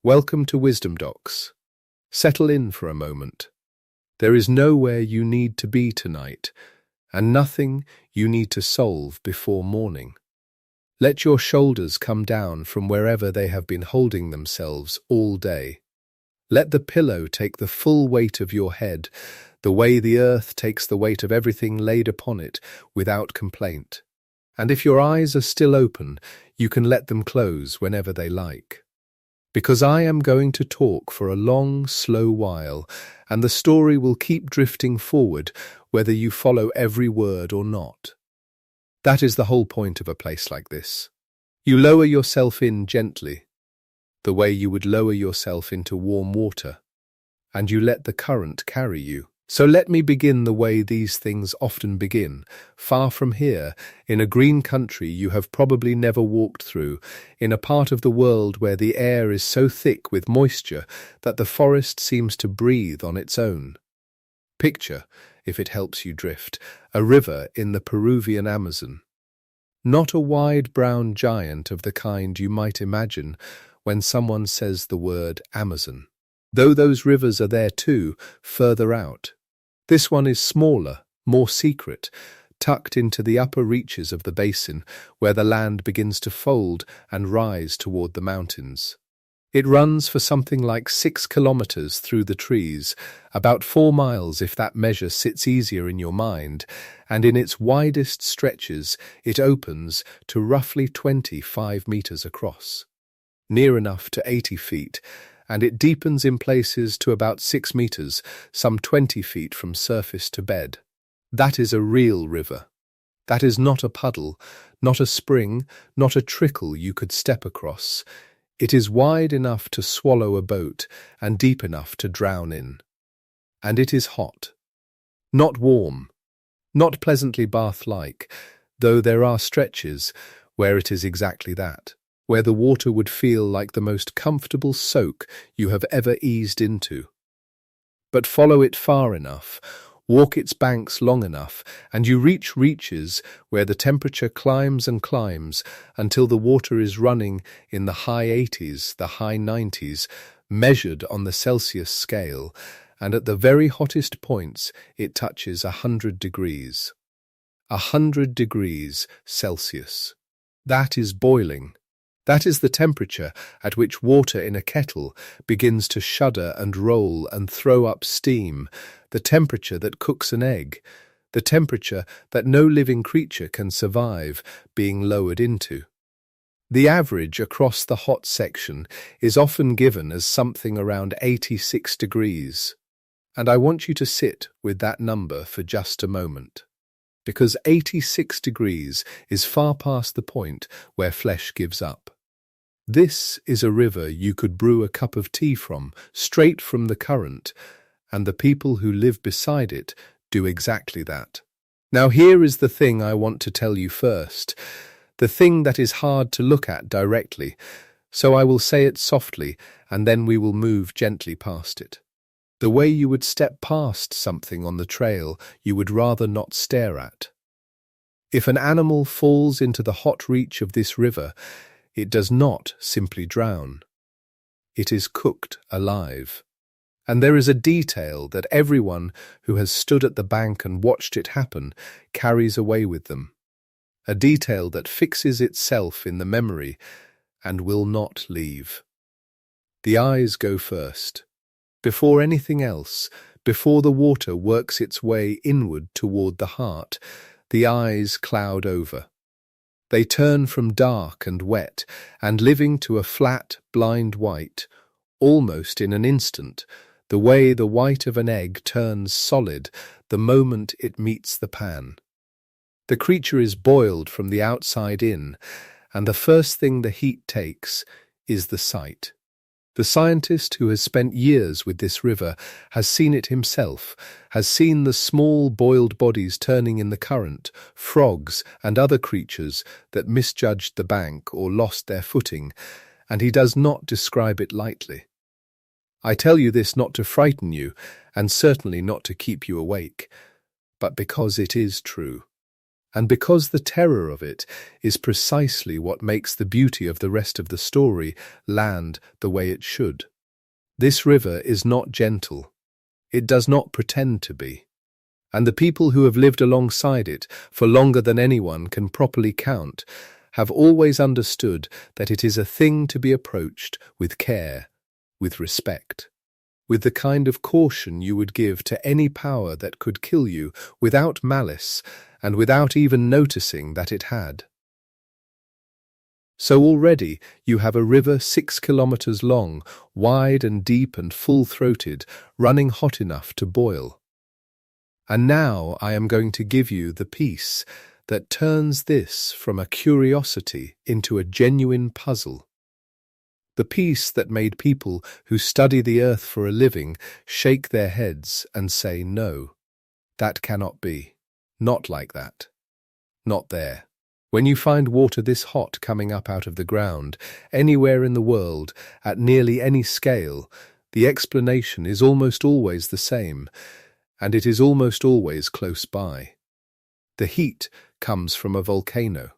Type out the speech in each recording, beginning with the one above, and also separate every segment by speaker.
Speaker 1: Welcome to Wisdom Docs. Settle in for a moment. There is nowhere you need to be tonight, and nothing you need to solve before morning. Let your shoulders come down from wherever they have been holding themselves all day. Let the pillow take the full weight of your head, the way the earth takes the weight of everything laid upon it without complaint. And if your eyes are still open, you can let them close whenever they like. Because I am going to talk for a long, slow while, and the story will keep drifting forward whether you follow every word or not. That is the whole point of a place like this. You lower yourself in gently, the way you would lower yourself into warm water, and you let the current carry you. So let me begin the way these things often begin, far from here, in a green country you have probably never walked through, in a part of the world where the air is so thick with moisture that the forest seems to breathe on its own. Picture, if it helps you drift, a river in the Peruvian Amazon. Not a wide brown giant of the kind you might imagine when someone says the word Amazon, though those rivers are there too, further out. This one is smaller, more secret, tucked into the upper reaches of the basin, where the land begins to fold and rise toward the mountains. It runs for something like 6 kilometers through the trees, about 4 miles if that measure sits easier in your mind, and in its widest stretches it opens to roughly 25 meters across, near enough to 80 feet, and it deepens in places to about 6 meters, some 20 feet from surface to bed. That is a real river. That is not a puddle, not a spring, not a trickle you could step across. It is wide enough to swallow a boat and deep enough to drown in. And it is hot. Not warm, not pleasantly bath-like, though there are stretches where it is exactly that, where the water would feel like the most comfortable soak you have ever eased into. But follow it far enough, walk its banks long enough, and you reach reaches where the temperature climbs and climbs until the water is running in the high 80s, the high 90s, measured on the Celsius scale, and at the very hottest points it touches 100 degrees. 100 degrees Celsius. That is boiling. That is the temperature at which water in a kettle begins to shudder and roll and throw up steam, the temperature that cooks an egg, the temperature that no living creature can survive being lowered into. The average across the hot section is often given as something around 86 degrees, and I want you to sit with that number for just a moment, because 86 degrees is far past the point where flesh gives up. This is a river you could brew a cup of tea from, straight from the current, and the people who live beside it do exactly that. Now here is the thing I want to tell you first, the thing that is hard to look at directly, so I will say it softly, and then we will move gently past it. The way you would step past something on the trail you would rather not stare at. If an animal falls into the hot reach of this river, it does not simply drown. It is cooked alive. And there is a detail that everyone who has stood at the bank and watched it happen carries away with them. A detail that fixes itself in the memory and will not leave. The eyes go first. Before anything else, before the water works its way inward toward the heart, the eyes cloud over. They turn from dark and wet and living to a flat, blind white, almost in an instant, the way the white of an egg turns solid the moment it meets the pan. The creature is boiled from the outside in, and the first thing the heat takes is the sight. The scientist who has spent years with this river has seen it himself, has seen the small boiled bodies turning in the current, frogs and other creatures that misjudged the bank or lost their footing, and he does not describe it lightly. I tell you this not to frighten you, and certainly not to keep you awake, but because it is true. And because the terror of it is precisely what makes the beauty of the rest of the story land the way it should. This river is not gentle. It does not pretend to be. And the people who have lived alongside it for longer than anyone can properly count have always understood that it is a thing to be approached with care, with respect, with the kind of caution you would give to any power that could kill you without malice and without even noticing that it had. So already you have a river 6 kilometers long, wide and deep and full-throated, running hot enough to boil. And now I am going to give you the piece that turns this from a curiosity into a genuine puzzle. The piece that made people who study the earth for a living shake their heads and say, no, that cannot be. Not like that. Not there. When you find water this hot coming up out of the ground, anywhere in the world, at nearly any scale, the explanation is almost always the same, and it is almost always close by. The heat comes from a volcano.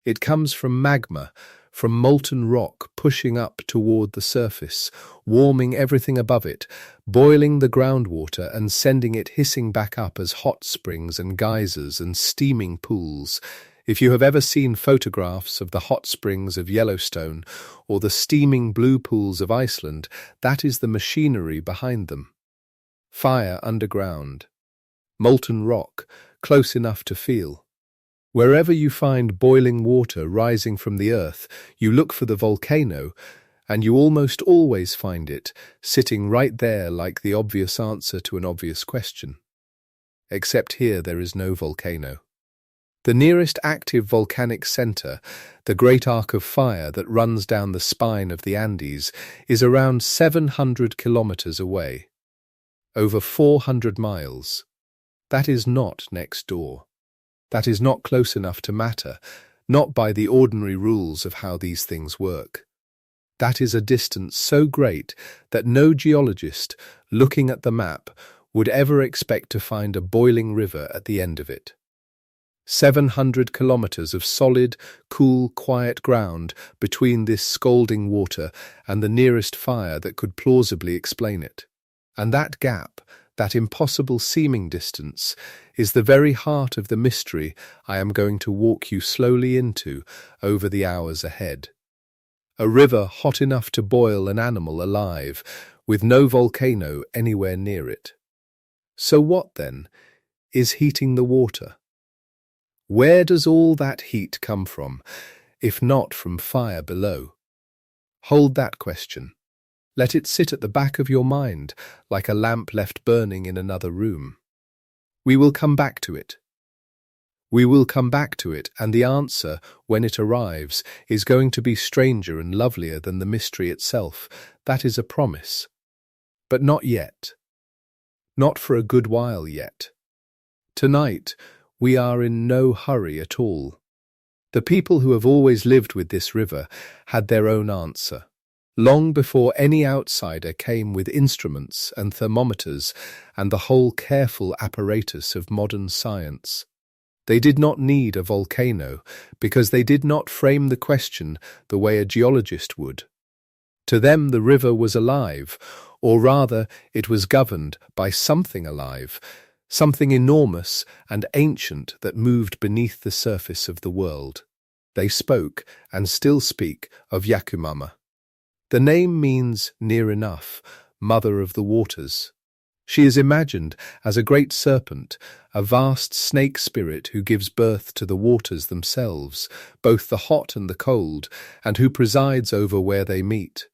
Speaker 1: It comes from magma, from molten rock pushing up toward the surface, warming everything above it, boiling the groundwater and sending it hissing back up as hot springs and geysers and steaming pools. If you have ever seen photographs of the hot springs of Yellowstone or the steaming blue pools of Iceland, that is the machinery behind them. Fire underground. Molten rock, close enough to feel. Wherever you find boiling water rising from the earth, you look for the volcano, and you almost always find it, sitting right there like the obvious answer to an obvious question. Except here there is no volcano. The nearest active volcanic center, the great arc of fire that runs down the spine of the Andes, is around 700 kilometers away. Over 400 miles. That is not next door. That is not close enough to matter, not by the ordinary rules of how these things work. That is a distance so great that no geologist, looking at the map, would ever expect to find a boiling river at the end of it. 700 kilometers of solid, cool, quiet ground between this scalding water and the nearest fire that could plausibly explain it. And that gap, that impossible seeming distance, is the very heart of the mystery I am going to walk you slowly into over the hours ahead. A river hot enough to boil an animal alive, with no volcano anywhere near it. So what, then, is heating the water? Where does all that heat come from, if not from fire below? Hold that question. Let it sit at the back of your mind, like a lamp left burning in another room. We will come back to it. We will come back to it, and the answer, when it arrives, is going to be stranger and lovelier than the mystery itself. That is a promise. But not yet. Not for a good while yet. Tonight, we are in no hurry at all. The people who have always lived with this river had their own answer. Long before any outsider came with instruments and thermometers and the whole careful apparatus of modern science. They did not need a volcano because they did not frame the question the way a geologist would. To them the river was alive, or rather it was governed by something alive, something enormous and ancient that moved beneath the surface of the world. They spoke, and still speak, of Yacumama. The name means near enough, mother of the waters. She is imagined as a great serpent, a vast snake spirit who gives birth to the waters themselves, both the hot and the cold, and who presides over where they meet.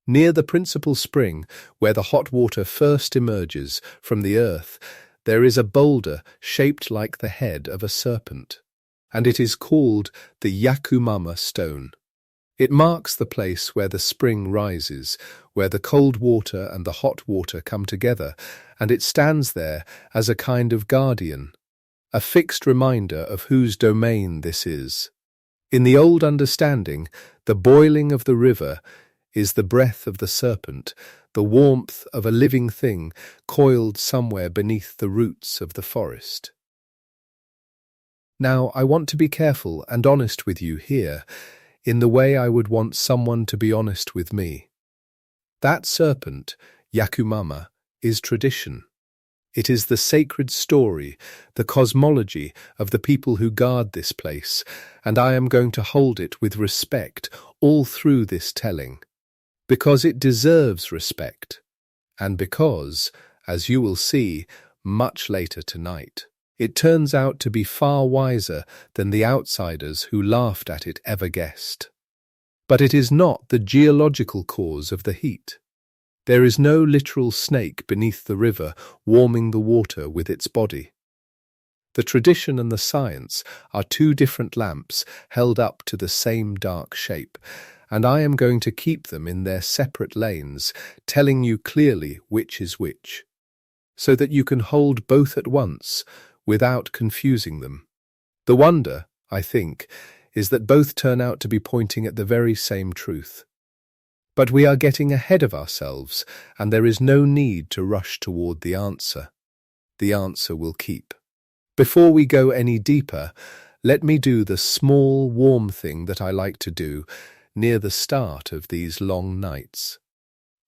Speaker 1: Near the principal spring, where the hot water first emerges from the earth, there is a boulder shaped like the head of a serpent, and it is called the Yacumama stone. It marks the place where the spring rises, where the cold water and the hot water come together, and it stands there as a kind of guardian, a fixed reminder of whose domain this is. In the old understanding, the boiling of the river is the breath of the serpent, the warmth of a living thing coiled somewhere beneath the roots of the forest. Now, I want to be careful and honest with you here, in the way I would want someone to be honest with me. That serpent, Yacumama, is tradition. It is the sacred story, the cosmology of the people who guard this place, and I am going to hold it with respect all through this telling. Because it deserves respect, and because, as you will see much later tonight, it turns out to be far wiser than the outsiders who laughed at it ever guessed. But it is not the geological cause of the heat. There is no literal snake beneath the river warming the water with its body. The tradition and the science are two different lamps held up to the same dark shape, and I am going to keep them in their separate lanes, telling you clearly which is which, so that you can hold both at once without confusing them. The wonder, I think, is that both turn out to be pointing at the very same truth. But we are getting ahead of ourselves, and there is no need to rush toward the answer. The answer will keep. Before we go any deeper, let me do the small, warm thing that I like to do near the start of these long nights.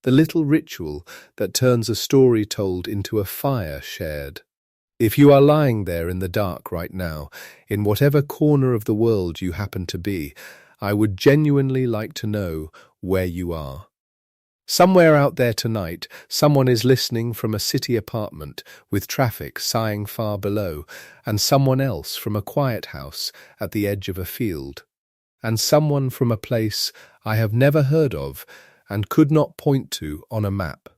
Speaker 1: The little ritual that turns a story told into a fire shared. If you are lying there in the dark right now, in whatever corner of the world you happen to be, I would genuinely like to know where you are. Somewhere out there tonight, someone is listening from a city apartment with traffic sighing far below, and someone else from a quiet house at the edge of a field, and someone from a place I have never heard of and could not point to on a map.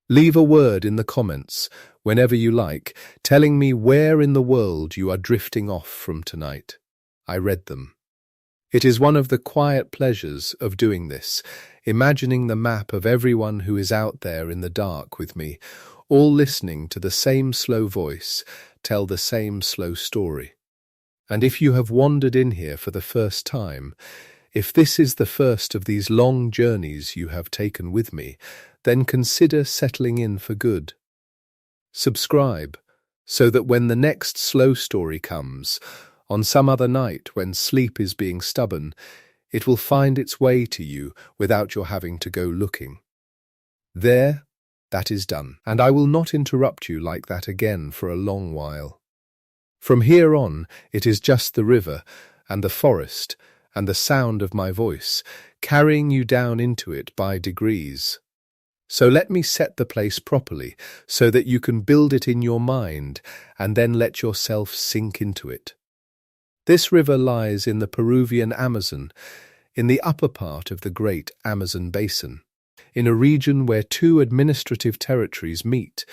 Speaker 1: Leave a word in the comments, whenever you like, telling me where in the world you are drifting off from tonight. I read them. It is one of the quiet pleasures of doing this, imagining the map of everyone who is out there in the dark with me, all listening to the same slow voice tell the same slow story. And if you have wandered in here for the first time, if this is the first of these long journeys you have taken with me, then consider settling in for good. Subscribe, so that when the next slow story comes, on some other night when sleep is being stubborn, it will find its way to you without your having to go looking. There, that is done, and I will not interrupt you like that again for a long while. From here on, it is just the river and the forest and the sound of my voice, carrying you down into it by degrees. So let me set the place properly so that you can build it in your mind and then let yourself sink into it. This river lies in the Peruvian Amazon, in the upper part of the great Amazon basin, in a region where two administrative territories meet,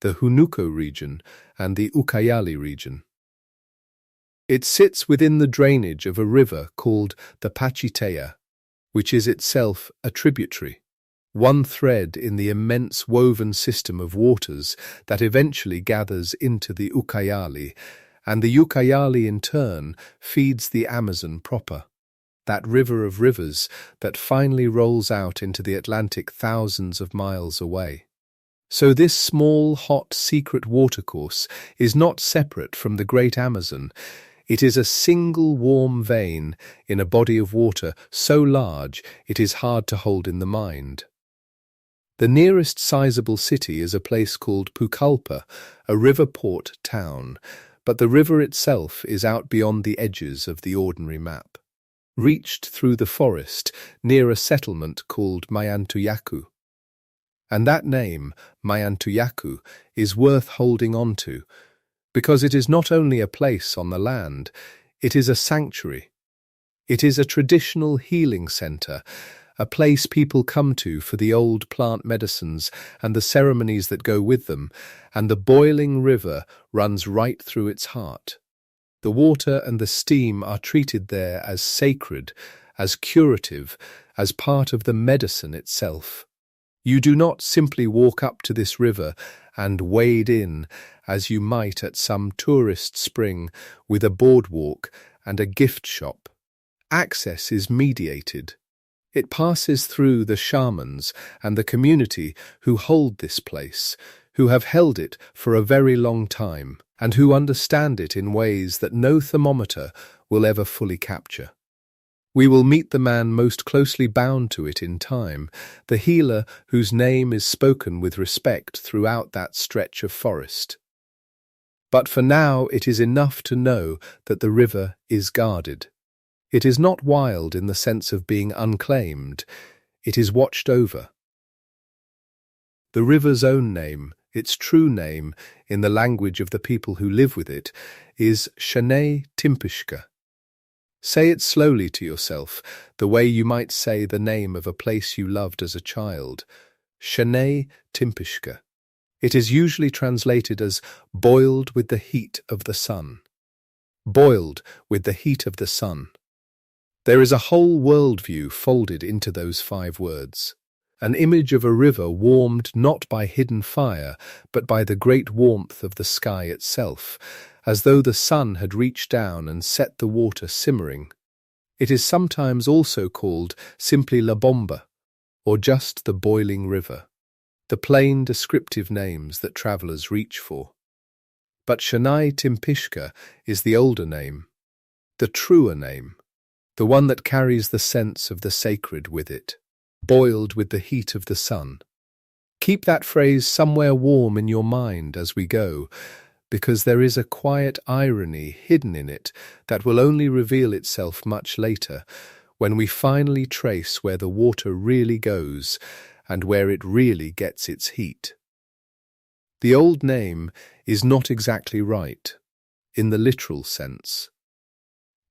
Speaker 1: the Hunuco region and the Ucayali region. It sits within the drainage of a river called the Pachitea, which is itself a tributary, one thread in the immense woven system of waters that eventually gathers into the Ucayali, and the Ucayali in turn feeds the Amazon proper, that river of rivers that finally rolls out into the Atlantic thousands of miles away. So this small, hot, secret watercourse is not separate from the great Amazon. It is a single warm vein in a body of water so large it is hard to hold in the mind. The nearest sizable city is a place called Pucallpa, a river port town, but the river itself is out beyond the edges of the ordinary map, reached through the forest near a settlement called Mayantuyacu. And that name, Mayantuyacu, is worth holding on to, because it is not only a place on the land, it is a sanctuary. It is a traditional healing centre, a place people come to for the old plant medicines and the ceremonies that go with them, and the boiling river runs right through its heart. The water and the steam are treated there as sacred, as curative, as part of the medicine itself. You do not simply walk up to this river and wade in, as you might at some tourist spring with a boardwalk and a gift shop. Access is mediated. It passes through the shamans and the community who hold this place, who have held it for a very long time, and who understand it in ways that no thermometer will ever fully capture. We will meet the man most closely bound to it in time, the healer whose name is spoken with respect throughout that stretch of forest. But for now it is enough to know that the river is guarded. It is not wild in the sense of being unclaimed, it is watched over. The river's own name, its true name, in the language of the people who live with it, is Shanay-timpishka. Say it slowly to yourself, the way you might say the name of a place you loved as a child. Shanay-timpishka. It is usually translated as boiled with the heat of the sun. Boiled with the heat of the sun. There is a whole worldview folded into those 5 words. An image of a river warmed not by hidden fire, but by the great warmth of the sky itself, as though the sun had reached down and set the water simmering. It is sometimes also called simply La Bomba, or just the boiling river, the plain descriptive names that travellers reach for. But Shanay-timpishka is the older name, the truer name, the one that carries the sense of the sacred with it, boiled with the heat of the sun. Keep that phrase somewhere warm in your mind as we go, because there is a quiet irony hidden in it that will only reveal itself much later, when we finally trace where the water really goes and where it really gets its heat. The old name is not exactly right, in the literal sense.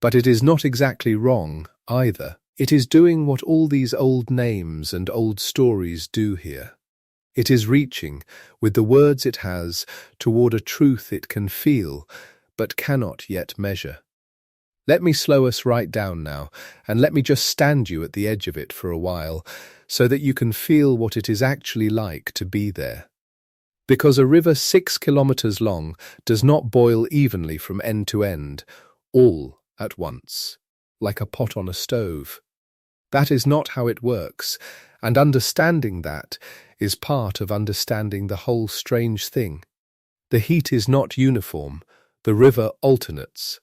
Speaker 1: But it is not exactly wrong either. It is doing what all these old names and old stories do here. It is reaching, with the words it has, toward a truth it can feel, but cannot yet measure. Let me slow us right down now, and let me just stand you at the edge of it for a while, so that you can feel what it is actually like to be there. Because a river 6 kilometers long does not boil evenly from end to end, all at once, like a pot on a stove. That is not how it works, and understanding that is part of understanding the whole strange thing. The heat is not uniform, the river alternates.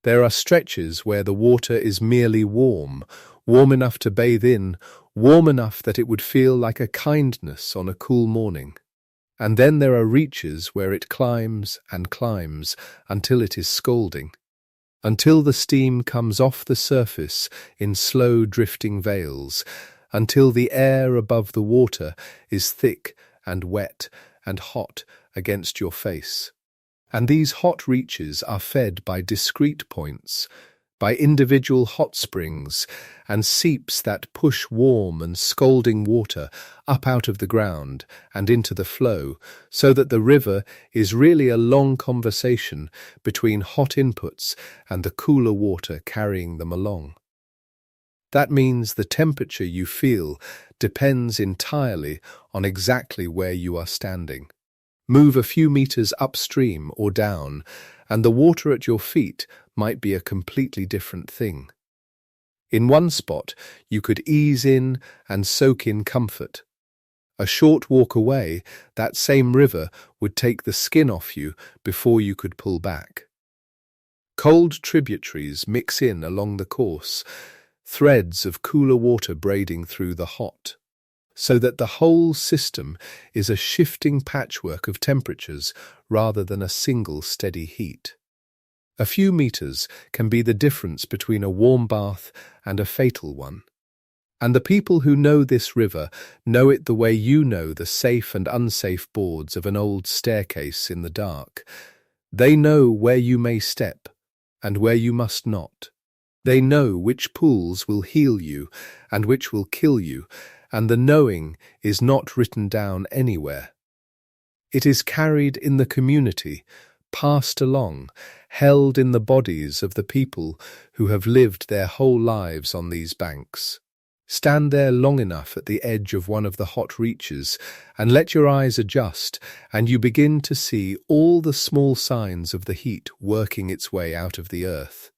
Speaker 1: There are stretches where the water is merely warm, warm enough to bathe in, warm enough that it would feel like a kindness on a cool morning. And then there are reaches where it climbs and climbs until it is scalding, until the steam comes off the surface in slow drifting veils, until the air above the water is thick and wet and hot against your face. And these hot reaches are fed by discrete points, by individual hot springs and seeps that push warm and scalding water up out of the ground and into the flow, so that the river is really a long conversation between hot inputs and the cooler water carrying them along. That means the temperature you feel depends entirely on exactly where you are standing. Move a few meters upstream or down, and the water at your feet might be a completely different thing. In one spot, you could ease in and soak in comfort. A short walk away, that same river would take the skin off you before you could pull back. Cold tributaries mix in along the course, threads of cooler water braiding through the hot, so that the whole system is a shifting patchwork of temperatures rather than a single steady heat. A few meters can be the difference between a warm bath and a fatal one. And the people who know this river know it the way you know the safe and unsafe boards of an old staircase in the dark. They know where you may step and where you must not. They know which pools will heal you and which will kill you, and the knowing is not written down anywhere. It is carried in the community, passed along, held in the bodies of the people who have lived their whole lives on these banks. Stand there long enough at the edge of one of the hot reaches and let your eyes adjust, and you begin to see all the small signs of the heat working its way out of the earth.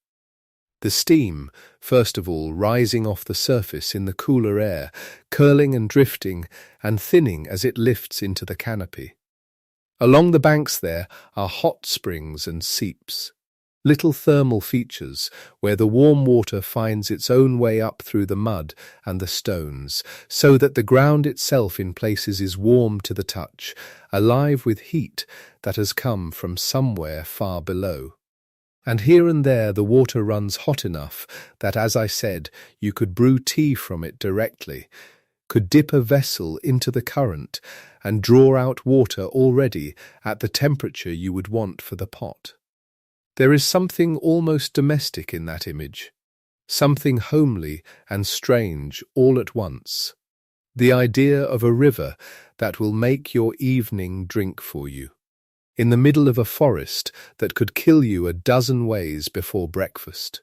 Speaker 1: The steam, first of all, rising off the surface in the cooler air, curling and drifting and thinning as it lifts into the canopy. Along the banks there are hot springs and seeps, little thermal features where the warm water finds its own way up through the mud and the stones, so that the ground itself in places is warm to the touch, alive with heat that has come from somewhere far below. And here and there the water runs hot enough that, as I said, you could brew tea from it directly, could dip a vessel into the current and draw out water already at the temperature you would want for the pot. There is something almost domestic in that image, something homely and strange all at once. The idea of a river that will make your evening drink for you, in the middle of a forest that could kill you a dozen ways before breakfast.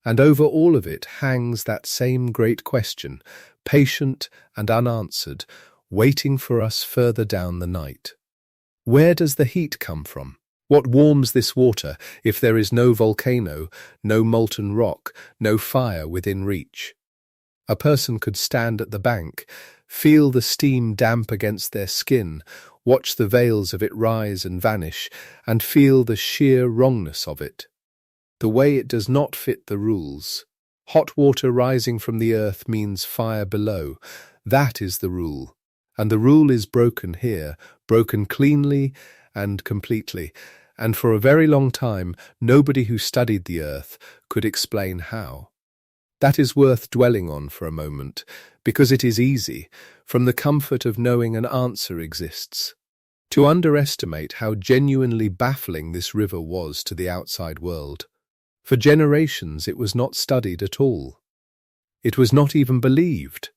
Speaker 1: And over all of it hangs that same great question, patient and unanswered, waiting for us further down the night. Where does the heat come from? What warms this water if there is no volcano, no molten rock, no fire within reach? A person could stand at the bank, feel the steam damp against their skin, watch the veils of it rise and vanish, and feel the sheer wrongness of it. The way it does not fit the rules. Hot water rising from the earth means fire below. That is the rule. And the rule is broken here, broken cleanly and completely, and for a very long time nobody who studied the earth could explain how. That is worth dwelling on for a moment, because it is easy, from the comfort of knowing an answer exists. To underestimate how genuinely baffling this river was to the outside world. For generations it was not studied at all. It was not even believed.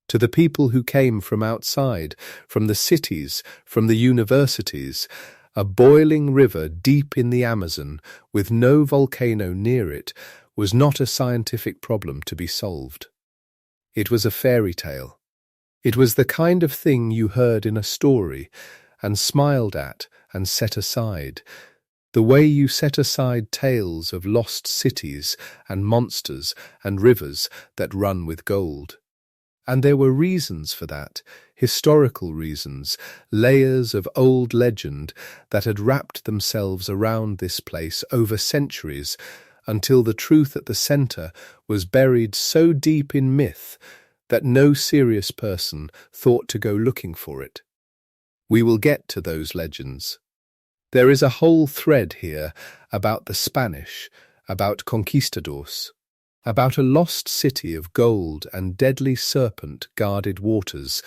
Speaker 1: To the people who came from outside, from the cities, from the universities, a boiling river deep in the Amazon, with no volcano near it, was not a scientific problem to be solved. It was a fairy tale. It was the kind of thing you heard in a story, and smiled at and set aside, the way you set aside tales of lost cities and monsters and rivers that run with gold. And there were reasons for that, historical reasons, layers of old legend that had wrapped themselves around this place over centuries, until the truth at the centre was buried so deep in myth that no serious person thought to go looking for it. We will get to those legends. There is a whole thread here about the Spanish, about conquistadors, about a lost city of gold and deadly serpent-guarded waters,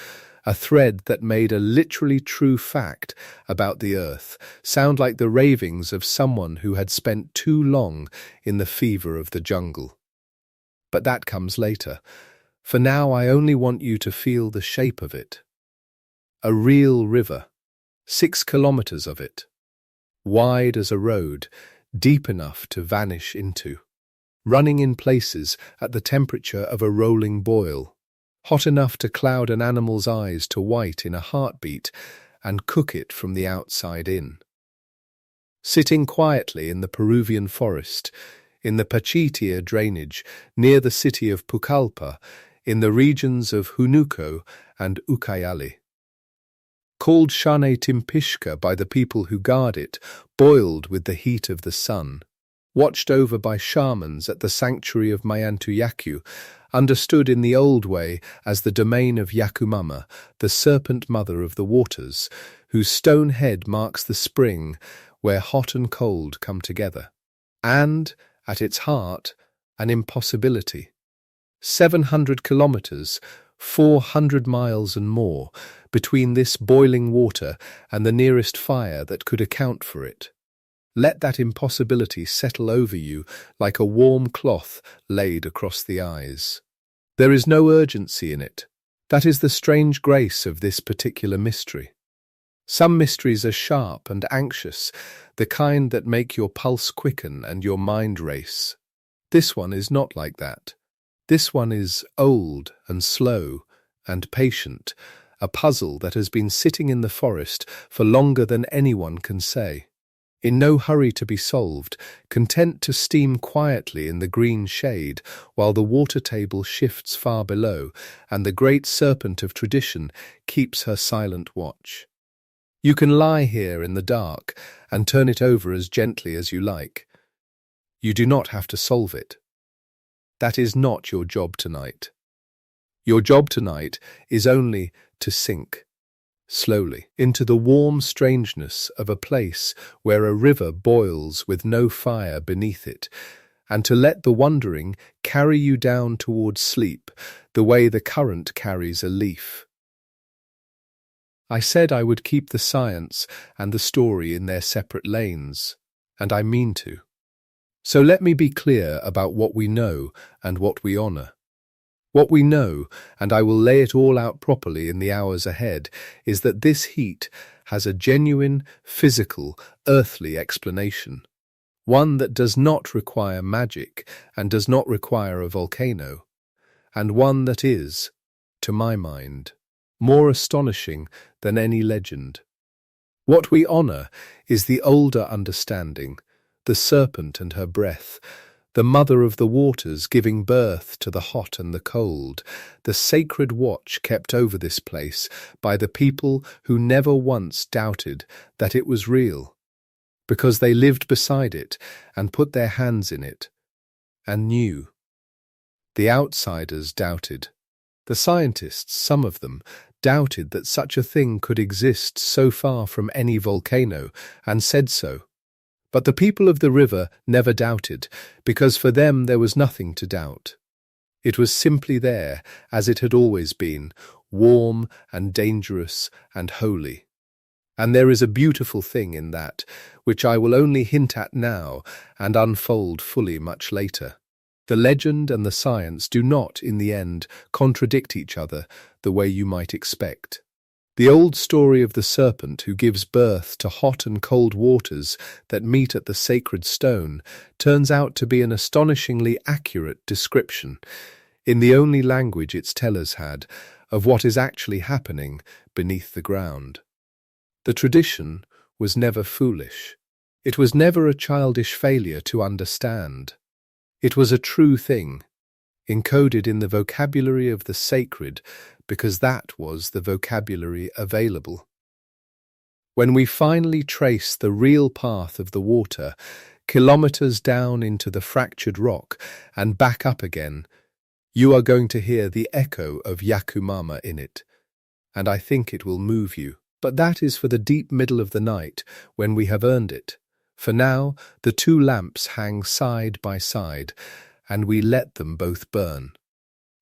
Speaker 1: a thread that made a literally true fact about the earth sound like the ravings of someone who had spent too long in the fever of the jungle. But that comes later. For now I only want you to feel the shape of it. A real river, 6 kilometers of it, wide as a road, deep enough to vanish into, running in places at the temperature of a rolling boil, hot enough to cloud an animal's eyes to white in a heartbeat and cook it from the outside in. Sitting quietly in the Peruvian forest, in the Pachitea drainage, near the city of Pucallpa, in the regions of Hunuco and Ucayali. Called Shanay-timpishka by the people who guard it, boiled with the heat of the sun, watched over by shamans at the sanctuary of Mayantuyacu, understood in the old way as the domain of Yacumama, the serpent mother of the waters, whose stone head marks the spring where hot and cold come together. And, at its heart, an impossibility. 700 kilometers, 400 miles and more, between this boiling water and the nearest fire that could account for it. Let that impossibility settle over you like a warm cloth laid across the eyes. There is no urgency in it. That is the strange grace of this particular mystery. Some mysteries are sharp and anxious, the kind that make your pulse quicken and your mind race. This one is not like that. This one is old and slow and patient, a puzzle that has been sitting in the forest for longer than anyone can say. In no hurry to be solved, content to steam quietly in the green shade while the water table shifts far below and the great serpent of tradition keeps her silent watch. You can lie here in the dark and turn it over as gently as you like. You do not have to solve it. That is not your job tonight. Your job tonight is only to sink, slowly, into the warm strangeness of a place where a river boils with no fire beneath it, and to let the wondering carry you down towards sleep the way the current carries a leaf. I said I would keep the science and the story in their separate lanes, and I mean to. So let me be clear about what we know and what we honour. What we know, and I will lay it all out properly in the hours ahead, is that this heat has a genuine, physical, earthly explanation. One that does not require magic and does not require a volcano, and one that is, to my mind, more astonishing than any legend. What we honour is the older understanding, the serpent and her breath, the mother of the waters giving birth to the hot and the cold, the sacred watch kept over this place by the people who never once doubted that it was real, because they lived beside it and put their hands in it, and knew. The outsiders doubted. The scientists, some of them, doubted that such a thing could exist so far from any volcano, and said so. But the people of the river never doubted, because for them there was nothing to doubt. It was simply there, as it had always been, warm and dangerous and holy. And there is a beautiful thing in that, which I will only hint at now and unfold fully much later. The legend and the science do not, in the end, contradict each other the way you might expect. The old story of the serpent who gives birth to hot and cold waters that meet at the sacred stone turns out to be an astonishingly accurate description, in the only language its tellers had, of what is actually happening beneath the ground. The tradition was never foolish. It was never a childish failure to understand. It was a true thing, encoded in the vocabulary of the sacred, because that was the vocabulary available. When we finally trace the real path of the water, kilometers down into the fractured rock and back up again, you are going to hear the echo of Yacumama in it, and I think it will move you. But that is for the deep middle of the night, when we have earned it. For now, the two lamps hang side by side, and we let them both burn.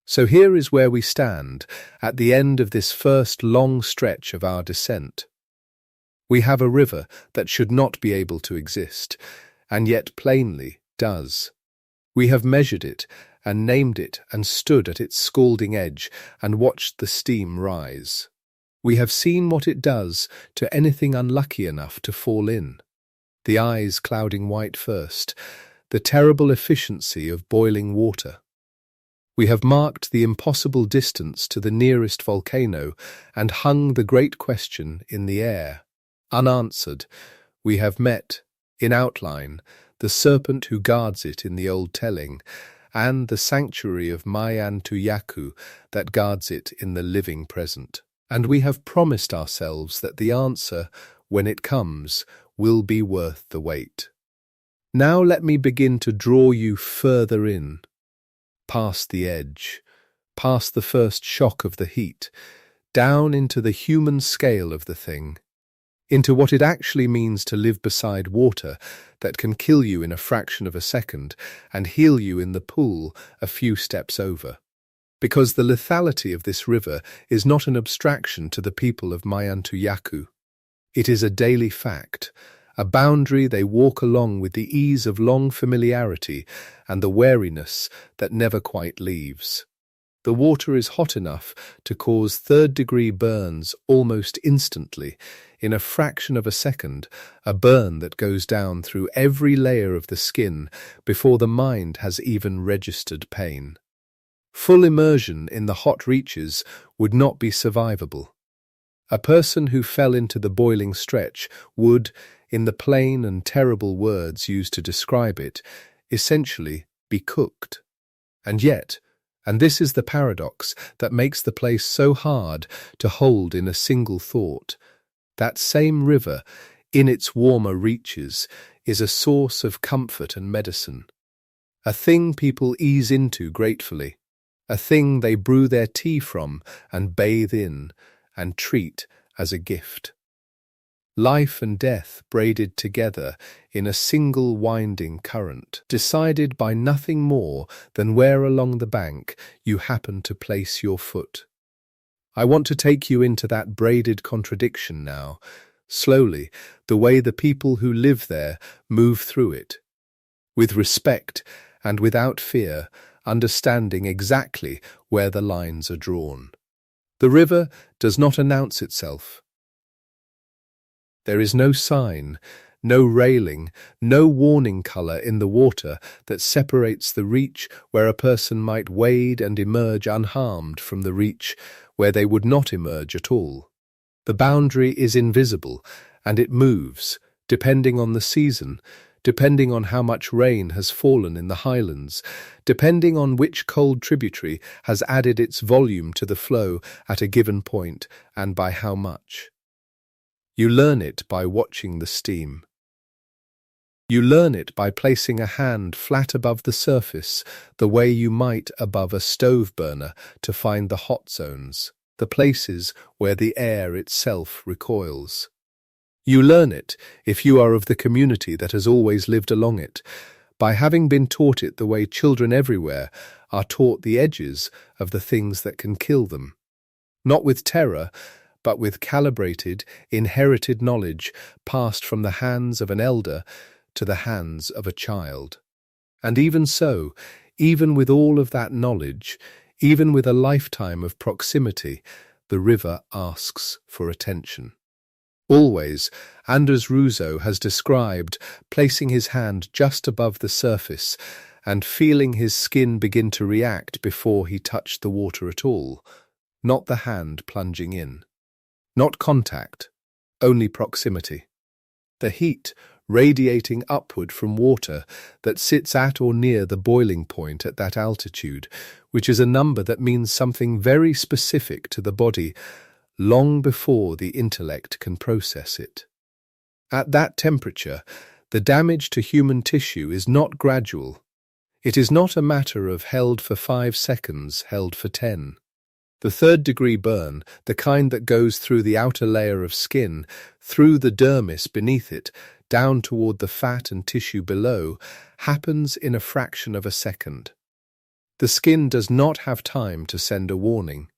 Speaker 1: So here is where we stand, at the end of this first long stretch of our descent. We have a river that should not be able to exist, and yet plainly does. We have measured it, and named it, and stood at its scalding edge, and watched the steam rise. We have seen what it does to anything unlucky enough to fall in. The eyes clouding white first, the terrible efficiency of boiling water. We have marked the impossible distance to the nearest volcano and hung the great question in the air. Unanswered, we have met, in outline, the serpent who guards it in the old telling, and the sanctuary of Mayantuyacu that guards it in the living present. And we have promised ourselves that the answer, when it comes, will be worth the wait. Now let me begin to draw you further in, past the edge, past the first shock of the heat, down into the human scale of the thing, into what it actually means to live beside water that can kill you in a fraction of a second and heal you in the pool a few steps over. Because the lethality of this river is not an abstraction to the people of Mayantuyacu. It is a daily fact, a boundary they walk along with the ease of long familiarity and the wariness that never quite leaves. The water is hot enough to cause third-degree burns almost instantly, in a fraction of a second, a burn that goes down through every layer of the skin before the mind has even registered pain. Full immersion in the hot reaches would not be survivable. A person who fell into the boiling stretch would, in the plain and terrible words used to describe it, essentially be cooked. And yet, and this is the paradox that makes the place so hard to hold in a single thought, That same river, in its warmer reaches, is a source of comfort and medicine. A thing people ease into gratefully. A thing they brew their tea from and bathe in and treat as a gift. Life and death braided together in a single winding current, decided by nothing more than where along the bank you happen to place your foot. I want to take you into that braided contradiction now, slowly, the way the people who live there move through it, with respect and without fear, understanding exactly where the lines are drawn. The river does not announce itself. There is no sign, no railing, no warning colour in the water that separates the reach where a person might wade and emerge unharmed from the reach where they would not emerge at all. The boundary is invisible, and it moves, depending on the season, depending on how much rain has fallen in the highlands, depending on which cold tributary has added its volume to the flow at a given point, and by how much. You learn it by watching the steam. You learn it by placing a hand flat above the surface, the way you might above a stove burner to find the hot zones, the places where the air itself recoils. You learn it, if you are of the community that has always lived along it, by having been taught it the way children everywhere are taught the edges of the things that can kill them. Not with terror, but with calibrated, inherited knowledge passed from the hands of an elder to the hands of a child. And even so, even with all of that knowledge, even with a lifetime of proximity, the river asks for attention. Always, Andrés Ruzo has described placing his hand just above the surface and feeling his skin begin to react before he touched the water at all, not the hand plunging in. Not contact, only proximity. The heat radiating upward from water that sits at or near the boiling point at that altitude, which is a number that means something very specific to the body long before the intellect can process it. At that temperature, the damage to human tissue is not gradual. It is not a matter of held for 5 seconds, held for 10. The third-degree burn, the kind that goes through the outer layer of skin, through the dermis beneath it, down toward the fat and tissue below, happens in a fraction of a second. The skin does not have time to send a warning.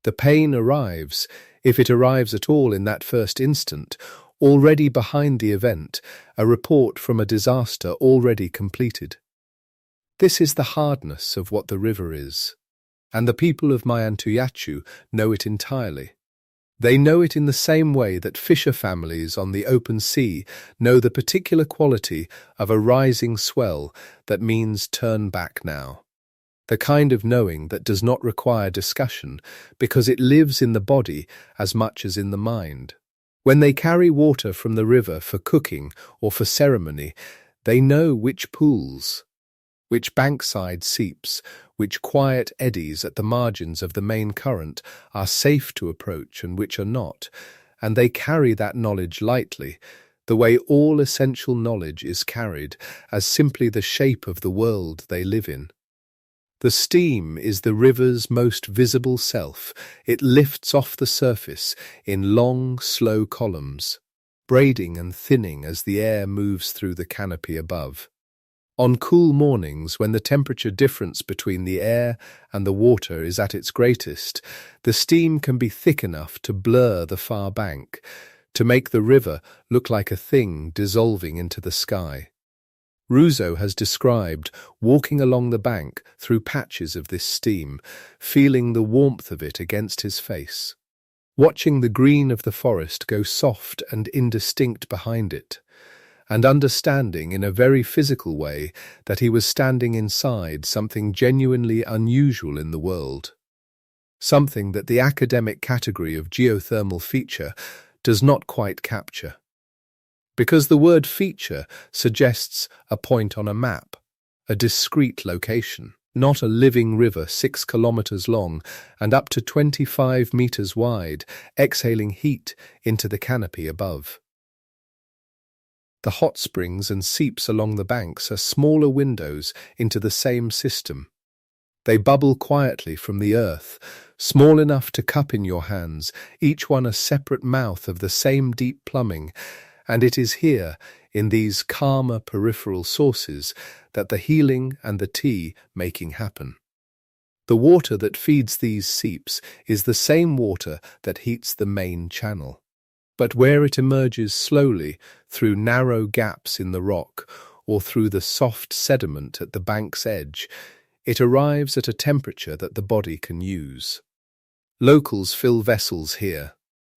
Speaker 1: The pain arrives, if it arrives at all in that first instant, already behind the event, a report from a disaster already completed. This is the hardness of what the river is. And the people of Mayantuyacu know it entirely. They know it in the same way that fisher families on the open sea know the particular quality of a rising swell that means turn back now. The kind of knowing that does not require discussion because it lives in the body as much as in the mind. When they carry water from the river for cooking or for ceremony, they know which pools, which bankside seeps, which quiet eddies at the margins of the main current are safe to approach and which are not, and they carry that knowledge lightly, the way all essential knowledge is carried, as simply the shape of the world they live in. The steam is the river's most visible self. It lifts off the surface in long, slow columns, braiding and thinning as the air moves through the canopy above. On cool mornings, when the temperature difference between the air and the water is at its greatest, the steam can be thick enough to blur the far bank, to make the river look like a thing dissolving into the sky. Ruzo has described walking along the bank through patches of this steam, feeling the warmth of it against his face, watching the green of the forest go soft and indistinct behind it, and understanding in a very physical way that he was standing inside something genuinely unusual in the world, something that the academic category of geothermal feature does not quite capture. Because the word feature suggests a point on a map, a discrete location. not a living river 6 kilometers long and up to 25 meters wide, exhaling heat into the canopy above. The hot springs and seeps along the banks are smaller windows into the same system. They bubble quietly from the earth, small enough to cup in your hands, each one a separate mouth of the same deep plumbing, and it is here, in these calmer peripheral sources, that the healing and the tea-making happen. The water that feeds these seeps is the same water that heats the main channel. But where it emerges slowly through narrow gaps in the rock or through the soft sediment at the bank's edge, it arrives at a temperature that the body can use. Locals fill vessels here.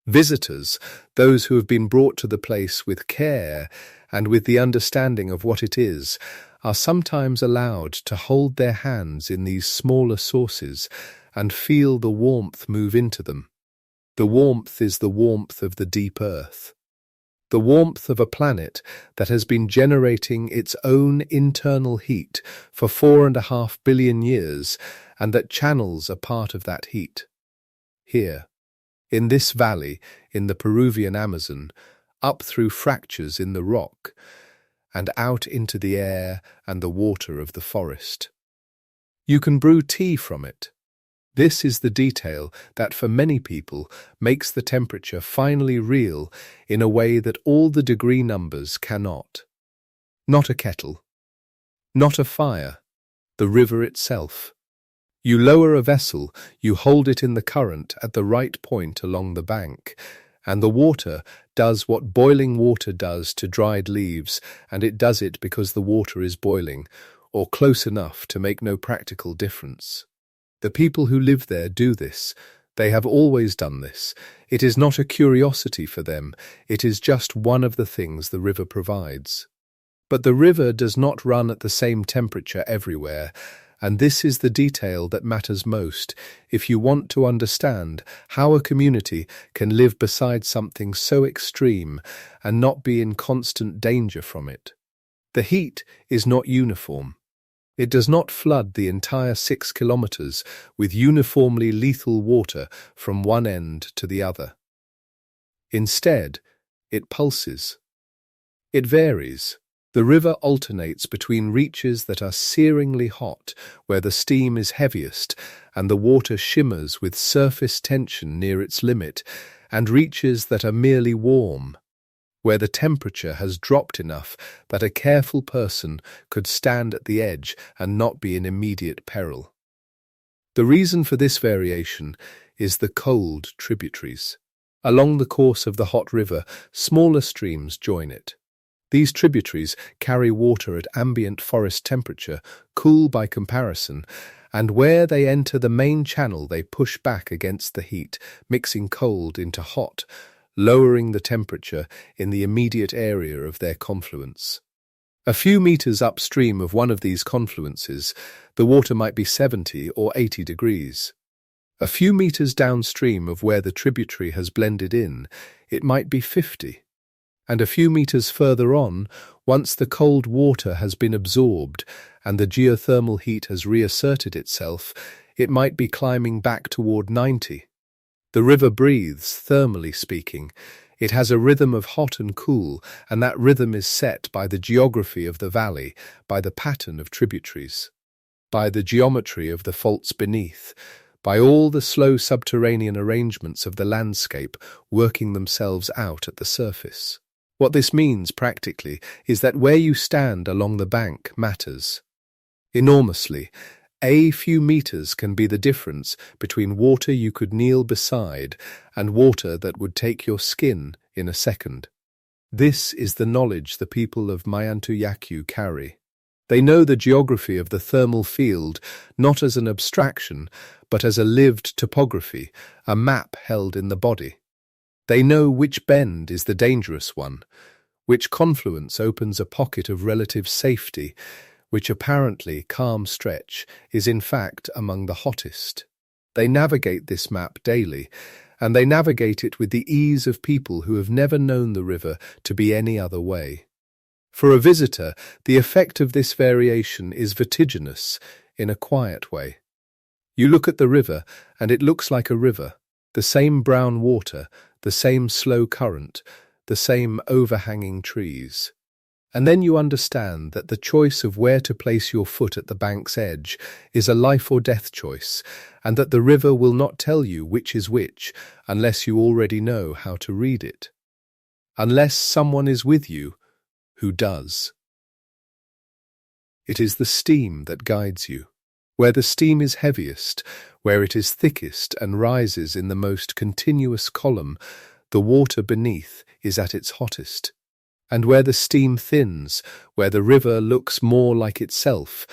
Speaker 1: Visitors, those who have been brought to the place with care and with the understanding of what it is, are sometimes allowed to hold their hands in these smaller sources and feel the warmth move into them. The warmth is the warmth of the deep earth, the warmth of a planet that has been generating its own internal heat for 4.5 billion years and that channels a part of that heat. Here, in this valley, in the Peruvian Amazon, up through fractures in the rock, and out into the air and the water of the forest. You can brew tea from it. This is the detail that for many people makes the temperature finally real in a way that all the degree numbers cannot. Not a kettle, not a fire, the river itself. You lower a vessel, you hold it in the current at the right point along the bank, and the water does what boiling water does to dried leaves, and it does it because the water is boiling, or close enough to make no practical difference. The people who live there do this. They have always done this. It is not a curiosity for them. It is just one of the things the river provides. But the river does not run at the same temperature everywhere, and this is the detail that matters most if you want to understand how a community can live beside something so extreme and not be in constant danger from it. The heat is not uniform. It does not flood the entire 6 kilometers with uniformly lethal water from one end to the other. Instead, it pulses. It varies. The river alternates between reaches that are searingly hot, where the steam is heaviest and the water shimmers with surface tension near its limit, and reaches that are merely warm, where the temperature has dropped enough that a careful person could stand at the edge and not be in immediate peril. The reason for this variation is the cold tributaries. Along the course of the hot river, smaller streams join it. These tributaries carry water at ambient forest temperature, cool by comparison, and where they enter the main channel they push back against the heat, mixing cold into hot, lowering the temperature in the immediate area of their confluence. A few meters upstream of one of these confluences, the water might be 70 or 80 degrees. A few meters downstream of where the tributary has blended in, it might be 50. And a few meters further on, once the cold water has been absorbed and the geothermal heat has reasserted itself, it might be climbing back toward 90. The river breathes, thermally speaking. It has a rhythm of hot and cool, and that rhythm is set by the geography of the valley, by the pattern of tributaries, by the geometry of the faults beneath, by all the slow subterranean arrangements of the landscape working themselves out at the surface. What this means, practically, is that where you stand along the bank matters enormously. A few meters can be the difference between water you could kneel beside and water that would take your skin in a second. This is the knowledge the people of Mayantuyacu carry. They know the geography of the thermal field not as an abstraction, but as a lived topography, a map held in the body. They know which bend is the dangerous one, which confluence opens a pocket of relative safety, which apparently calm stretch is in fact among the hottest. They navigate this map daily, and they navigate it with the ease of people who have never known the river to be any other way. For a visitor, the effect of this variation is vertiginous. in a quiet way. You look at the river, and it looks like a river, the same brown water, the same slow current, the same overhanging trees. And then you understand that the choice of where to place your foot at the bank's edge is a life or death choice, and that the river will not tell you which is which unless you already know how to read it. Unless someone is with you who does. It is the steam that guides you. Where the steam is heaviest, where it is thickest and rises in the most continuous column, the water beneath is at its hottest. And where the steam thins, where the river looks more like itself,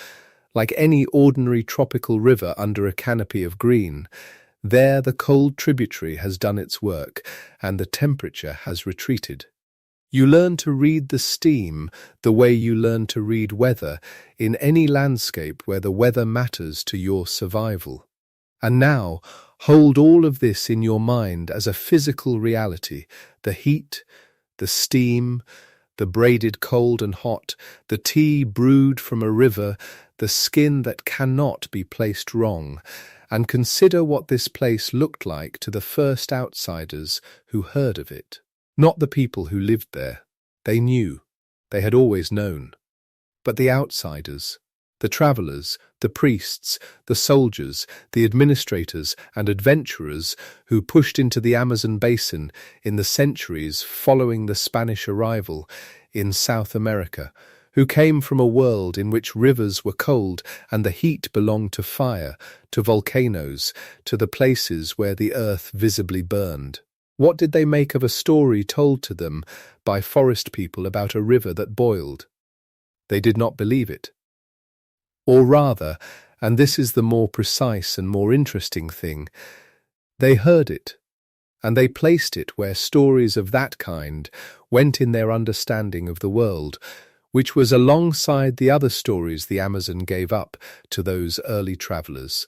Speaker 1: like any ordinary tropical river under a canopy of green, there the cold tributary has done its work, and the temperature has retreated. You learn to read the steam the way you learn to read weather in any landscape where the weather matters to your survival. And now, hold all of this in your mind as a physical reality: the heat, the steam, the braided cold and hot, the tea brewed from a river, the skin that cannot be placed wrong, and consider what this place looked like to the first outsiders who heard of it. Not the people who lived there. They knew. They had always known. But the outsiders, the travellers, the priests, the soldiers, the administrators and adventurers who pushed into the Amazon basin in the centuries following the Spanish arrival in South America, who came from a world in which rivers were cold and the heat belonged to fire, to volcanoes, to the places where the earth visibly burned. What did they make of a story told to them by forest people about a river that boiled? They did not believe it. Or rather, and this is the more precise and more interesting thing, they heard it, and they placed it where stories of that kind went in their understanding of the world, which was alongside the other stories the Amazon gave up to those early travellers,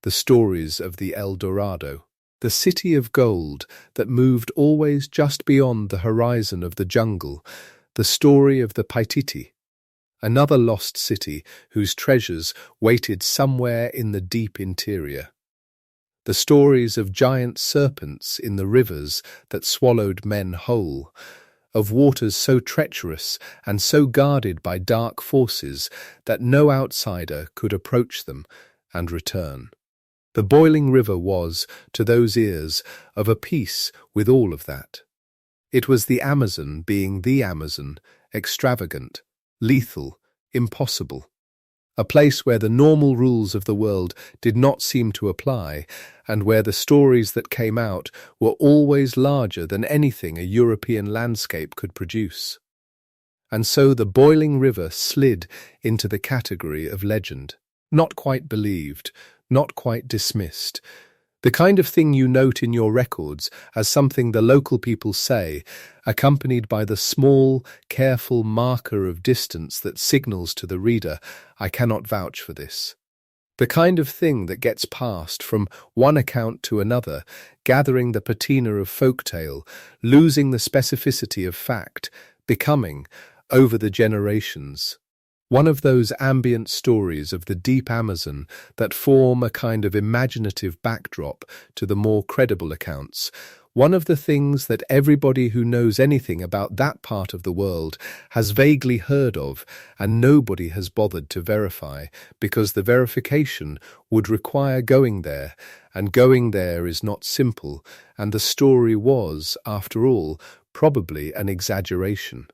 Speaker 1: the stories of the El Dorado, the city of gold that moved always just beyond the horizon of the jungle, the story of the Paititi, another lost city whose treasures waited somewhere in the deep interior. The stories of giant serpents in the rivers that swallowed men whole, of waters so treacherous and so guarded by dark forces that no outsider could approach them and return. The boiling river was, to those ears, of a piece with all of that. It was the Amazon being the Amazon, extravagant, lethal, impossible. A place where the normal rules of the world did not seem to apply, and where the stories that came out were always larger than anything a European landscape could produce. And so the boiling river slid into the category of legend, not quite believed, not quite dismissed. The kind of thing you note in your records as something the local people say, accompanied by the small, careful marker of distance that signals to the reader, "I cannot vouch for this." The kind of thing that gets passed from one account to another, gathering the patina of folktale, losing the specificity of fact, becoming, over the generations, one of those ambient stories of the deep Amazon that form a kind of imaginative backdrop to the more credible accounts, one of the things that everybody who knows anything about that part of the world has vaguely heard of and nobody has bothered to verify, because the verification would require going there, and going there is not simple, and the story was, after all, probably an exaggeration.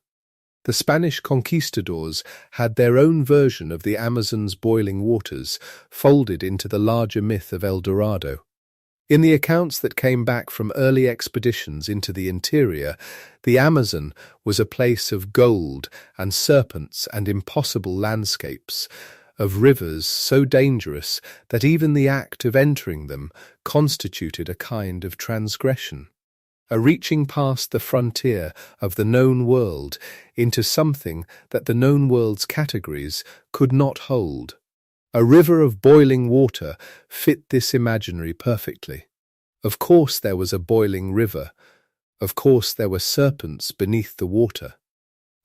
Speaker 1: The Spanish conquistadors had their own version of the Amazon's boiling waters, folded into the larger myth of El Dorado. In the accounts that came back from early expeditions into the interior, the Amazon was a place of gold and serpents and impossible landscapes, of rivers so dangerous that even the act of entering them constituted a kind of transgression. A reaching past the frontier of the known world into something that the known world's categories could not hold. A river of boiling water fit this imaginary perfectly. Of course there was a boiling river. Of course there were serpents beneath the water.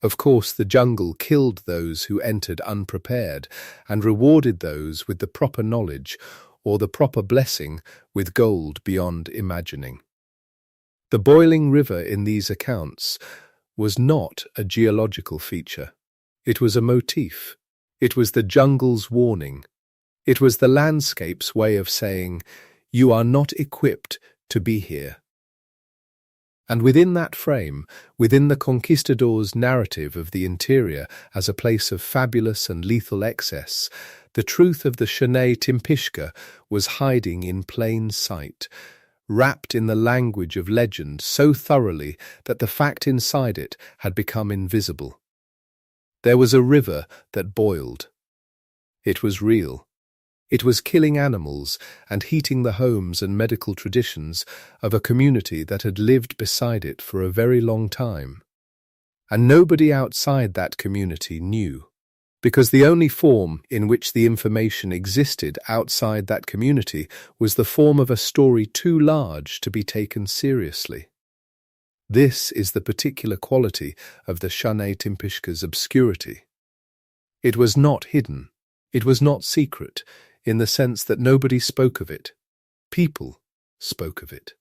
Speaker 1: Of course, the jungle killed those who entered unprepared and rewarded those with the proper knowledge or the proper blessing with gold beyond imagining. The boiling river in these accounts was not a geological feature. It was a motif. It was the jungle's warning. It was the landscape's way of saying, "You are not equipped to be here." And within that frame, within the conquistador's narrative of the interior as a place of fabulous and lethal excess, the truth of the Shanay-timpishka was hiding in plain sight, wrapped in the language of legend so thoroughly that the fact inside it had become invisible. There was a river that boiled. It was real. It was killing animals and heating the homes and medical traditions of a community that had lived beside it for a very long time. And nobody outside that community knew, because the only form in which the information existed outside that community was the form of a story too large to be taken seriously. This is the particular quality of the Shanay-timpishka's obscurity. It was not hidden. It was not secret, in the sense that nobody spoke of it. People spoke of it.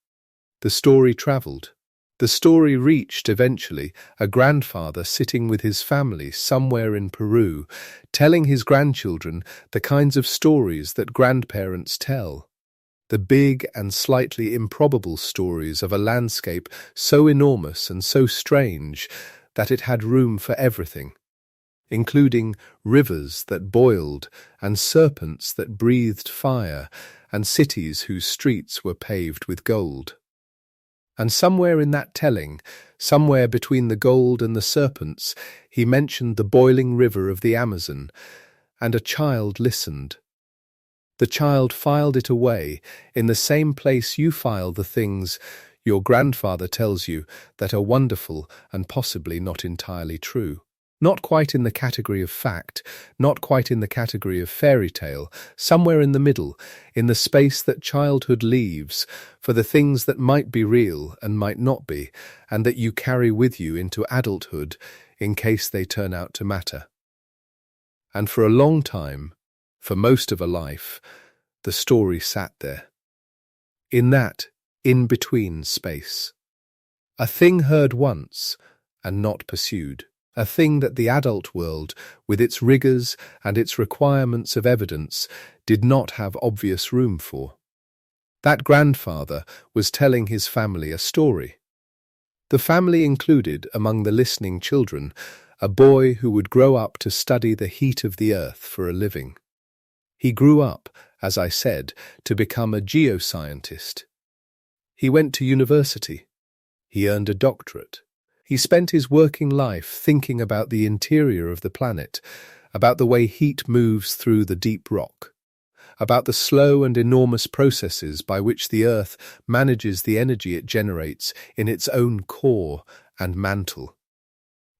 Speaker 1: The story travelled. The story reached, eventually, a grandfather sitting with his family somewhere in Peru, telling his grandchildren the kinds of stories that grandparents tell. The big and slightly improbable stories of a landscape so enormous and so strange that it had room for everything, including rivers that boiled and serpents that breathed fire and cities whose streets were paved with gold. And somewhere in that telling, somewhere between the gold and the serpents, he mentioned the boiling river of the Amazon, and a child listened. The child filed it away in the same place you file the things your grandfather tells you that are wonderful and possibly not entirely true. Not quite in the category of fact, not quite in the category of fairy tale, somewhere in the middle, in the space that childhood leaves for the things that might be real and might not be, and that you carry with you into adulthood in case they turn out to matter. And for a long time, for most of a life, the story sat there. In that in-between space. A thing heard once and not pursued. A thing that the adult world, with its rigours and its requirements of evidence, did not have obvious room for. That grandfather was telling his family a story. The family included, among the listening children, a boy who would grow up to study the heat of the earth for a living. He grew up, as I said, to become a geoscientist. He went to university. He earned a doctorate. He spent his working life thinking about the interior of the planet, about the way heat moves through the deep rock, about the slow and enormous processes by which the Earth manages the energy it generates in its own core and mantle.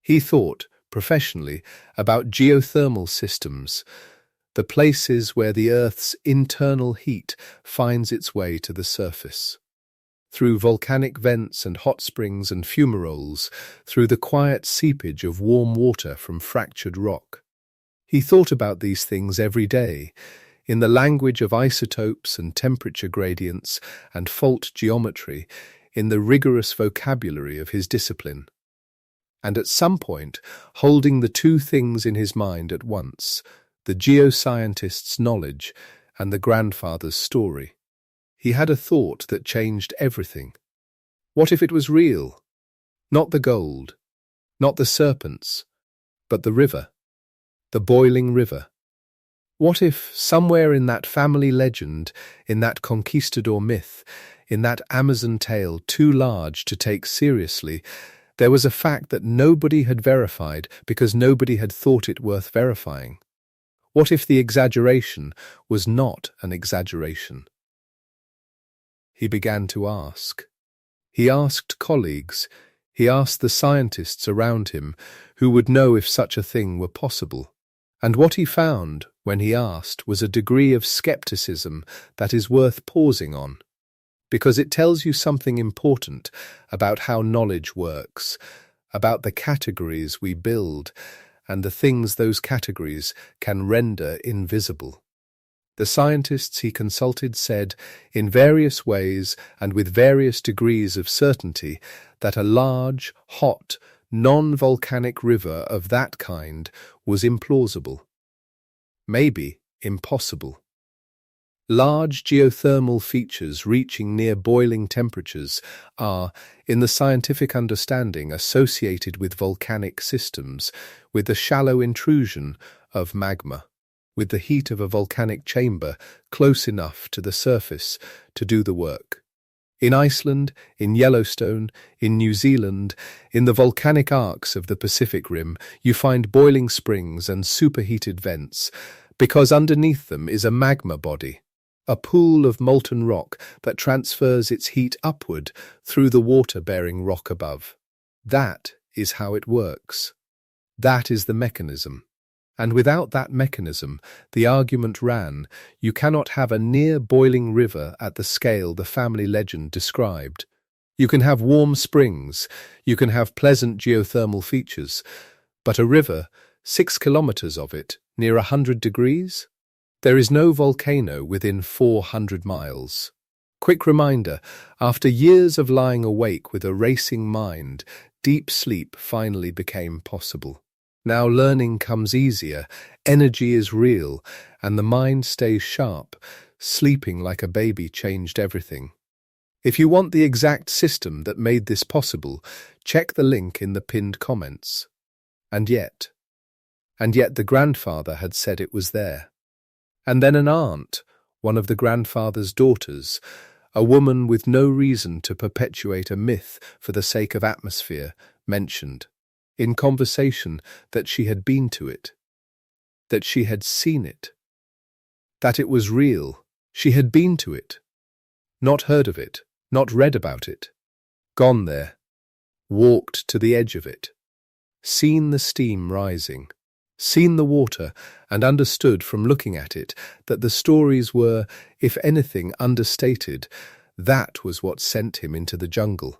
Speaker 1: He thought, professionally, about geothermal systems, the places where the Earth's internal heat finds its way to the surface. Through volcanic vents and hot springs and fumaroles, through the quiet seepage of warm water from fractured rock. He thought about these things every day, in the language of isotopes and temperature gradients and fault geometry, in the rigorous vocabulary of his discipline. And at some point, holding the two things in his mind at once, the geoscientist's knowledge and the grandfather's story, he had a thought that changed everything. What if it was real? Not the gold, not the serpents, but the river, the boiling river. What if, somewhere in that family legend, in that conquistador myth, in that Amazon tale too large to take seriously, there was a fact that nobody had verified because nobody had thought it worth verifying? What if the exaggeration was not an exaggeration? He began to ask. He asked colleagues, he asked the scientists around him who would know if such a thing were possible. And what he found, when he asked, was a degree of skepticism that is worth pausing on, because it tells you something important about how knowledge works, about the categories we build and the things those categories can render invisible. The scientists he consulted said, in various ways and with various degrees of certainty, that a large, hot, non-volcanic river of that kind was implausible. Maybe impossible. Large geothermal features reaching near boiling temperatures are, in the scientific understanding, associated with volcanic systems, with the shallow intrusion of magma, with the heat of a volcanic chamber close enough to the surface to do the work. In Iceland, in Yellowstone, in New Zealand, in the volcanic arcs of the Pacific Rim, you find boiling springs and superheated vents, because underneath them is a magma body, a pool of molten rock that transfers its heat upward through the water-bearing rock above. That is how it works. That is the mechanism. And without that mechanism, the argument ran, you cannot have a near-boiling river at the scale the family legend described. You can have warm springs, you can have pleasant geothermal features, but a river, 6 kilometers of it, near 100 degrees? There is no volcano within 400 miles. Quick reminder, after years of lying awake with a racing mind, deep sleep finally became possible. Now learning comes easier, energy is real, and the mind stays sharp. Sleeping like a baby changed everything. If you want the exact system that made this possible, check the link in the pinned comments. And yet the grandfather had said it was there. And then an aunt, one of the grandfather's daughters, a woman with no reason to perpetuate a myth for the sake of atmosphere, mentioned, in conversation, that she had been to it, that she had seen it, that it was real. She had been to it, not heard of it, not read about it, gone there, walked to the edge of it, seen the steam rising, seen the water, and understood from looking at it that the stories were, if anything, understated. That was what sent him into the jungle.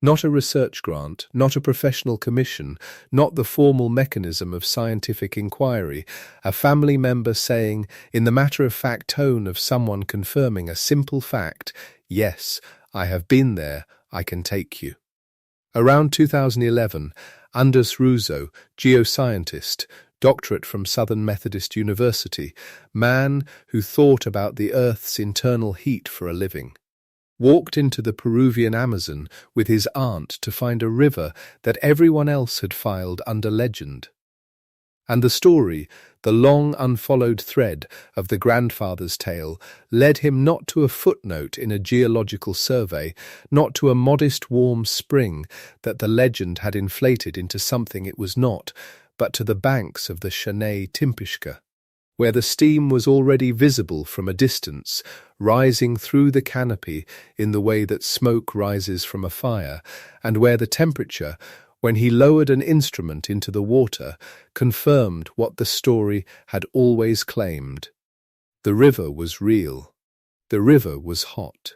Speaker 1: Not a research grant, not a professional commission, not the formal mechanism of scientific inquiry, a family member saying, in the matter-of-fact tone of someone confirming a simple fact, yes, I have been there, I can take you. Around 2011, Andrés Ruzo, geoscientist, doctorate from Southern Methodist University, man who thought about the Earth's internal heat for a living, walked into the Peruvian Amazon with his aunt to find a river that everyone else had filed under legend. And the story, the long unfollowed thread of the grandfather's tale, led him not to a footnote in a geological survey, not to a modest warm spring that the legend had inflated into something it was not, but to the banks of the Shanay-timpishka, where the steam was already visible from a distance, rising through the canopy in the way that smoke rises from a fire, and where the temperature, when he lowered an instrument into the water, confirmed what the story had always claimed. The river was real. The river was hot.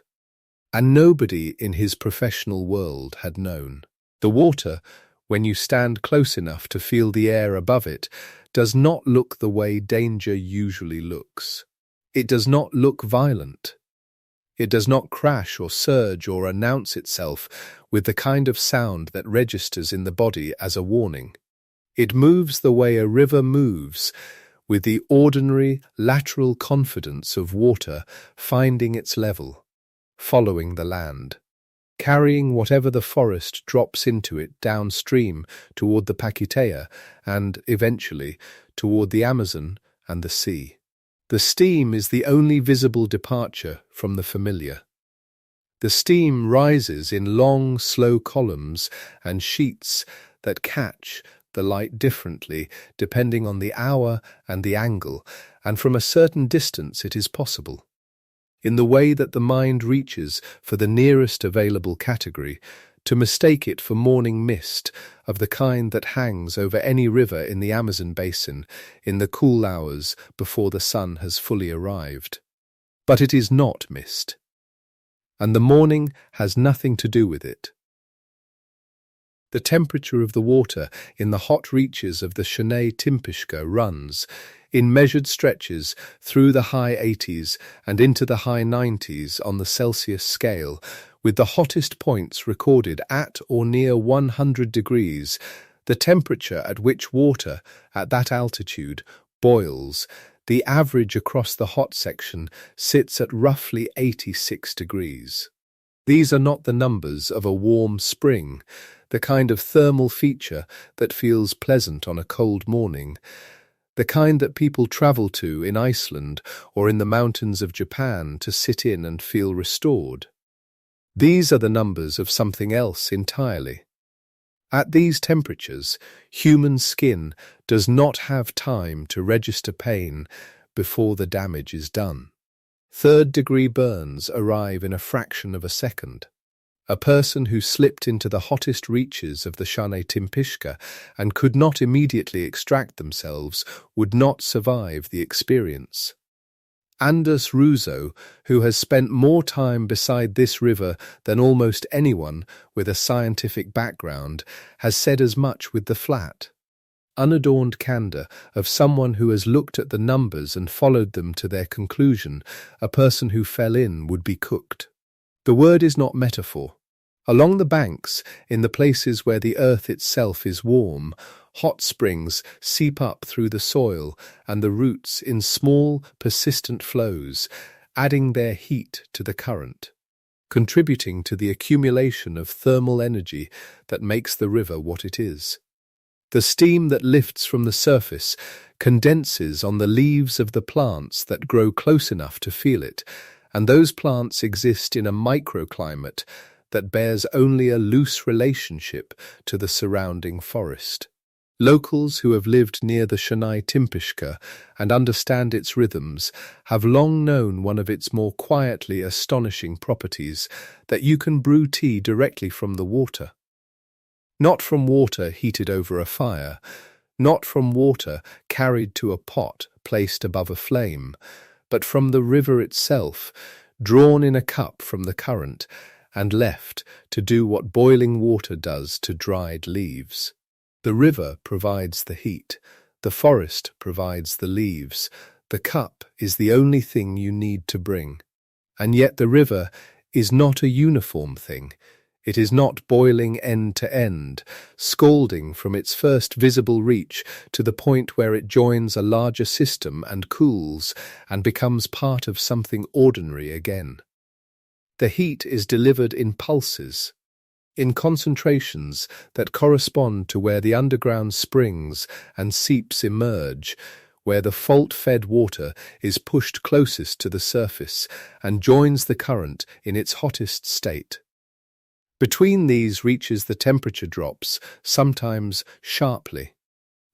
Speaker 1: And nobody in his professional world had known. The water, when you stand close enough to feel the air above it, does not look the way danger usually looks. It does not look violent. It does not crash or surge or announce itself with the kind of sound that registers in the body as a warning. It moves the way a river moves, with the ordinary lateral confidence of water finding its level, following the land, carrying whatever the forest drops into it downstream toward the Paquitea and, eventually, toward the Amazon and the sea. The steam is the only visible departure from the familiar. The steam rises in long, slow columns and sheets that catch the light differently depending on the hour and the angle, and from a certain distance it is possible. In the way that the mind reaches for the nearest available category, to mistake it for morning mist of the kind that hangs over any river in the Amazon basin in the cool hours before the sun has fully arrived. But it is not mist, and the morning has nothing to do with it. The temperature of the water in the hot reaches of the Shanay-timpishka runs, in measured stretches, through the high 80s and into the high 90s on the Celsius scale, with the hottest points recorded at or near 100 degrees. The temperature at which water, at that altitude, boils. The average across the hot section sits at roughly 86 degrees. These are not the numbers of a warm spring, the kind of thermal feature that feels pleasant on a cold morning, the kind that people travel to in Iceland or in the mountains of Japan to sit in and feel restored. These are the numbers of something else entirely. At these temperatures, human skin does not have time to register pain before the damage is done. Third-degree burns arrive in a fraction of a second. A person who slipped into the hottest reaches of the Shanay-timpishka and could not immediately extract themselves would not survive the experience. Andrés Ruzo, who has spent more time beside this river than almost anyone with a scientific background, has said as much with the flat, unadorned candor of someone who has looked at the numbers and followed them to their conclusion. A person who fell in would be cooked. The word is not metaphor. Along the banks, in the places where the earth itself is warm, hot springs seep up through the soil and the roots in small, persistent flows, adding their heat to the current, contributing to the accumulation of thermal energy that makes the river what it is. The steam that lifts from the surface condenses on the leaves of the plants that grow close enough to feel it, and those plants exist in a microclimate that bears only a loose relationship to the surrounding forest. Locals who have lived near the Shanay-timpishka and understand its rhythms have long known one of its more quietly astonishing properties, that you can brew tea directly from the water. Not from water heated over a fire, not from water carried to a pot placed above a flame, but from the river itself, drawn in a cup from the current, and left to do what boiling water does to dried leaves. The river provides the heat, the forest provides the leaves, the cup is the only thing you need to bring. And yet the river is not a uniform thing. It is not boiling end to end, scalding from its first visible reach to the point where it joins a larger system and cools and becomes part of something ordinary again. The heat is delivered in pulses, in concentrations that correspond to where the underground springs and seeps emerge, where the fault-fed water is pushed closest to the surface and joins the current in its hottest state. Between these reaches the temperature drops, sometimes sharply.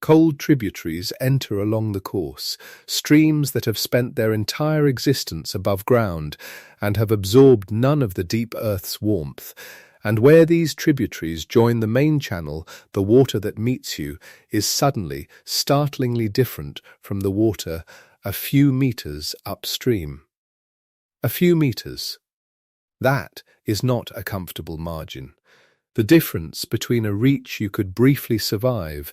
Speaker 1: Cold tributaries enter along the course, streams that have spent their entire existence above ground and have absorbed none of the deep earth's warmth, and where these tributaries join the main channel, the water that meets you is suddenly, startlingly different from the water a few meters upstream. A few meters. That is not a comfortable margin. The difference between a reach you could briefly survive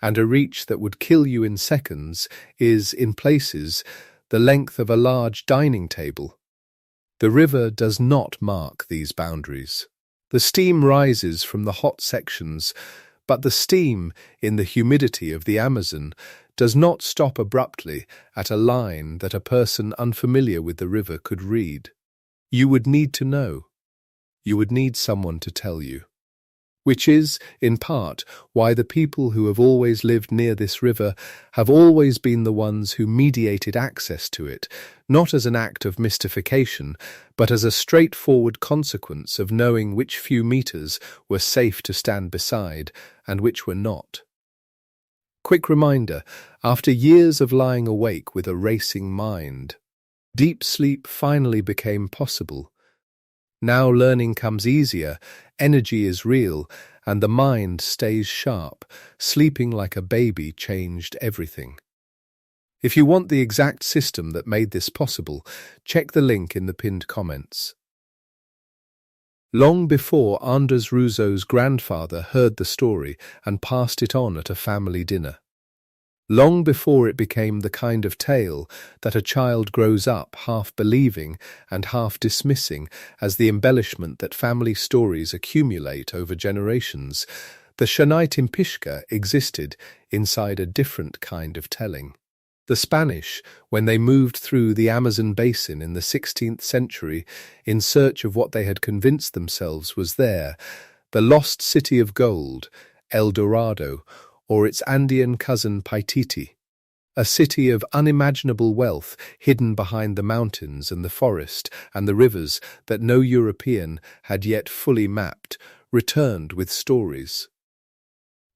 Speaker 1: and a reach that would kill you in seconds is, in places, the length of a large dining table. The river does not mark these boundaries. The steam rises from the hot sections, but the steam, in the humidity of the Amazon, does not stop abruptly at a line that a person unfamiliar with the river could read. You would need to know. You would need someone to tell you. Which is, in part, why the people who have always lived near this river have always been the ones who mediated access to it, not as an act of mystification, but as a straightforward consequence of knowing which few meters were safe to stand beside and which were not. Quick reminder, after years of lying awake with a racing mind, deep sleep finally became possible. Now learning comes easier, energy is real, and the mind stays sharp. Sleeping like a baby changed everything. If you want the exact system that made this possible, check the link in the pinned comments. long before Andrés Ruzo's grandfather heard the story and passed it on at a family dinner. Long before it became the kind of tale that a child grows up half believing and half dismissing as the embellishment that family stories accumulate over generations, the Shanay-timpishka existed inside a different kind of telling. The Spanish, when they moved through the Amazon basin in the 16th century in search of what they had convinced themselves was there, the lost city of gold, El Dorado, or its Andean cousin Paititi, a city of unimaginable wealth hidden behind the mountains and the forest and the rivers that no European had yet fully mapped, returned with stories.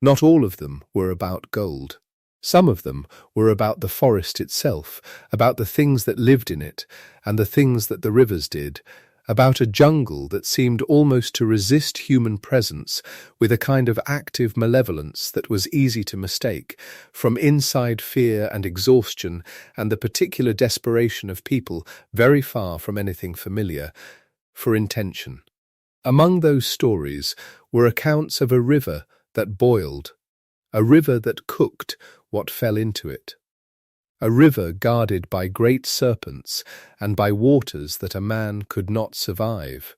Speaker 1: Not all of them were about gold. Some of them were about the forest itself, about the things that lived in it and the things that the rivers did, about a jungle that seemed almost to resist human presence with a kind of active malevolence that was easy to mistake, from inside fear and exhaustion and the particular desperation of people very far from anything familiar, for intention. Among those stories were accounts of a river that boiled, a river that cooked what fell into it, a river guarded by great serpents and by waters that a man could not survive,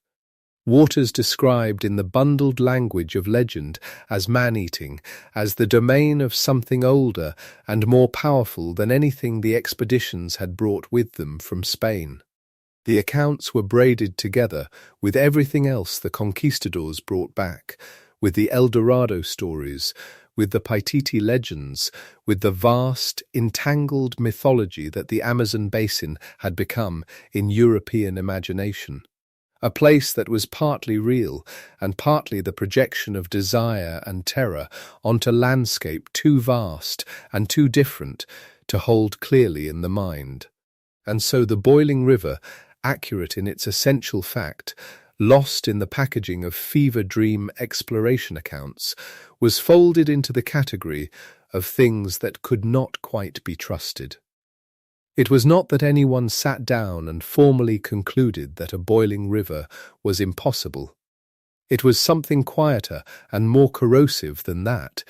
Speaker 1: waters described in the bundled language of legend as man-eating, as the domain of something older and more powerful than anything the expeditions had brought with them from Spain. The accounts were braided together with everything else the conquistadors brought back, with the El Dorado stories, with the Paititi legends, with the vast, entangled mythology that the Amazon basin had become in European imagination. A place that was partly real and partly the projection of desire and terror onto landscape too vast and too different to hold clearly in the mind. And so the boiling river, accurate in its essential fact, lost in the packaging of fever dream exploration accounts, was folded into the category of things that could not quite be trusted. It was not that anyone sat down and formally concluded that a boiling river was impossible. It was something quieter and more corrosive than that.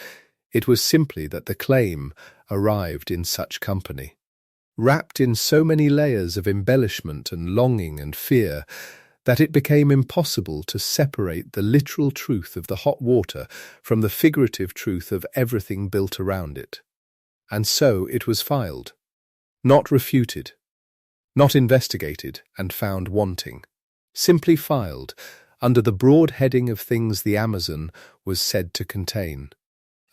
Speaker 1: It was simply that the claim arrived in such company, wrapped in so many layers of embellishment and longing and fear, that it became impossible to separate the literal truth of the hot water from the figurative truth of everything built around it. And so it was filed, not refuted, not investigated and found wanting, simply filed under the broad heading of things the Amazon was said to contain,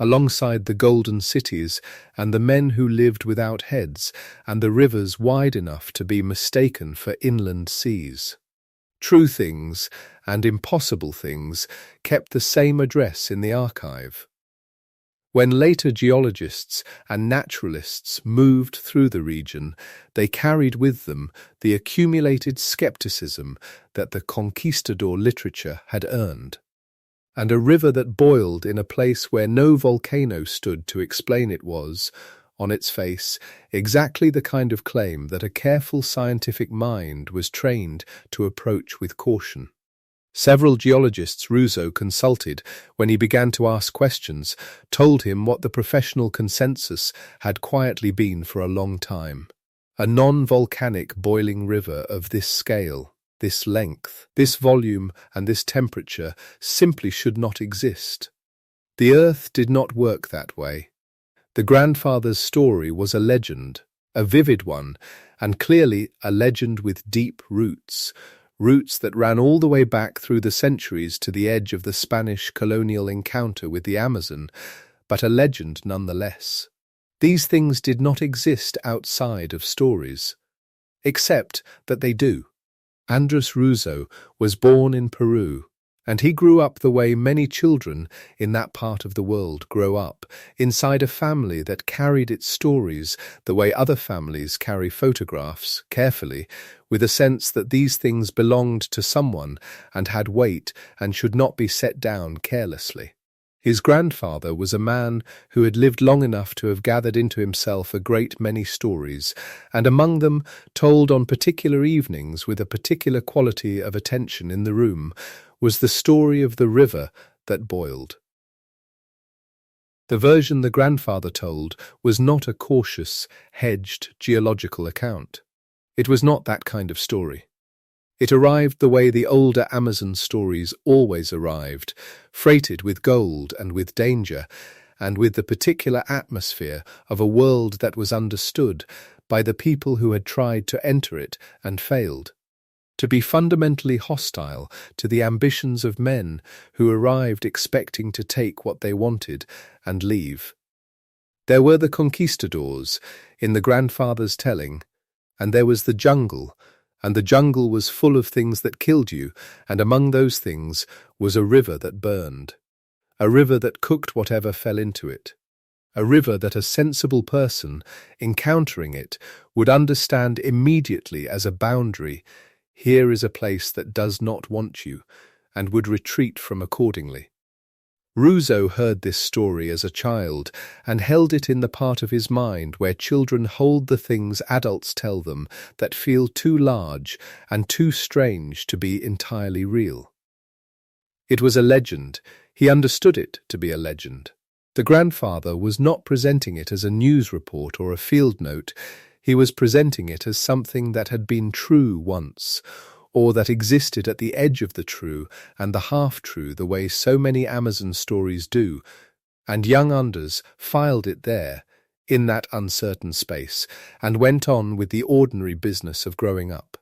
Speaker 1: alongside the golden cities and the men who lived without heads and the rivers wide enough to be mistaken for inland seas. True things and impossible things kept the same address in the archive. When later geologists and naturalists moved through the region, they carried with them the accumulated skepticism that the conquistador literature had earned, and a river that boiled in a place where no volcano stood to explain it was, on its face, exactly the kind of claim that a careful scientific mind was trained to approach with caution. Several geologists Ruzo consulted when he began to ask questions told him what the professional consensus had quietly been for a long time. A non-volcanic boiling river of this scale, this length, this volume and this temperature simply should not exist. The Earth did not work that way. The grandfather's story was a legend, a vivid one, and clearly a legend with deep roots, roots that ran all the way back through the centuries to the edge of the Spanish colonial encounter with the Amazon, but a legend nonetheless. These things did not exist outside of stories, except that they do. Andrés Ruzo was born in Peru, and he grew up the way many children in that part of the world grow up, inside a family that carried its stories the way other families carry photographs, carefully, with a sense that these things belonged to someone and had weight and should not be set down carelessly. His grandfather was a man who had lived long enough to have gathered into himself a great many stories, and among them told on particular evenings with a particular quality of attention in the room, was the story of the river that boiled. The version the grandfather told was not a cautious, hedged geological account. It was not that kind of story. It arrived the way the older Amazon stories always arrived, freighted with gold and with danger, and with the particular atmosphere of a world that was understood by the people who had tried to enter it and failed, to be fundamentally hostile to the ambitions of men who arrived expecting to take what they wanted and leave. There were the conquistadors in the grandfather's telling, and there was the jungle, and the jungle was full of things that killed you, and among those things was a river that burned, a river that cooked whatever fell into it, a river that a sensible person, encountering it, would understand immediately as a boundary. Here is a place that does not want you, and would retreat from accordingly. Ruzo heard this story as a child and held it in the part of his mind where children hold the things adults tell them that feel too large and too strange to be entirely real. It was a legend. He understood it to be a legend. The grandfather was not presenting it as a news report or a field note. He was presenting it as something that had been true once, or that existed at the edge of the true and the half-true the way so many Amazon stories do, and young Anders filed it there, in that uncertain space, and went on with the ordinary business of growing up.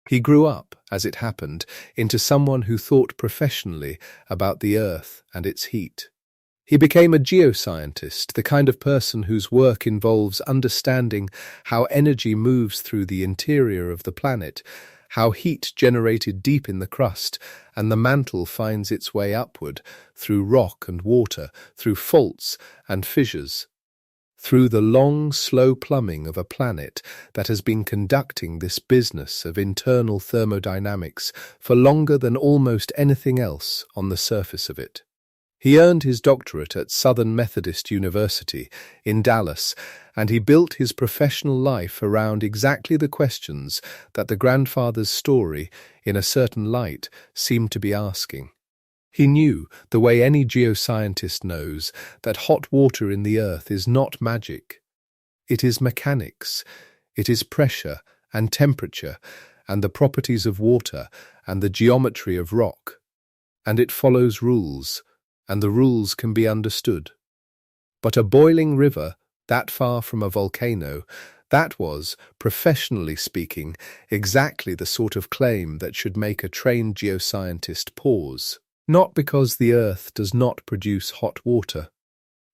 Speaker 1: He grew up, as it happened, into someone who thought professionally about the earth and its heat. He became a geoscientist, the kind of person whose work involves understanding how energy moves through the interior of the planet, how heat generated deep in the crust and the mantle finds its way upward through rock and water, through faults and fissures, through the long, slow plumbing of a planet that has been conducting this business of internal thermodynamics for longer than almost anything else on the surface of it. He earned his doctorate at Southern Methodist University in Dallas, and he built his professional life around exactly the questions that the grandfather's story, in a certain light, seemed to be asking. He knew, the way any geoscientist knows, that hot water in the earth is not magic. It is mechanics. It is pressure and temperature and the properties of water and the geometry of rock. And it follows rules, and the rules can be understood. But a boiling river, that far from a volcano, that was, professionally speaking, exactly the sort of claim that should make a trained geoscientist pause. Not because the earth does not produce hot water.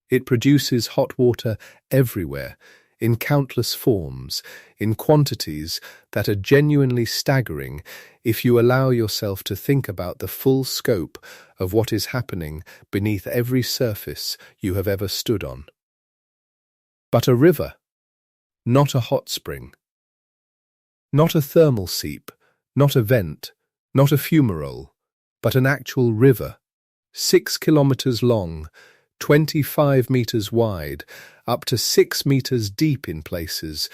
Speaker 1: It produces hot water everywhere, in countless forms, in quantities that are genuinely staggering if you allow yourself to think about the full scope of what is happening beneath every surface you have ever stood on. But a river, not a hot spring, not a thermal seep, not a vent, not a fumarole, but an actual river, 6 kilometers long, 25 meters wide, up to 6 meters deep in places,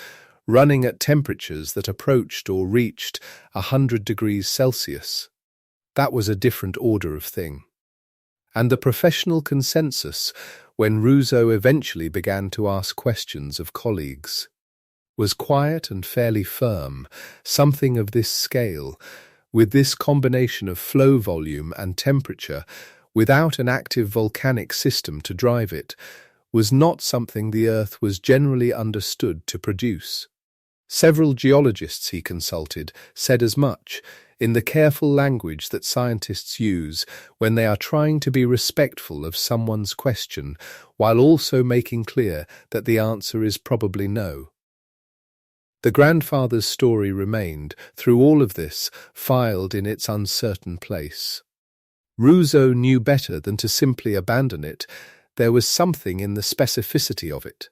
Speaker 1: running at temperatures that approached or reached 100 degrees Celsius. That was a different order of thing. And the professional consensus, when Ruzo eventually began to ask questions of colleagues, was quiet and fairly firm. Something of this scale, with this combination of flow volume and temperature, without an active volcanic system to drive it, was not something the Earth was generally understood to produce. Several geologists he consulted said as much, in the careful language that scientists use when they are trying to be respectful of someone's question, while also making clear that the answer is probably no. The grandfather's story remained, through all of this, filed in its uncertain place. Ruzo knew better than to simply abandon it. There was something in the specificity of it,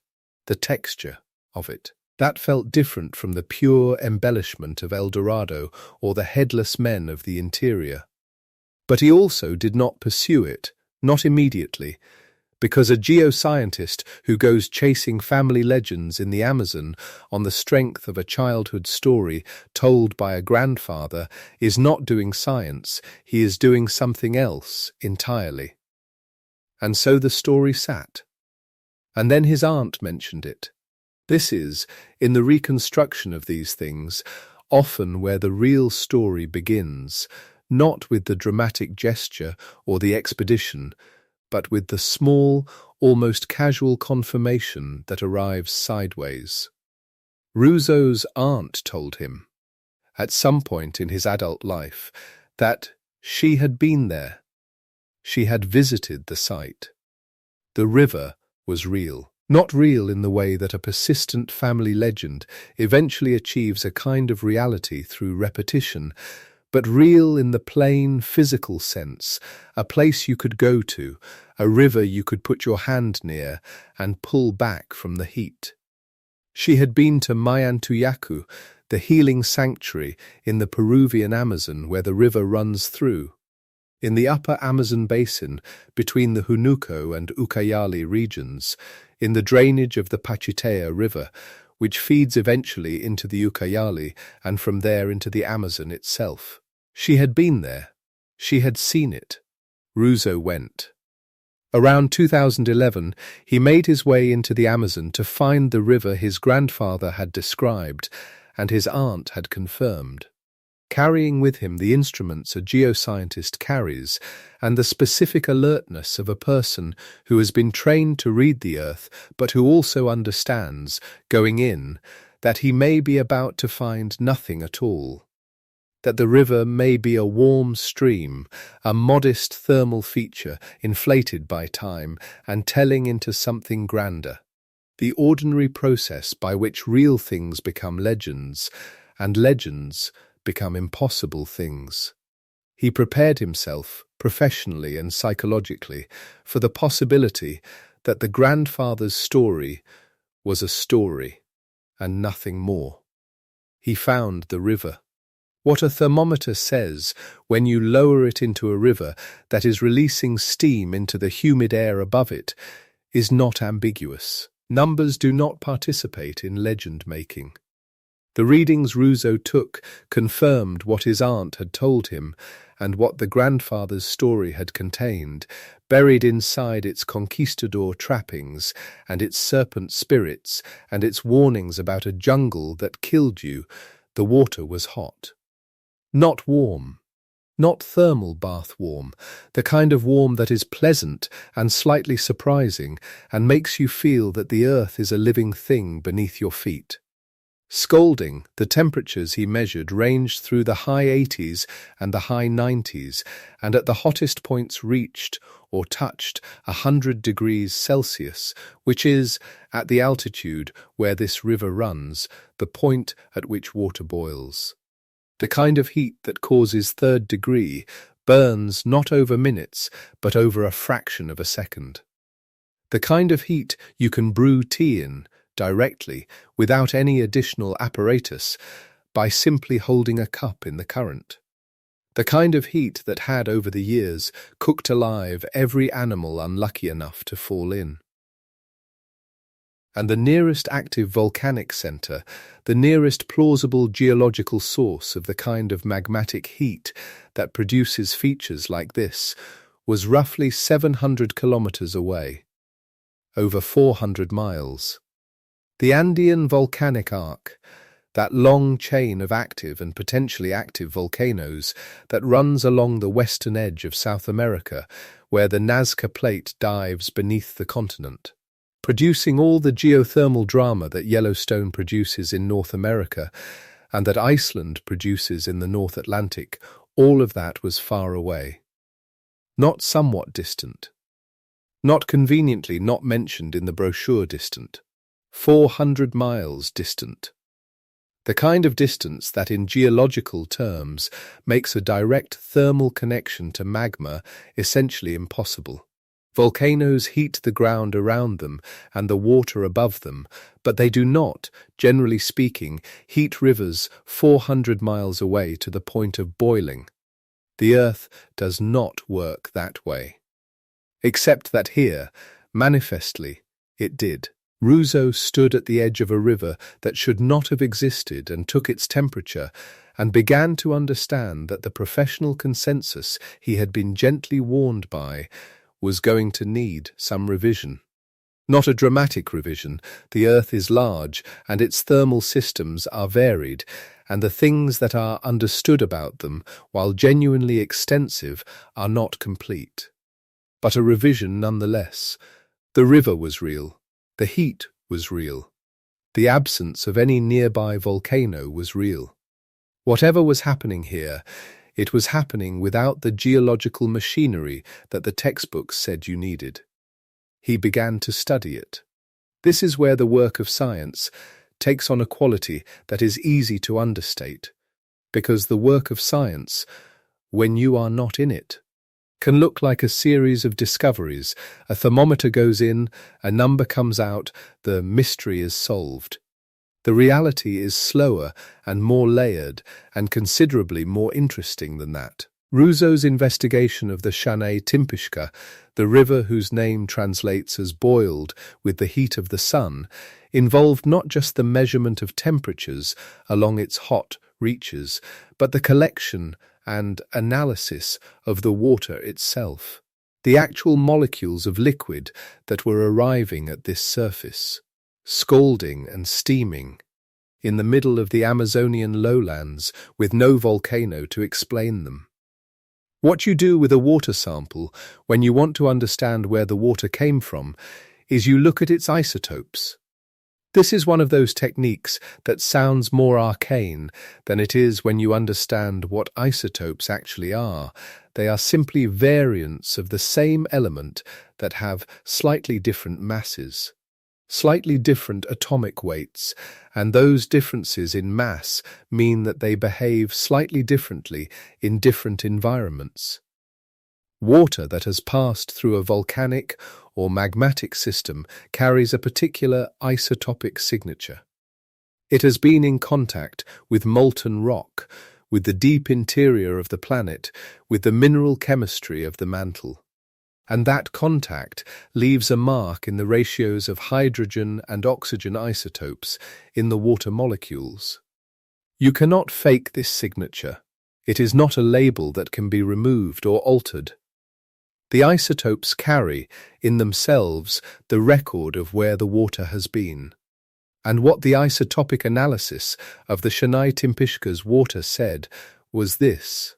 Speaker 1: the texture of it, that felt different from the pure embellishment of El Dorado or the headless men of the interior. But he also did not pursue it, not immediately, because a geoscientist who goes chasing family legends in the Amazon on the strength of a childhood story told by a grandfather is not doing science, he is doing something else entirely. And so the story sat. And then his aunt mentioned it. This is, in the reconstruction of these things, often where the real story begins, not with the dramatic gesture or the expedition, but with the small, almost casual confirmation that arrives sideways. Ruzo's aunt told him, at some point in his adult life, that she had been there. She had visited the site. The river was real. Not real in the way that a persistent family legend eventually achieves a kind of reality through repetition, but real in the plain physical sense, a place you could go to, a river you could put your hand near and pull back from the heat. She had been to Mayantuyacu, the healing sanctuary in the Peruvian Amazon where the river runs through. In the upper Amazon basin, between the Hunuco and Ucayali regions, in the drainage of the Pachitea River, which feeds eventually into the Ucayali and from there into the Amazon itself. She had been there. She had seen it. Ruzo went. Around 2011, he made his way into the Amazon to find the river his grandfather had described and his aunt had confirmed, carrying with him the instruments a geoscientist carries and the specific alertness of a person who has been trained to read the earth but who also understands, going in, that he may be about to find nothing at all, that the river may be a warm stream, a modest thermal feature inflated by time and telling into something grander, the ordinary process by which real things become legends and legends become impossible things. He prepared himself, professionally and psychologically, for the possibility that the grandfather's story was a story and nothing more. He found the river. What a thermometer says when you lower it into a river that is releasing steam into the humid air above it is not ambiguous. Numbers do not participate in legend-making. The readings Ruzo took confirmed what his aunt had told him and what the grandfather's story had contained, buried inside its conquistador trappings and its serpent spirits and its warnings about a jungle that killed you. The water was hot. Not warm. Not thermal bath warm, the kind of warm that is pleasant and slightly surprising and makes you feel that the earth is a living thing beneath your feet. Scalding, the temperatures he measured ranged through the high 80s and the high 90s, and at the hottest points reached or touched 100 degrees Celsius, which is, at the altitude where this river runs, the point at which water boils. The kind of heat that causes third degree burns not over minutes, but over a fraction of a second. The kind of heat you can brew tea in, directly, without any additional apparatus, by simply holding a cup in the current. The kind of heat that had, over the years, cooked alive every animal unlucky enough to fall in. And the nearest active volcanic centre, the nearest plausible geological source of the kind of magmatic heat that produces features like this, was roughly 700 kilometres away, over 400 miles. The Andean volcanic arc, that long chain of active and potentially active volcanoes that runs along the western edge of South America, where the Nazca Plate dives beneath the continent, producing all the geothermal drama that Yellowstone produces in North America and that Iceland produces in the North Atlantic, all of that was far away. Not somewhat distant. Not conveniently not mentioned in the brochure distant. 400 miles distant. The kind of distance that in geological terms makes a direct thermal connection to magma essentially impossible. Volcanoes heat the ground around them and the water above them, but they do not, generally speaking, heat rivers 400 miles away to the point of boiling. The Earth does not work that way. Except that here, Manifestly, it did. Ruzo stood at the edge of a river that should not have existed and took its temperature and began to understand that the professional consensus he had been gently warned by was going to need some revision. Not a dramatic revision. The Earth is large and its thermal systems are varied, and the things that are understood about them, while genuinely extensive, are not complete. But a revision nonetheless. The river was real. The heat was real. The absence of any nearby volcano was real. Whatever was happening here, it was happening without the geological machinery that the textbooks said you needed. He began to study it. This is where the work of science takes on a quality that is easy to understate, because the work of science, when you are not in it, can look like a series of discoveries. A thermometer goes in, a number comes out, the mystery is solved. The reality is slower and more layered and considerably more interesting than that. Ruzo's investigation of the Shanay-timpishka, the river whose name translates as boiled with the heat of the sun, involved not just the measurement of temperatures along its hot reaches, but the collection and analysis of the water itself, the actual molecules of liquid that were arriving at this surface, scalding and steaming, in the middle of the Amazonian lowlands with no volcano to explain them. What you do with a water sample when you want to understand where the water came from is you look at its isotopes. This is one of those techniques that sounds more arcane than it is when you understand what isotopes actually are. They are simply variants of the same element that have slightly different masses, slightly different atomic weights, and those differences in mass mean that they behave slightly differently in different environments. Water that has passed through a volcanic or magmatic system carries a particular isotopic signature. It has been in contact with molten rock, with the deep interior of the planet, with the mineral chemistry of the mantle. And that contact leaves a mark in the ratios of hydrogen and oxygen isotopes in the water molecules. You cannot fake this signature. It is not a label that can be removed or altered. The isotopes carry, in themselves, the record of where the water has been. And what the isotopic analysis of the Shanay-timpishka's water said was this: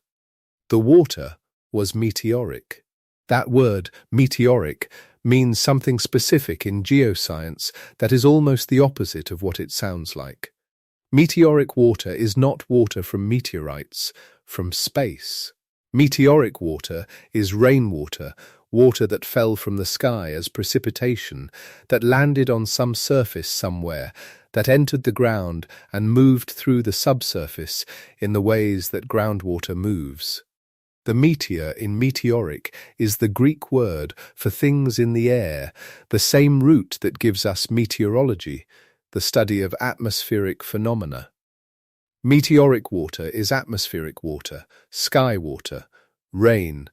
Speaker 1: the water was meteoric. That word, meteoric, means something specific in geoscience that is almost the opposite of what it sounds like. Meteoric water is not water from meteorites, from space. Meteoric water is rainwater, water that fell from the sky as precipitation, that landed on some surface somewhere, that entered the ground and moved through the subsurface in the ways that groundwater moves. The meteor in meteoric is the Greek word for things in the air, the same root that gives us meteorology, the study of atmospheric phenomena. Meteoric water is atmospheric water, sky water, rain,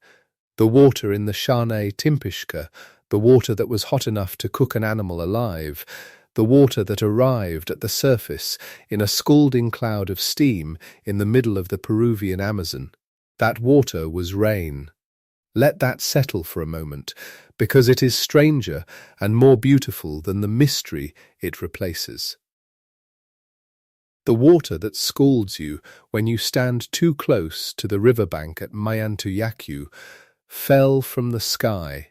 Speaker 1: the water in the Shanay-timpishka, the water that was hot enough to cook an animal alive, the water that arrived at the surface in a scalding cloud of steam in the middle of the Peruvian Amazon. That water was rain. Let that settle for a moment, because it is stranger and more beautiful than the mystery it replaces. The water that scalds you when you stand too close to the riverbank at Mayantuyacu fell from the sky,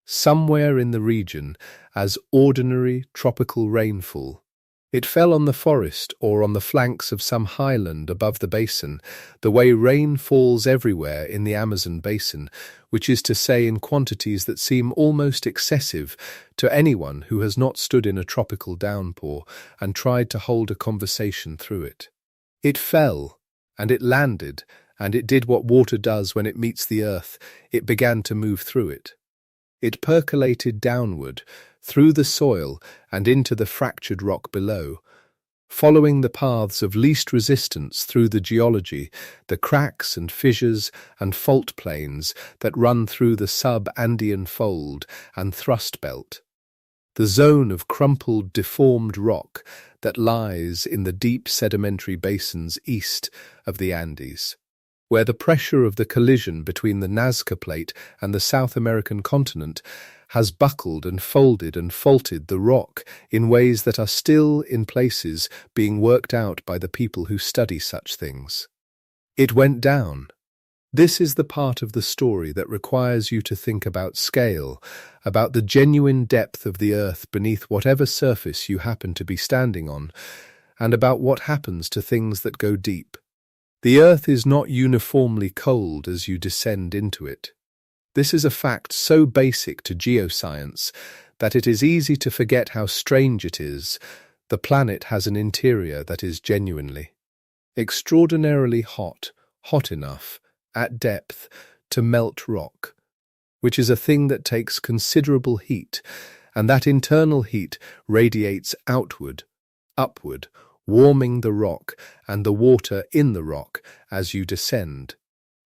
Speaker 1: somewhere in the region, as ordinary tropical rainfall. It fell on the forest or on the flanks of some highland above the basin, the way rain falls everywhere in the Amazon basin, which is to say in quantities that seem almost excessive to anyone who has not stood in a tropical downpour and tried to hold a conversation through it. It fell, and it landed, and it did what water does when it meets the earth. It began to move through it. It percolated downward, through the soil and into the fractured rock below. following the paths of least resistance through the geology, the cracks and fissures and fault plains that run through the sub-Andean fold and thrust belt, the zone of crumpled, deformed rock that lies in the deep sedimentary basins east of the Andes, where the pressure of the collision between the Nazca Plate and the South American continent has buckled and folded and faulted the rock in ways that are still, in places, being worked out by the people who study such things. It went down. This is the part of the story that requires you to think about scale, about the genuine depth of the earth beneath whatever surface you happen to be standing on, and about what happens to things that go deep. The earth is not uniformly cold as you descend into it. This is a fact so basic to geoscience that it is easy to forget how strange it is. The planet has an interior that is genuinely, extraordinarily hot enough, at depth, to melt rock, which is a thing that takes considerable heat, and that internal heat radiates outward, upward, warming the rock and the water in the rock as you descend.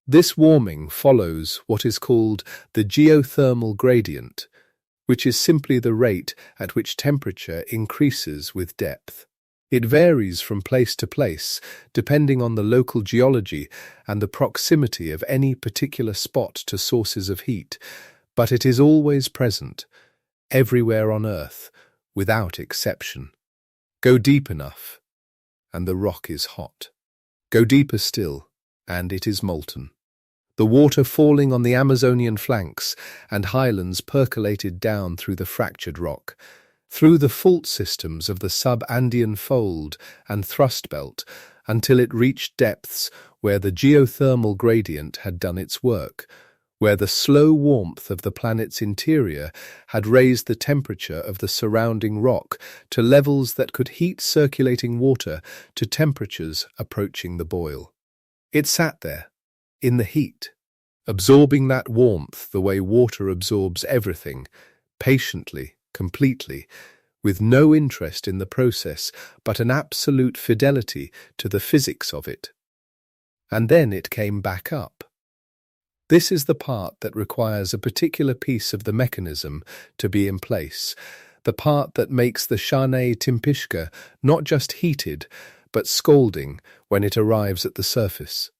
Speaker 1: This warming follows what is called the geothermal gradient, which is simply the rate at which temperature increases with depth. It varies from place to place, depending on the local geology and the proximity of any particular spot to sources of heat, but it is always present, everywhere on Earth, without exception. Go deep enough, and the rock is hot. Go deeper still, and it is molten. The water falling on the Amazonian flanks and highlands percolated down through the fractured rock, through the fault systems of the sub-Andean fold and thrust belt, until it reached depths where the geothermal gradient had done its work, where the slow warmth of the planet's interior had raised the temperature of the surrounding rock to levels that could heat circulating water to temperatures approaching the boil. It sat there, in the heat, absorbing that warmth the way water absorbs everything, patiently, completely, with no interest in the process but an absolute fidelity to the physics of it. And then it came back up. This is the part that requires a particular piece of the mechanism to be in place, the part that makes the Shanay-timpishka not just heated, but scalding when it arrives at the surface.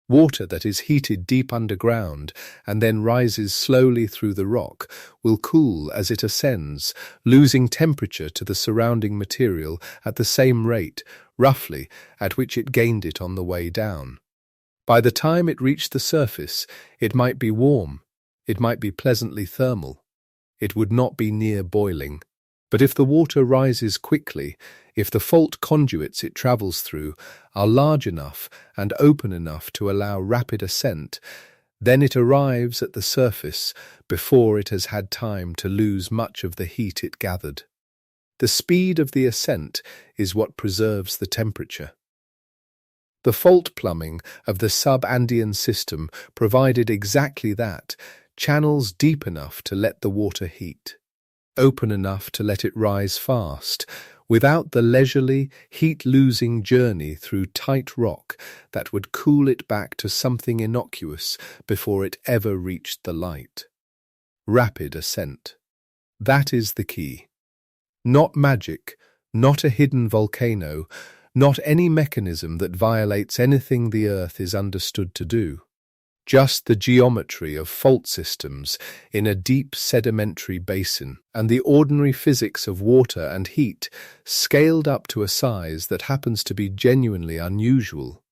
Speaker 1: Water that is heated deep underground and then rises slowly through the rock will cool as it ascends, losing temperature to the surrounding material at the same rate, roughly, at which it gained it on the way down. By the time it reached the surface, it might be warm, it might be pleasantly thermal. It would not be near boiling. But if the water rises quickly, if the fault conduits it travels through are large enough and open enough to allow rapid ascent, then it arrives at the surface before it has had time to lose much of the heat it gathered. The speed of the ascent is what preserves the temperature. The fault plumbing of the sub-Andean system provided exactly that, channels deep enough to let the water heat, open enough to let it rise fast, without the leisurely, heat-losing journey through tight rock that would cool it back to something innocuous before it ever reached the light. Rapid ascent. That is the key. Not magic, not a hidden volcano, not any mechanism that violates anything the Earth is understood to do. Just the geometry of fault systems in a deep sedimentary basin and the ordinary physics of water and heat scaled up to a size that happens to be genuinely unusual.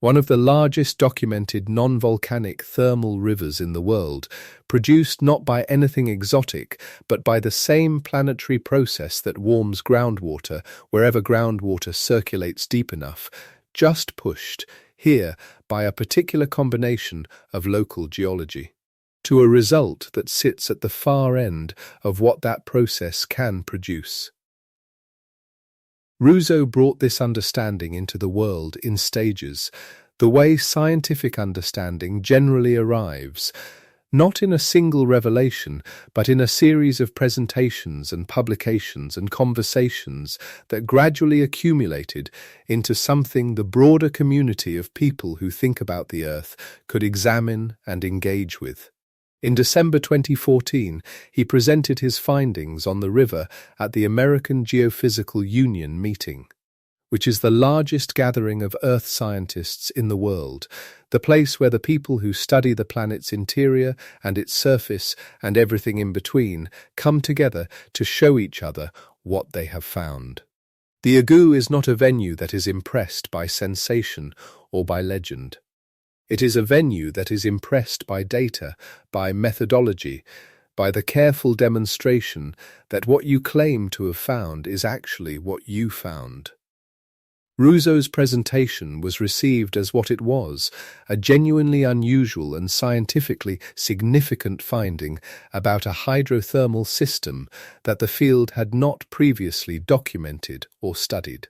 Speaker 1: One of the largest documented non-volcanic thermal rivers in the world, produced not by anything exotic but by the same planetary process that warms groundwater wherever groundwater circulates deep enough, just pushed, here by a particular combination of local geology, to a result that sits at the far end of what that process can produce. Ruzo brought this understanding into the world in stages, the way scientific understanding generally arrives, not in a single revelation, but in a series of presentations and publications and conversations that gradually accumulated into something the broader community of people who think about the Earth could examine and engage with. In December 2014, he presented his findings on the river at the American Geophysical Union meeting, which is the largest gathering of Earth scientists in the world, the place where the people who study the planet's interior and its surface and everything in between come together to show each other what they have found. The Agu is not a venue that is impressed by sensation or by legend. It is a venue that is impressed by data, by methodology, by the careful demonstration that what you claim to have found is actually what you found. Ruzo's presentation was received as what it was, a genuinely unusual and scientifically significant finding about a hydrothermal system that the field had not previously documented or studied.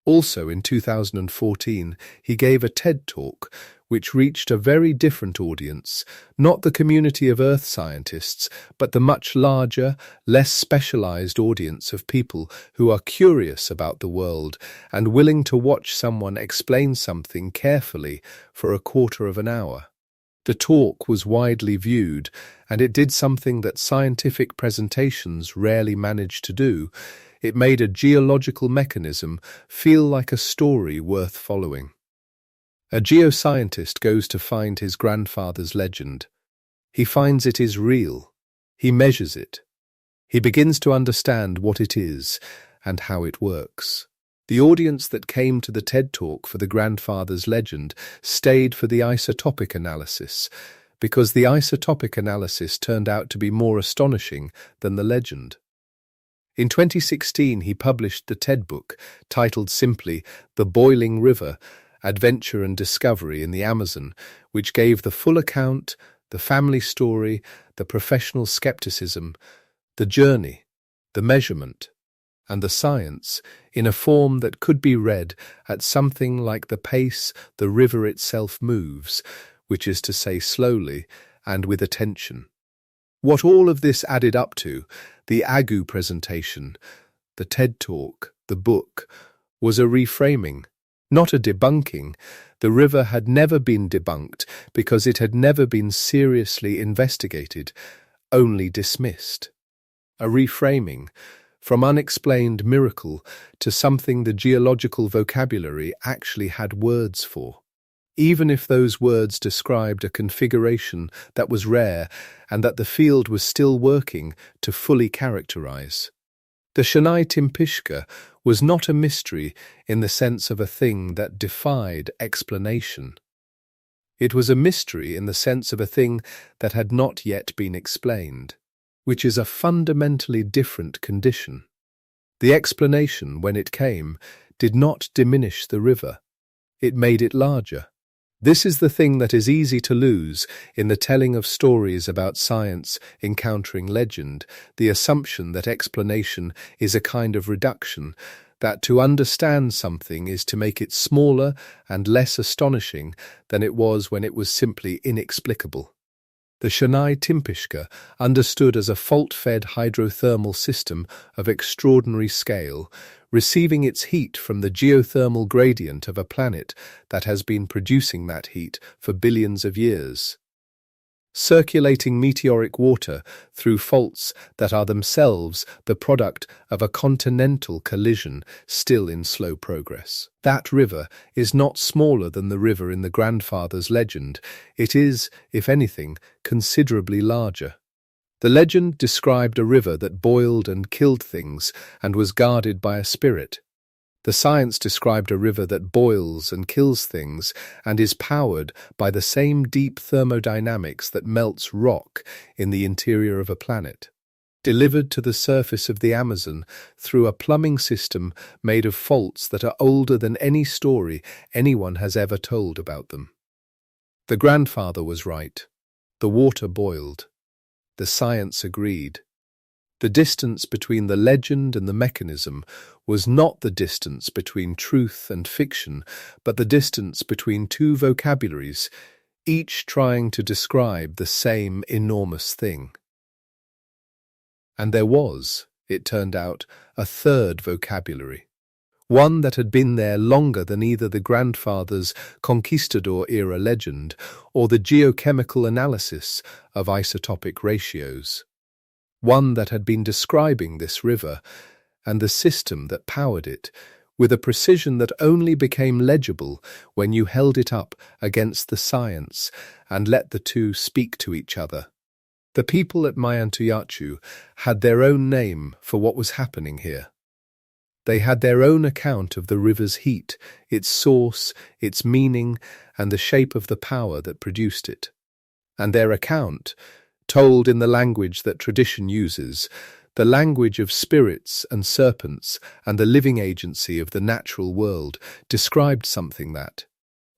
Speaker 1: Also in 2014, he gave a TED Talk which reached a very different audience, not the community of Earth scientists, but the much larger, less specialized audience of people who are curious about the world and willing to watch someone explain something carefully for a quarter of an hour. The talk was widely viewed, and it did something that scientific presentations rarely manage to do. It made a geological mechanism feel like a story worth following. A geoscientist goes to find his grandfather's legend. He finds it is real. He measures it. He begins to understand what it is and how it works. The audience that came to the TED Talk for the grandfather's legend stayed for the isotopic analysis, because the isotopic analysis turned out to be more astonishing than the legend. In 2016, he published the TED book, titled simply The Boiling River, Adventure and Discovery in the Amazon, which gave the full account, the family story, the professional skepticism, the journey, the measurement, and the science in a form that could be read at something like the pace the river itself moves, which is to say slowly and with attention. What all of this added up to, the Agu presentation, the TED Talk, the book, was a reframing, not a debunking. The river had never been debunked because it had never been seriously investigated, only dismissed. A reframing, from unexplained miracle to something the geological vocabulary actually had words for, even if those words described a configuration that was rare and that the field was still working to fully characterize. The Shanay-timpishka was not a mystery in the sense of a thing that defied explanation. It was a mystery in the sense of a thing that had not yet been explained, which is a fundamentally different condition. The explanation, when it came, did not diminish the river. It made it larger. This is the thing that is easy to lose in the telling of stories about science encountering legend, the assumption that explanation is a kind of reduction, that to understand something is to make it smaller and less astonishing than it was when it was simply inexplicable. The Shanay-timpishka, understood as a fault-fed hydrothermal system of extraordinary scale, receiving its heat from the geothermal gradient of a planet that has been producing that heat for billions of years. Circulating meteoric water through faults that are themselves the product of a continental collision still in slow progress. That river is not smaller than the river in the grandfather's legend. It is, if anything, considerably larger. The legend described a river that boiled and killed things and was guarded by a spirit. The science described a river that boils and kills things and is powered by the same deep thermodynamics that melts rock in the interior of a planet, delivered to the surface of the Amazon through a plumbing system made of faults that are older than any story anyone has ever told about them. The grandfather was right. The water boiled. The science agreed. The distance between the legend and the mechanism was not the distance between truth and fiction, but the distance between two vocabularies, each trying to describe the same enormous thing. And there was, it turned out, a third vocabulary, one that had been there longer than either the grandfather's conquistador-era legend or the geochemical analysis of isotopic ratios, one that had been describing this river and the system that powered it with a precision that only became legible when you held it up against the science and let the two speak to each other. The people at Mayantuyacu had their own name for what was happening here. They had their own account of the river's heat, its source, its meaning, and the shape of the power that produced it. And their account, told in the language that tradition uses, the language of spirits and serpents and the living agency of the natural world, described something that,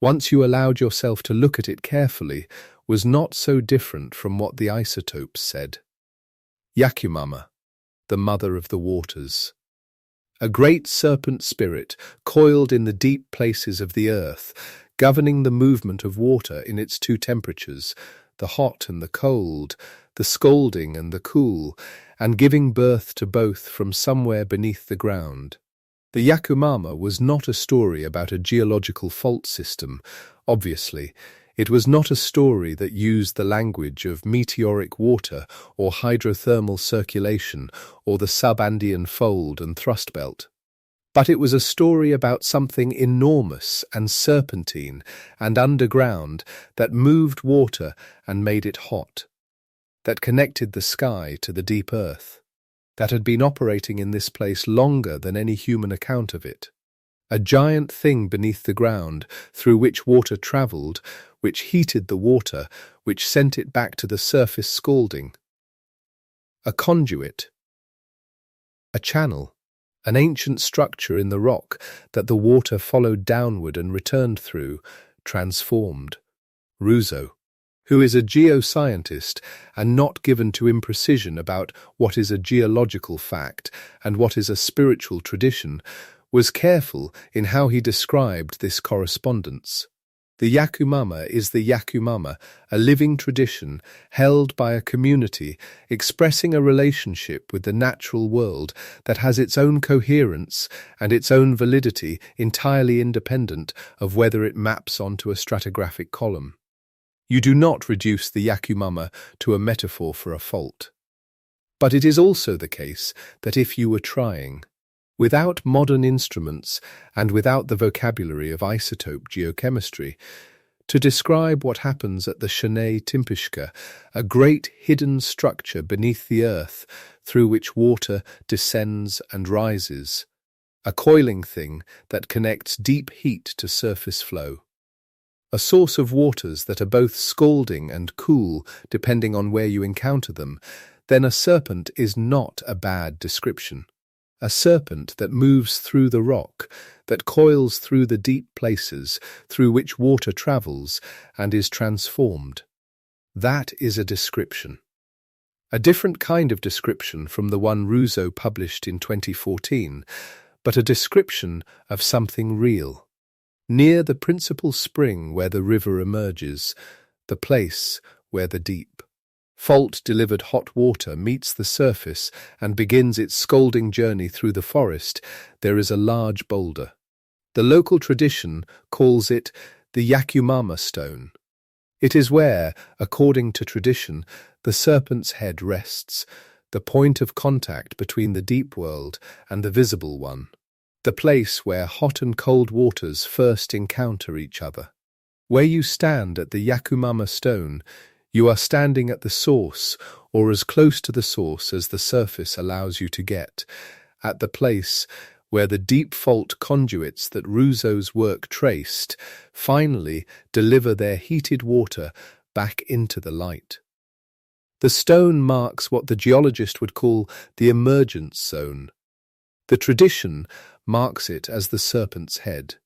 Speaker 1: once you allowed yourself to look at it carefully, was not so different from what the isotopes said. Yacumama, the mother of the waters. A great serpent spirit coiled in the deep places of the earth, governing the movement of water in its two temperatures, the hot and the cold, the scalding and the cool, and giving birth to both from somewhere beneath the ground. The Yacumama was not a story about a geological fault system, obviously. It was not a story that used the language of meteoric water or hydrothermal circulation or the sub-Andean fold and thrust belt. But it was a story about something enormous and serpentine and underground that moved water and made it hot, that connected the sky to the deep earth, that had been operating in this place longer than any human account of it. A giant thing beneath the ground through which water travelled, which heated the water, which sent it back to the surface scalding. A conduit, a channel, an ancient structure in the rock that the water followed downward and returned through, transformed. Ruzo, who is a geoscientist and not given to imprecision about what is a geological fact and what is a spiritual tradition, was careful in how he described this correspondence. The Yacumama is the Yacumama, a living tradition held by a community expressing a relationship with the natural world that has its own coherence and its own validity entirely independent of whether it maps onto a stratigraphic column. You do not reduce the Yacumama to a metaphor for a fault. But it is also the case that if you were trying, without modern instruments and without the vocabulary of isotope geochemistry, to describe what happens at the Shanay-timpishka, a great hidden structure beneath the earth through which water descends and rises, a coiling thing that connects deep heat to surface flow, a source of waters that are both scalding and cool depending on where you encounter them, then a serpent is not a bad description. A serpent that moves through the rock, that coils through the deep places through which water travels and is transformed. That is a description. A different kind of description from the one Ruzo published in 2014, but a description of something real. Near the principal spring where the river emerges, the place where the deep fault-delivered hot water meets the surface and begins its scalding journey through the forest, there is a large boulder. The local tradition calls it the Yacumama stone. It is where, according to tradition, the serpent's head rests, the point of contact between the deep world and the visible one, the place where hot and cold waters first encounter each other. Where you stand at the Yacumama stone, you are standing at the source, or as close to the source as the surface allows you to get, at the place where the deep fault conduits that Ruzo's work traced finally deliver their heated water back into the light. The stone marks what the geologist would call the emergence zone. The tradition marks it as the serpent's head.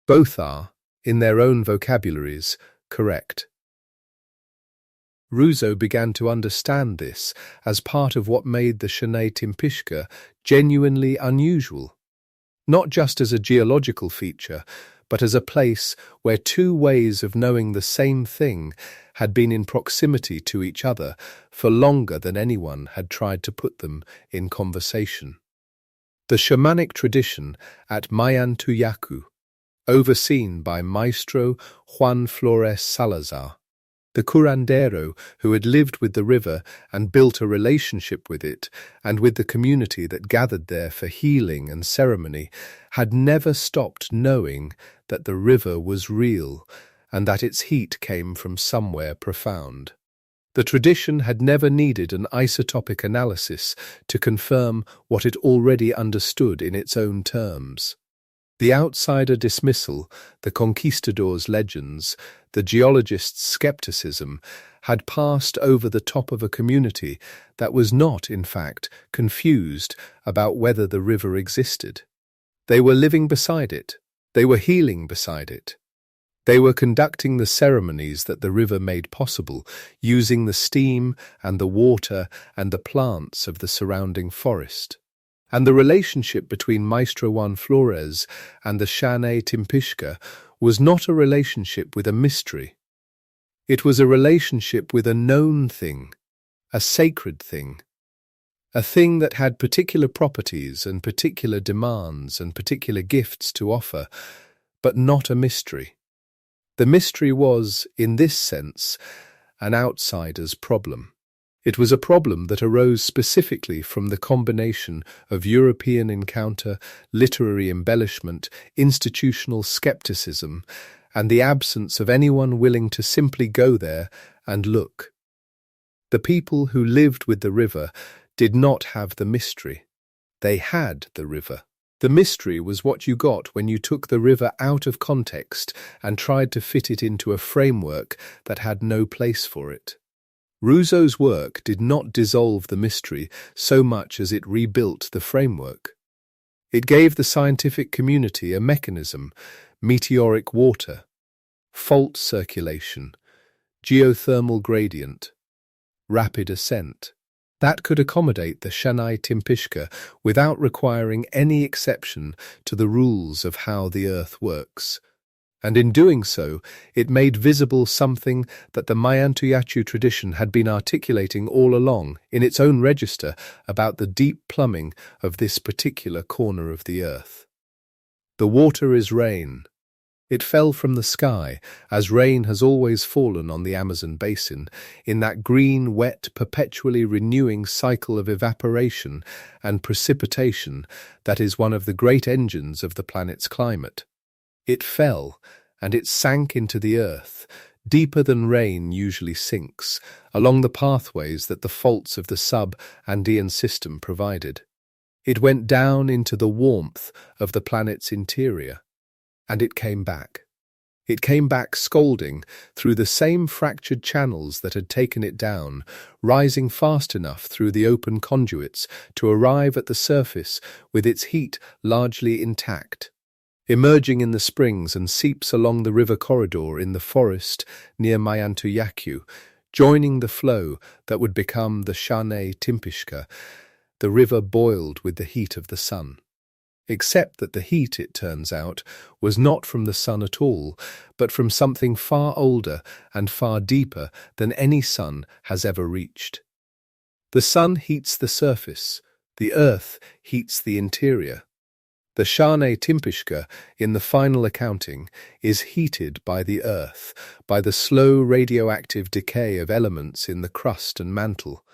Speaker 1: Both are, in their own vocabularies, correct. Ruzo began to understand this as part of what made the Shanay-timpishka genuinely unusual, not just as a geological feature, but as a place where two ways of knowing the same thing had been in proximity to each other for longer than anyone had tried to put them in conversation. The shamanic tradition at Mayantuyacu, overseen by Maestro Juan Flores Salazar, the curandero who had lived with the river and built a relationship with it and with the community that gathered there for healing and ceremony, had never stopped knowing that the river was real and that its heat came from somewhere profound. The tradition had never needed an isotopic analysis to confirm what it already understood in its own terms. The outsider dismissal, the conquistadors' legends, the geologists' skepticism had passed over the top of a community that was not, in fact, confused about whether the river existed. They were living beside it. They were healing beside it. They were conducting the ceremonies that the river made possible, using the steam and the water and the plants of the surrounding forest. And the relationship between Maestro Juan Flores and the Shanay-timpishka was not a relationship with a mystery. It was a relationship with a known thing, a sacred thing, a thing that had particular properties and particular demands and particular gifts to offer, but not a mystery. The mystery was, in this sense, an outsider's problem. It was a problem that arose specifically from the combination of European encounter, literary embellishment, institutional skepticism, and the absence of anyone willing to simply go there and look. The people who lived with the river did not have the mystery. They had the river. The mystery was what you got when you took the river out of context and tried to fit it into a framework that had no place for it. Ruzo's work did not dissolve the mystery so much as it rebuilt the framework. It gave the scientific community a mechanism: meteoric water, fault circulation, geothermal gradient, rapid ascent, that could accommodate the Shanay-timpishka without requiring any exception to the rules of how the earth works. And in doing so, it made visible something that the Mayantuyacu tradition had been articulating all along in its own register about the deep plumbing of this particular corner of the earth. The water is rain. It fell from the sky, as rain has always fallen on the Amazon basin, in that green, wet, perpetually renewing cycle of evaporation and precipitation that is one of the great engines of the planet's climate. It fell, and it sank into the earth, deeper than rain usually sinks, along the pathways that the faults of the sub-Andean system provided. It went down into the warmth of the planet's interior, and it came back. It came back scalding through the same fractured channels that had taken it down, rising fast enough through the open conduits to arrive at the surface with its heat largely intact. Emerging in the springs and seeps along the river corridor in the forest near Mayantuyacu, joining the flow that would become the Shanay-timpishka. The river boiled with the heat of the sun. Except that the heat, it turns out, was not from the sun at all, but from something far older and far deeper than any sun has ever reached. The sun heats the surface, the earth heats the interior. The Shanay-timpishka, in the final accounting, is heated by the earth, by the slow radioactive decay of elements in the crust and mantle,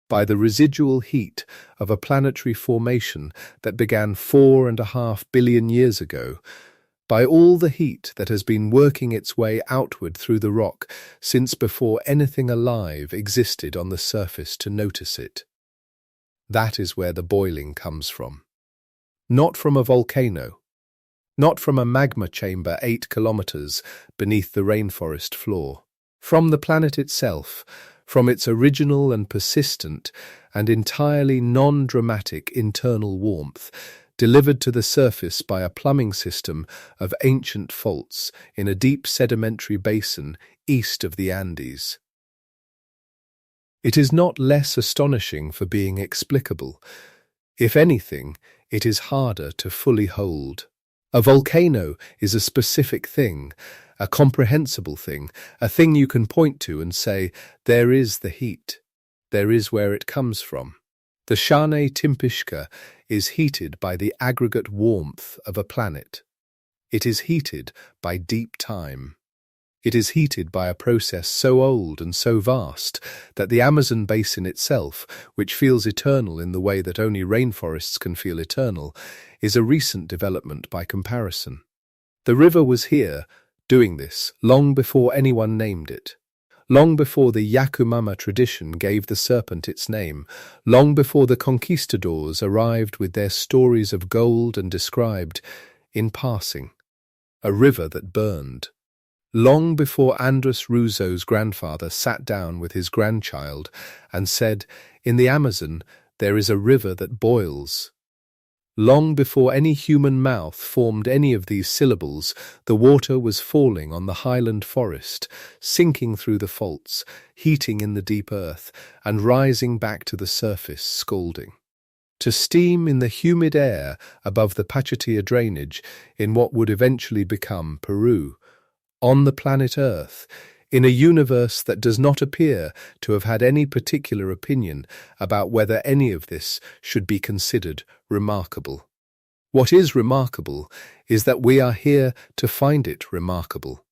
Speaker 1: by the residual heat of a planetary formation that began 4.5 billion years ago, by all the heat that has been working its way outward through the rock since before anything alive existed on the surface to notice it. That is where the boiling comes from. Not from a volcano, not from a magma chamber 8 kilometers beneath the rainforest floor. From the planet itself, from its original and persistent and entirely non-dramatic internal warmth, delivered to the surface by a plumbing system of ancient faults in a deep sedimentary basin east of the Andes. It is not less astonishing for being explicable. If anything, it is harder to fully hold. A volcano is a specific thing, a comprehensible thing, a thing you can point to and say, there is the heat, there is where it comes from. The Shanay-timpishka is heated by the aggregate warmth of a planet. It is heated by deep time. It is heated by a process so old and so vast that the Amazon basin itself, which feels eternal in the way that only rainforests can feel eternal, is a recent development by comparison. The river was here, doing this, long before anyone named it. Long before the Yacumama tradition gave the serpent its name, long before the conquistadors arrived with their stories of gold and described, in passing, a river that burned. Long before Andrés Ruzo's grandfather sat down with his grandchild and said, in the Amazon there is a river that boils. Long before any human mouth formed any of these syllables, the water was falling on the highland forest, sinking through the faults, heating in the deep earth, and rising back to the surface, scalding. To steam in the humid air above the Pachatia drainage in what would eventually become Peru, on the planet Earth, in a universe that does not appear to have had any particular opinion about whether any of this should be considered remarkable. What is remarkable is that we are here to find it remarkable,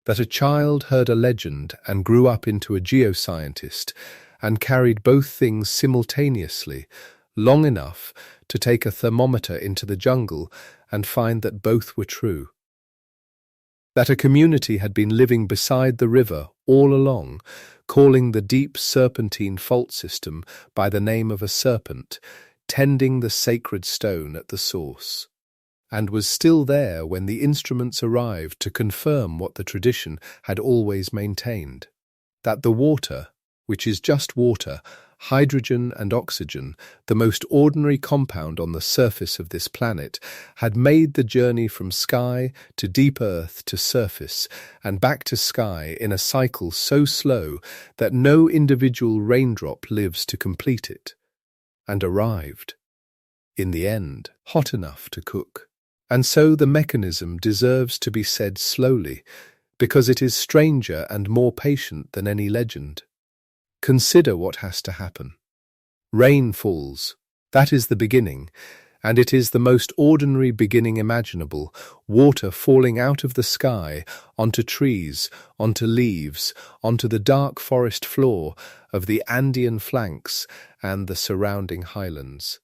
Speaker 1: that a child heard a legend and grew up into a geoscientist and carried both things simultaneously, long enough to take a thermometer into the jungle and find that both were true. That a community had been living beside the river all along, calling the deep serpentine fault system by the name of a serpent, tending the sacred stone at the source, and was still there when the instruments arrived to confirm what the tradition had always maintained, that the water, which is just water, hydrogen and oxygen, the most ordinary compound on the surface of this planet, had made the journey from sky to deep earth to surface and back to sky in a cycle so slow that no individual raindrop lives to complete it, and arrived, in the end, hot enough to cook. And so the mechanism deserves to be said slowly, because it is stranger and more patient than any legend. Consider what has to happen. Rain falls. That is the beginning, and it is the most ordinary beginning imaginable, water falling out of the sky onto trees, onto leaves, onto the dark forest floor of the Andean flanks and the surrounding highlands.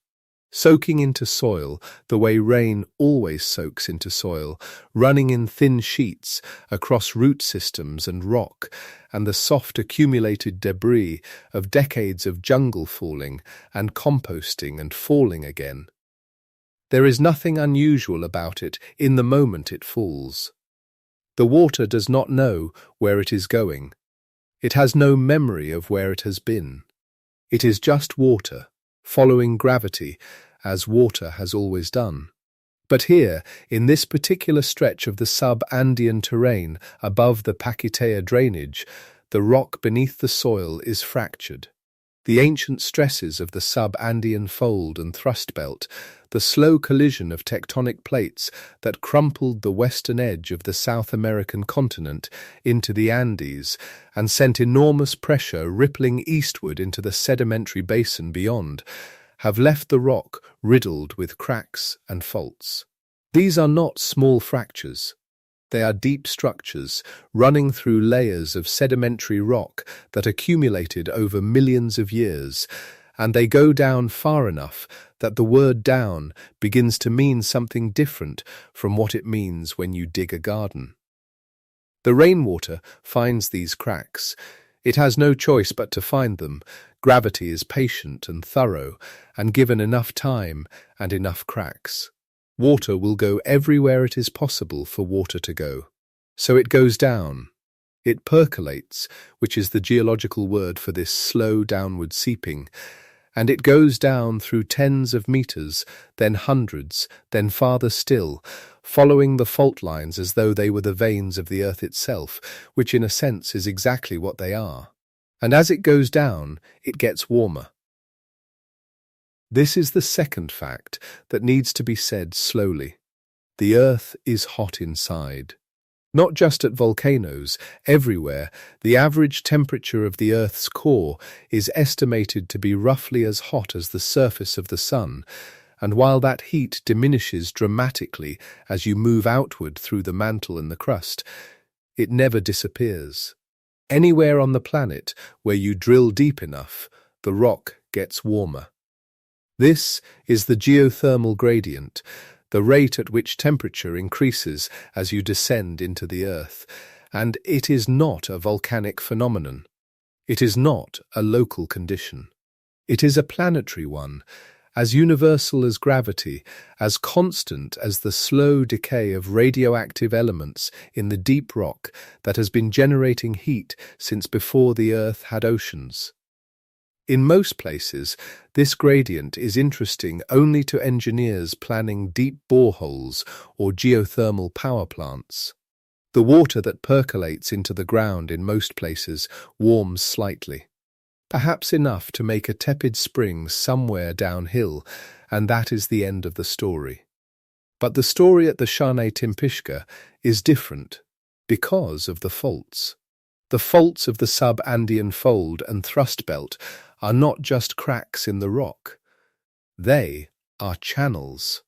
Speaker 1: Soaking into soil the way rain always soaks into soil, running in thin sheets across root systems and rock, and the soft accumulated debris of decades of jungle falling and composting and falling again. There is nothing unusual about it in the moment it falls. The water does not know where it is going. It has no memory of where it has been. It is just water, following gravity, as water has always done. But here, in this particular stretch of the sub-Andean terrain above the Pachatia drainage, the rock beneath the soil is fractured. The ancient stresses of the sub-Andean fold and thrust belt, the slow collision of tectonic plates that crumpled the western edge of the South American continent into the Andes and sent enormous pressure rippling eastward into the sedimentary basin beyond, have left the rock riddled with cracks and faults. These are not small fractures. They are deep structures running through layers of sedimentary rock that accumulated over millions of years, and they go down far enough that the word down begins to mean something different from what it means when you dig a garden. The rainwater finds these cracks. It has no choice but to find them. Gravity is patient and thorough, and given enough time and enough cracks, water will go everywhere it is possible for water to go. So it goes down. It percolates, which is the geological word for this slow downward seeping, and it goes down through tens of meters, then hundreds, then farther still, following the fault lines as though they were the veins of the earth itself, which in a sense is exactly what they are. And as it goes down, it gets warmer. This is the second fact that needs to be said slowly. The Earth is hot inside. Not just at volcanoes, everywhere, the average temperature of the Earth's core is estimated to be roughly as hot as the surface of the Sun, and while that heat diminishes dramatically as you move outward through the mantle and the crust, it never disappears. Anywhere on the planet where you drill deep enough, the rock gets warmer. This is the geothermal gradient, the rate at which temperature increases as you descend into the Earth, and it is not a volcanic phenomenon. It is not a local condition. It is a planetary one, as universal as gravity, as constant as the slow decay of radioactive elements in the deep rock that has been generating heat since before the Earth had oceans. In most places, this gradient is interesting only to engineers planning deep boreholes or geothermal power plants. The water that percolates into the ground in most places warms slightly, perhaps enough to make a tepid spring somewhere downhill, and that is the end of the story. But the story at the Shanay-timpishka is different because of the faults. The faults of the sub-Andean fold and thrust belt are not just cracks in the rock. They are channels,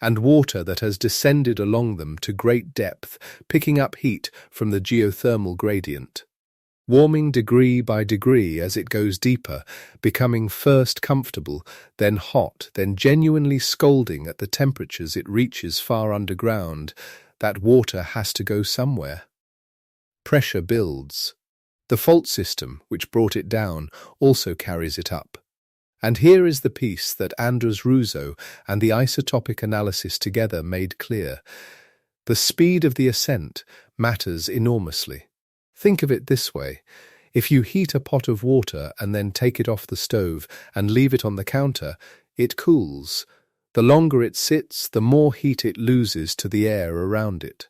Speaker 1: and water that has descended along them to great depth, picking up heat from the geothermal gradient, warming degree by degree as it goes deeper, becoming first comfortable, then hot, then genuinely scalding at the temperatures it reaches far underground. That water has to go somewhere. Pressure builds. The fault system, which brought it down, also carries it up. And here is the piece that Andrés Ruzo and the isotopic analysis together made clear. The speed of the ascent matters enormously. Think of it this way. If you heat a pot of water and then take it off the stove and leave it on the counter, it cools. The longer it sits, the more heat it loses to the air around it.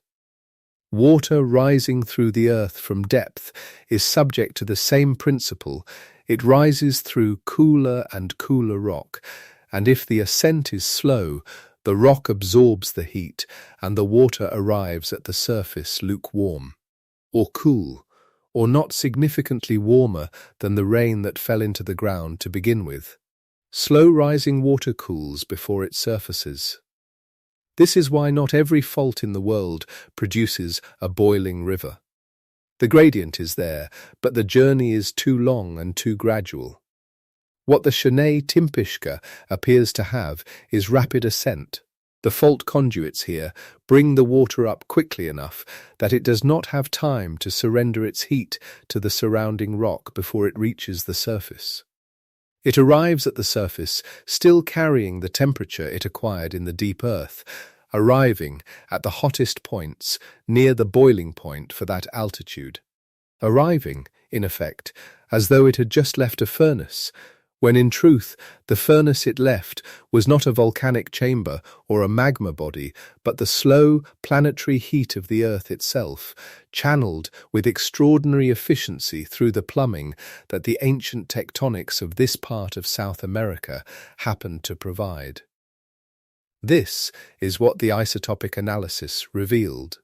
Speaker 1: Water rising through the Earth from depth is subject to the same principle. It rises through cooler and cooler rock, and if the ascent is slow, the rock absorbs the heat and the water arrives at the surface lukewarm, or cool, or not significantly warmer than the rain that fell into the ground to begin with. Slow rising water cools before it surfaces. This is why not every fault in the world produces a boiling river. The gradient is there, but the journey is too long and too gradual. What the Shanay-timpishka appears to have is rapid ascent. The fault conduits here bring the water up quickly enough that it does not have time to surrender its heat to the surrounding rock before it reaches the surface. It arrives at the surface, still carrying the temperature it acquired in the deep earth, arriving at the hottest points near the boiling point for that altitude. Arriving, in effect, as though it had just left a furnace, when in truth the furnace it left was not a volcanic chamber or a magma body, but the slow planetary heat of the Earth itself, channeled with extraordinary efficiency through the plumbing that the ancient tectonics of this part of South America happened to provide. This is what the isotopic analysis revealed.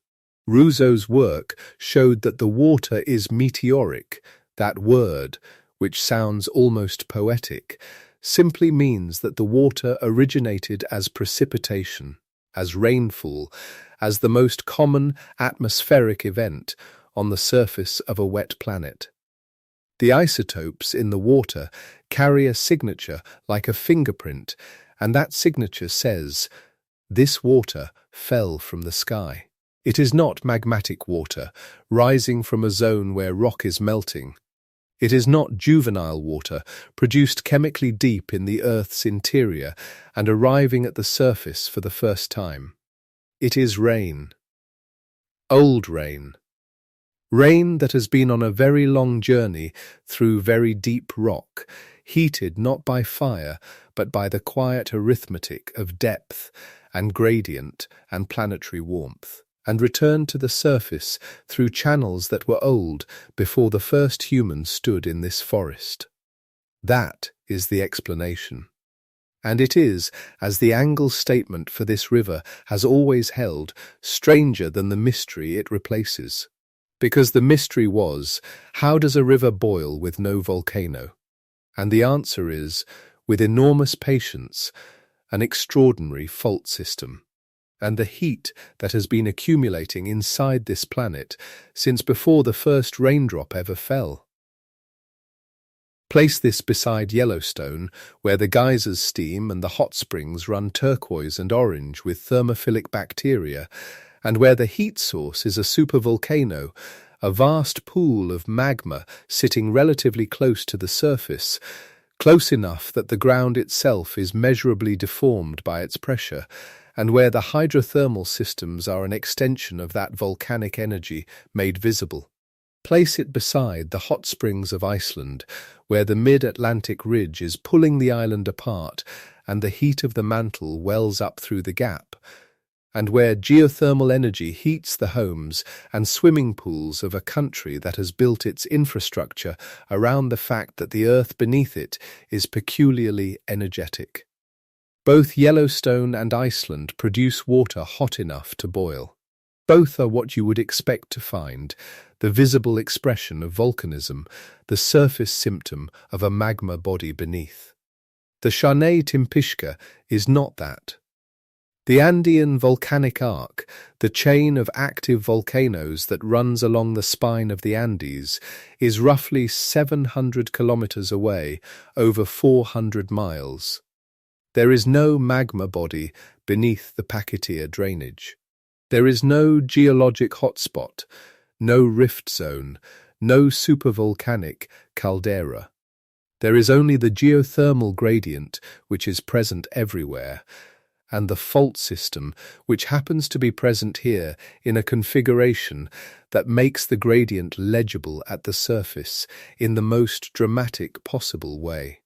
Speaker 1: Ruzo's work showed that the water is meteoric. That word, which sounds almost poetic, simply means that the water originated as precipitation, as rainfall, as the most common atmospheric event on the surface of a wet planet. The isotopes in the water carry a signature like a fingerprint, and that signature says, "This water fell from the sky." It is not magmatic water, rising from a zone where rock is melting. It is not juvenile water, produced chemically deep in the Earth's interior and arriving at the surface for the first time. It is rain. Old rain. Rain that has been on a very long journey through very deep rock, heated not by fire, but by the quiet arithmetic of depth and gradient and planetary warmth, and returned to the surface through channels that were old before the first humans stood in this forest. That is the explanation. And it is, as the angle statement for this river has always held, stranger than the mystery it replaces. Because the mystery was, how does a river boil with no volcano? And the answer is, with enormous patience, an extraordinary fault system. And the heat that has been accumulating inside this planet since before the first raindrop ever fell. Place this beside Yellowstone, where the geysers steam and the hot springs run turquoise and orange with thermophilic bacteria, and where the heat source is a supervolcano, a vast pool of magma sitting relatively close to the surface, close enough that the ground itself is measurably deformed by its pressure, and where the hydrothermal systems are an extension of that volcanic energy made visible. Place it beside the hot springs of Iceland, where the mid-Atlantic ridge is pulling the island apart and the heat of the mantle wells up through the gap, and where geothermal energy heats the homes and swimming pools of a country that has built its infrastructure around the fact that the earth beneath it is peculiarly energetic. Both Yellowstone and Iceland produce water hot enough to boil. Both are what you would expect to find, the visible expression of volcanism, the surface symptom of a magma body beneath. The Shanay-timpishka is not that. The Andean volcanic arc, the chain of active volcanoes that runs along the spine of the Andes, is roughly 700 kilometers away, over 400 miles. There is no magma body beneath the Pakitia drainage. There is no geologic hotspot, no rift zone, no supervolcanic caldera. There is only the geothermal gradient, which is present everywhere, and the fault system, which happens to be present here in a configuration that makes the gradient legible at the surface in the most dramatic possible way.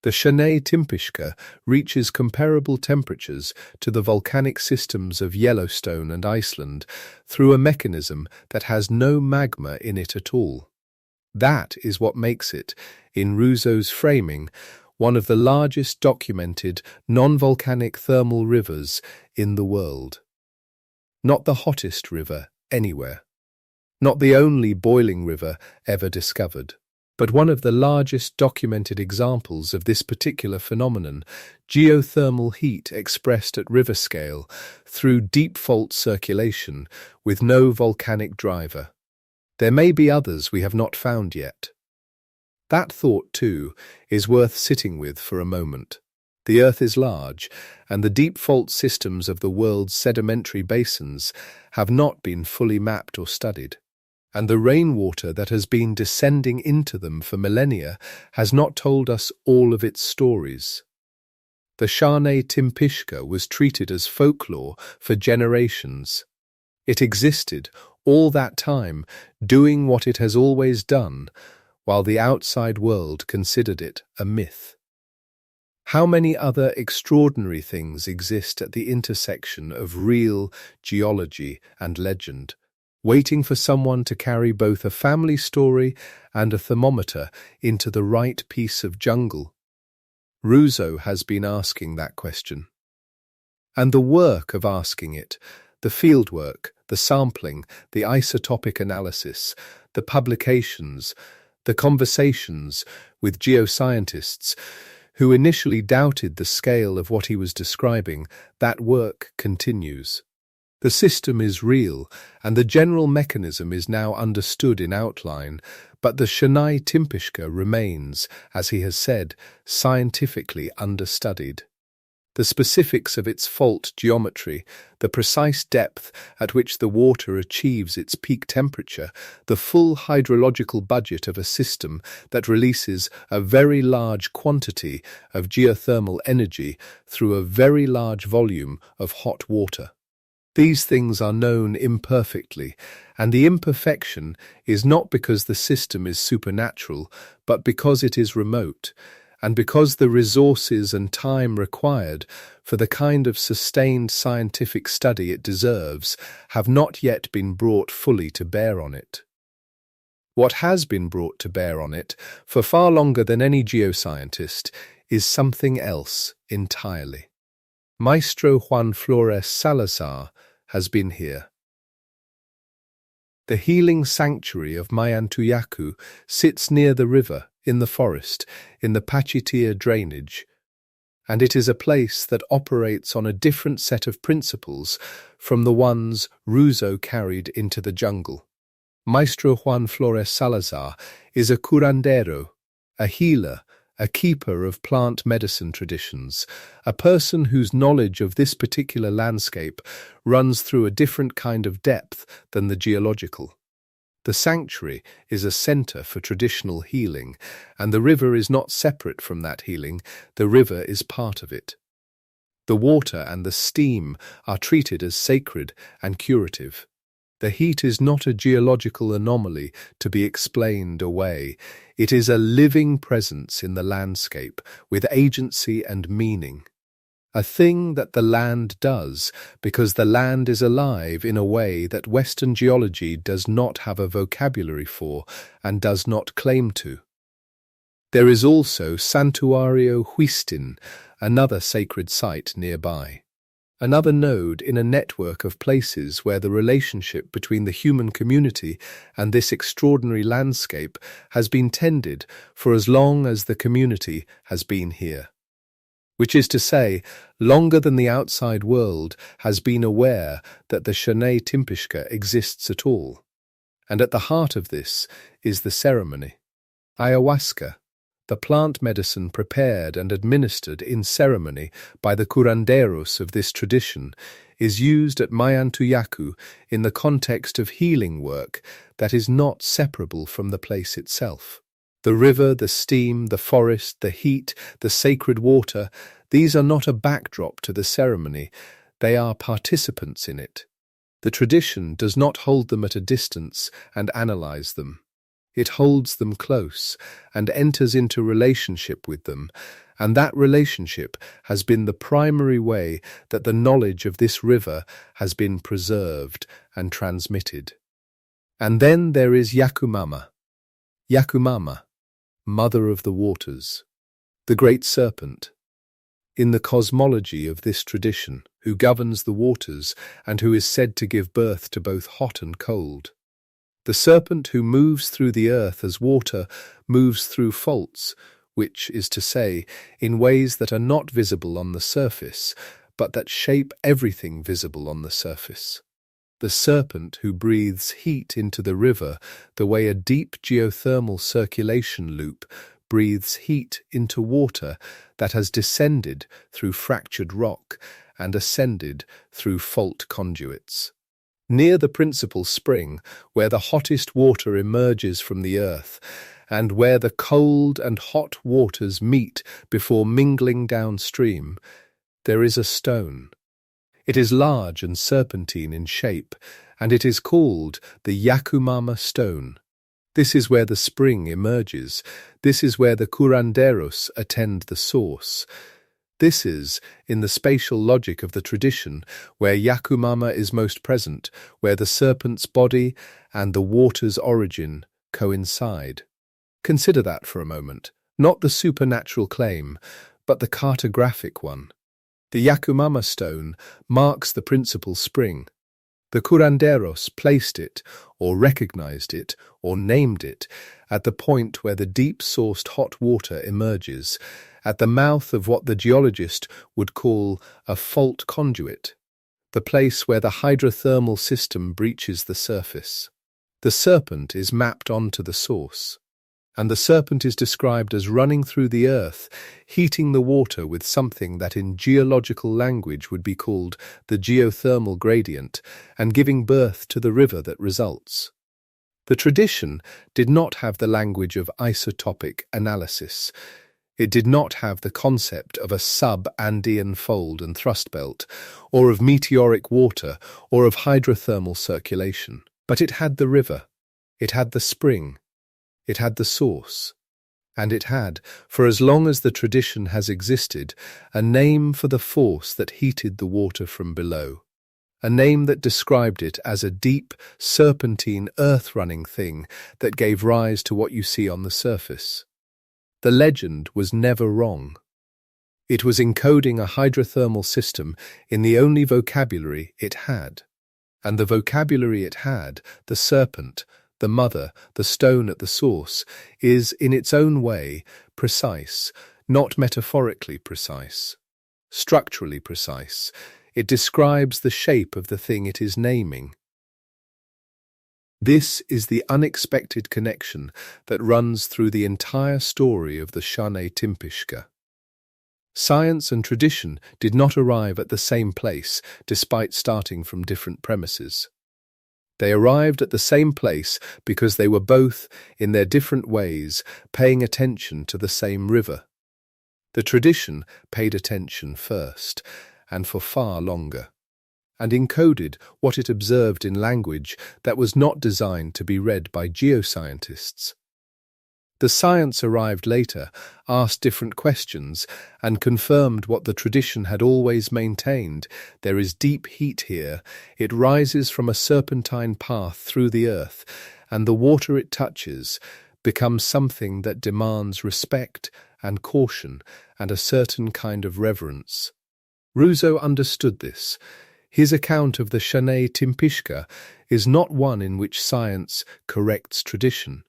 Speaker 1: The Shanay-timpishka reaches comparable temperatures to the volcanic systems of Yellowstone and Iceland through a mechanism that has no magma in it at all. That is what makes it, in Ruzo's framing, one of the largest documented non-volcanic thermal rivers in the world. Not the hottest river anywhere. Not the only boiling river ever discovered, but one of the largest documented examples of this particular phenomenon, geothermal heat expressed at river scale through deep fault circulation with no volcanic driver. There may be others we have not found yet. That thought, too, is worth sitting with for a moment. The Earth is large, and the deep fault systems of the world's sedimentary basins have not been fully mapped or studied. And the rainwater that has been descending into them for millennia has not told us all of its stories. The Shanay-timpishka was treated as folklore for generations. It existed all that time, doing what it has always done, while the outside world considered it a myth. How many other extraordinary things exist at the intersection of real geology and legend, waiting for someone to carry both a family story and a thermometer into the right piece of jungle? Ruzo has been asking that question. And the work of asking it, the fieldwork, the sampling, the isotopic analysis, the publications, the conversations with geoscientists who initially doubted the scale of what he was describing, that work continues. The system is real, and the general mechanism is now understood in outline, but the Shanay-timpishka remains, as he has said, scientifically understudied. The specifics of its fault geometry, the precise depth at which the water achieves its peak temperature, the full hydrological budget of a system that releases a very large quantity of geothermal energy through a very large volume of hot water. These things are known imperfectly, and the imperfection is not because the system is supernatural, but because it is remote, and because the resources and time required for the kind of sustained scientific study it deserves have not yet been brought fully to bear on it. What has been brought to bear on it, for far longer than any geoscientist, is something else entirely. Maestro Juan Flores Salazar has been here. The healing sanctuary of Mayantuyacu sits near the river, in the forest, in the Pachitia drainage, and it is a place that operates on a different set of principles from the ones Ruzo carried into the jungle. Maestro Juan Flores Salazar is a curandero, a healer, a keeper of plant medicine traditions, a person whose knowledge of this particular landscape runs through a different kind of depth than the geological. The sanctuary is a center for traditional healing, and the river is not separate from that healing, the river is part of it. The water and the steam are treated as sacred and curative. The heat is not a geological anomaly to be explained away. It is a living presence in the landscape with agency and meaning. A thing that the land does because the land is alive in a way that Western geology does not have a vocabulary for and does not claim to. There is also Santuario Huistin, another sacred site nearby. Another node in a network of places where the relationship between the human community and this extraordinary landscape has been tended for as long as the community has been here. Which is to say, longer than the outside world has been aware that the Shanay-timpishka exists at all. And at the heart of this is the ceremony. Ayahuasca, the plant medicine prepared and administered in ceremony by the curanderos of this tradition, is used at Mayantuyacu in the context of healing work that is not separable from the place itself. The river, the steam, the forest, the heat, the sacred water, these are not a backdrop to the ceremony, they are participants in it. The tradition does not hold them at a distance and analyze them. It holds them close and enters into relationship with them, and that relationship has been the primary way that the knowledge of this river has been preserved and transmitted. And then there is Yacumama. Yacumama, mother of the waters, the great serpent. In the cosmology of this tradition, who governs the waters and who is said to give birth to both hot and cold. The serpent who moves through the earth as water moves through faults, which is to say, in ways that are not visible on the surface, but that shape everything visible on the surface. The serpent who breathes heat into the river the way a deep geothermal circulation loop breathes heat into water that has descended through fractured rock and ascended through fault conduits. Near the principal spring, where the hottest water emerges from the earth, and where the cold and hot waters meet before mingling downstream, there is a stone. It is large and serpentine in shape, and it is called the Yacumama stone. This is where the spring emerges. This is where the curanderos attend the source. This is, in the spatial logic of the tradition, where Yacumama is most present, where the serpent's body and the water's origin coincide. Consider that for a moment, not the supernatural claim, but the cartographic one. The Yacumama stone marks the principal spring. The curanderos placed it, or recognized it, or named it, at the point where the deep-sourced hot water emerges, at the mouth of what the geologist would call a fault conduit, the place where the hydrothermal system breaches the surface. The serpent is mapped onto the source, and the serpent is described as running through the earth, heating the water with something that in geological language would be called the geothermal gradient, and giving birth to the river that results. The tradition did not have the language of isotopic analysis. It did not have the concept of a sub-Andean fold and thrust belt, or of meteoric water, or of hydrothermal circulation. But it had the river, it had the spring, it had the source, and it had, for as long as the tradition has existed, a name for the force that heated the water from below, a name that described it as a deep, serpentine, earth-running thing that gave rise to what you see on the surface. The legend was never wrong. It was encoding a hydrothermal system in the only vocabulary it had. And the vocabulary it had, the serpent, the mother, the stone at the source, is, in its own way, precise, not metaphorically precise. Structurally precise. It describes the shape of the thing it is naming. This is the unexpected connection that runs through the entire story of the Shanay-timpishka. Science and tradition did not arrive at the same place, despite starting from different premises. They arrived at the same place because they were both, in their different ways, paying attention to the same river. The tradition paid attention first, and for far longer, and encoded what it observed in language that was not designed to be read by geoscientists. The science arrived later, asked different questions, and confirmed what the tradition had always maintained. There is deep heat here. It rises from a serpentine path through the earth, and the water it touches becomes something that demands respect and caution and a certain kind of reverence. Ruzo understood this. His account of the Shanay-timpishka is not one in which science corrects tradition.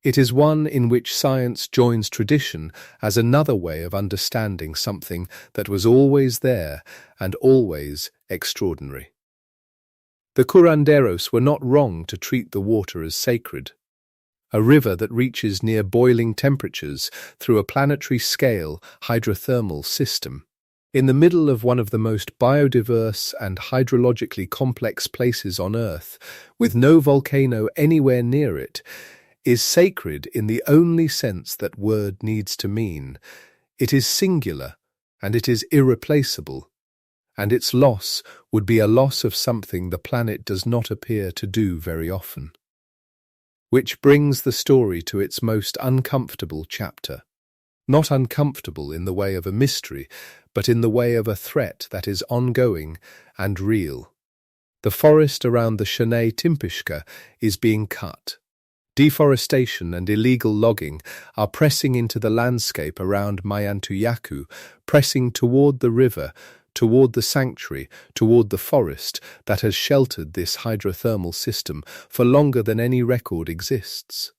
Speaker 1: It is one in which science joins tradition as another way of understanding something that was always there and always extraordinary. The curanderos were not wrong to treat the water as sacred. A river that reaches near boiling temperatures through a planetary scale hydrothermal system, in the middle of one of the most biodiverse and hydrologically complex places on Earth, with no volcano anywhere near it, is sacred in the only sense that word needs to mean. It is singular, and it is irreplaceable, and its loss would be a loss of something the planet does not appear to do very often. Which brings the story to its most uncomfortable chapter. Not uncomfortable in the way of a mystery, but in the way of a threat that is ongoing and real. The forest around the Shanay-timpishka is being cut. Deforestation and illegal logging are pressing into the landscape around Mayantuyacu, pressing toward the river, toward the sanctuary, toward the forest that has sheltered this hydrothermal system for longer than any record exists.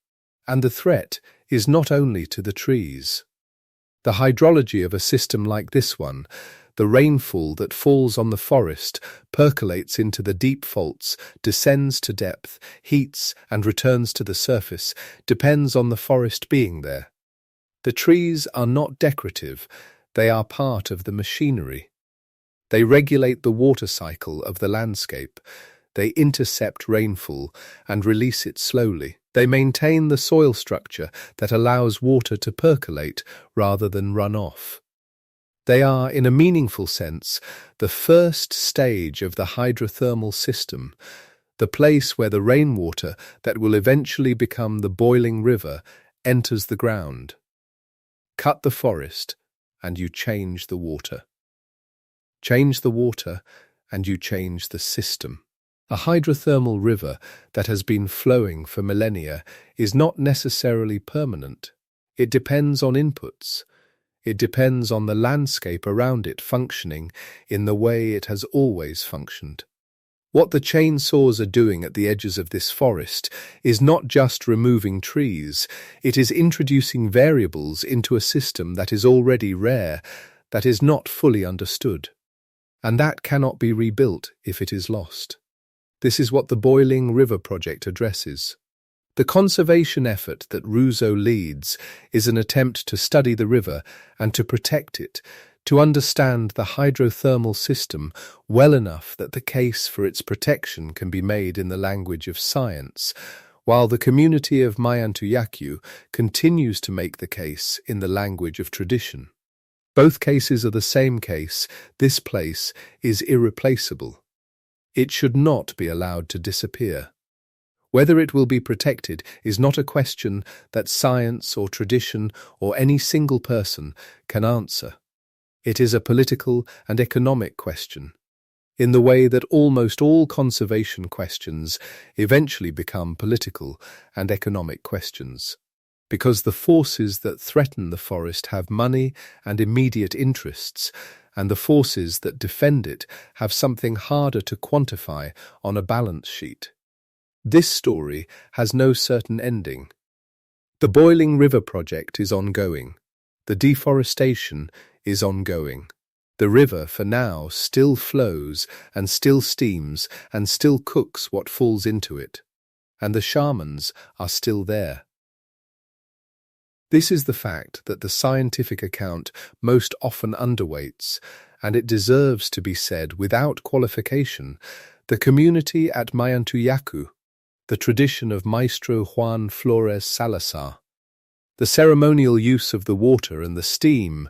Speaker 1: And the threat is not only to the trees. The hydrology of a system like this one, the rainfall that falls on the forest, percolates into the deep faults, descends to depth, heats and returns to the surface, depends on the forest being there. The trees are not decorative, they are part of the machinery. They regulate the water cycle of the landscape. They intercept rainfall and release it slowly. They maintain the soil structure that allows water to percolate rather than run off. They are, in a meaningful sense, the first stage of the hydrothermal system, the place where the rainwater that will eventually become the boiling river enters the ground. Cut the forest, and you change the water. Change the water, and you change the system. A hydrothermal river that has been flowing for millennia is not necessarily permanent. It depends on inputs. It depends on the landscape around it functioning in the way it has always functioned. What the chainsaws are doing at the edges of this forest is not just removing trees, it is introducing variables into a system that is already rare, that is not fully understood. And that cannot be rebuilt if it is lost. This is what the Boiling River Project addresses. The conservation effort that Ruzo leads is an attempt to study the river and to protect it, to understand the hydrothermal system well enough that the case for its protection can be made in the language of science, while the community of Mayantuyacu continues to make the case in the language of tradition. Both cases are the same case. This place is irreplaceable. It should not be allowed to disappear. Whether it will be protected is not a question that science or tradition or any single person can answer. It is a political and economic question, in the way that almost all conservation questions eventually become political and economic questions. because the forces that threaten the forest have money and immediate interests, and the forces that defend it have something harder to quantify on a balance sheet. This story has no certain ending. The Boiling River project is ongoing. The deforestation is ongoing. The river, for now, still flows and still steams and still cooks what falls into it. And the shamans are still there. This is the fact that the scientific account most often underweights, and it deserves to be said without qualification. The community at Mayantuyacu, the tradition of Maestro Juan Flores Salazar, the ceremonial use of the water and the steam,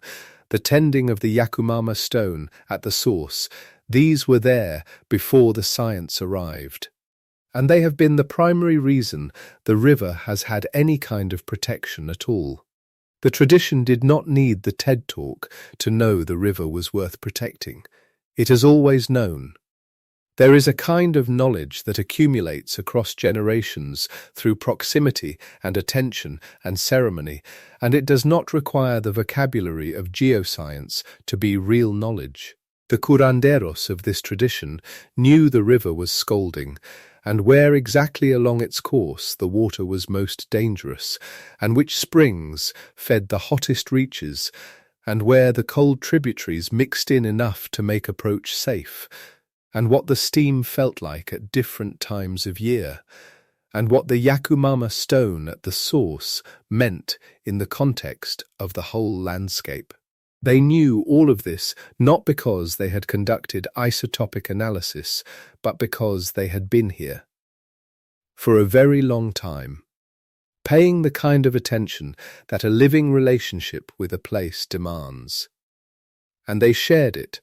Speaker 1: the tending of the Yacumama stone at the source, these were there before the science arrived. And they have been the primary reason the river has had any kind of protection at all. The tradition did not need the TED Talk to know the river was worth protecting. It has always known. There is a kind of knowledge that accumulates across generations through proximity and attention and ceremony, and it does not require the vocabulary of geoscience to be real knowledge. The curanderos of this tradition knew the river was scalding, and where exactly along its course the water was most dangerous, and which springs fed the hottest reaches, and where the cold tributaries mixed in enough to make approach safe, and what the steam felt like at different times of year, and what the Yacumama stone at the source meant in the context of the whole landscape. They knew all of this not because they had conducted isotopic analysis, but because they had been here for a very long time, paying the kind of attention that a living relationship with a place demands. And they shared it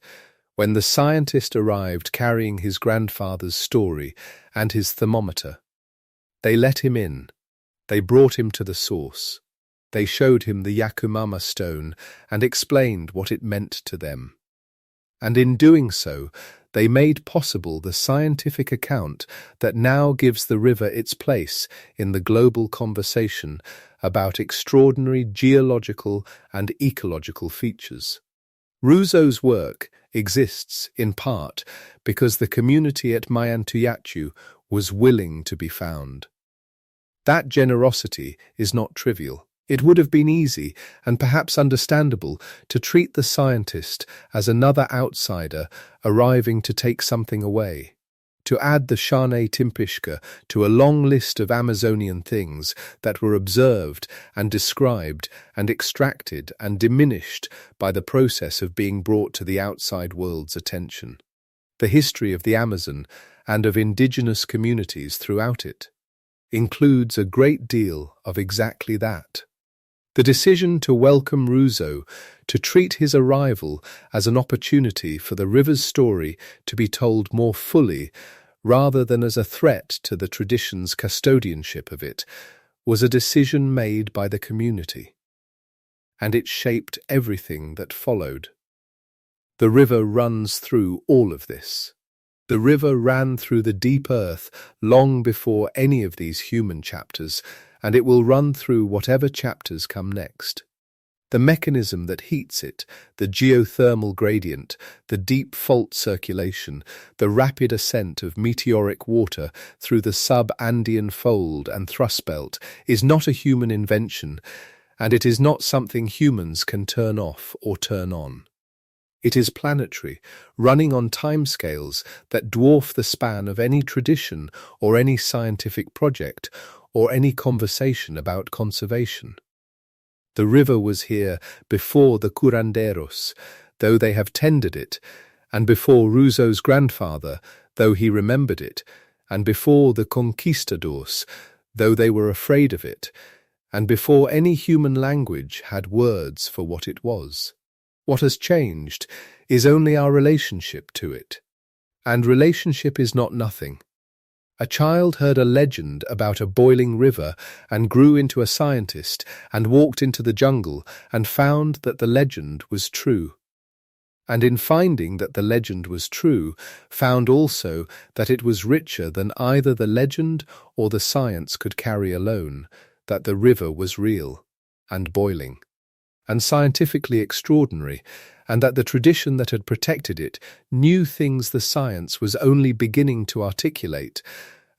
Speaker 1: when the scientist arrived carrying his grandfather's story and his thermometer. They let him in. They brought him to the source. They showed him the Yacumama stone and explained what it meant to them. And in doing so, they made possible the scientific account that now gives the river its place in the global conversation about extraordinary geological and ecological features. Ruzo's work exists, in part, because the community at Mayantuyacu was willing to be found. That generosity is not trivial. It would have been easy, and perhaps understandable, to treat the scientist as another outsider arriving to take something away, to add the Shanay-timpishka to a long list of Amazonian things that were observed and described and extracted and diminished by the process of being brought to the outside world's attention. The history of the Amazon and of indigenous communities throughout it includes a great deal of exactly that. The decision to welcome Ruzo, to treat his arrival as an opportunity for the river's story to be told more fully, rather than as a threat to the tradition's custodianship of it, was a decision made by the community. And it shaped everything that followed. The river runs through all of this. The river ran through the deep earth long before any of these human chapters, and it will run through whatever chapters come next. The mechanism that heats it, the geothermal gradient, the deep fault circulation, the rapid ascent of meteoric water through the sub-Andean fold and thrust belt is not a human invention, and it is not something humans can turn off or turn on. It is planetary, running on timescales that dwarf the span of any tradition or any scientific project or any conversation about conservation. The river was here before the curanderos, though they have tended it, and before Ruzo's grandfather, though he remembered it, and before the conquistadors, though they were afraid of it, and before any human language had words for what it was. What has changed is only our relationship to it. And relationship is not nothing. A child heard a legend about a boiling river and grew into a scientist and walked into the jungle and found that the legend was true. And in finding that the legend was true, found also that it was richer than either the legend or the science could carry alone, that the river was real and boiling and scientifically extraordinary, and that the tradition that had protected it knew things the science was only beginning to articulate,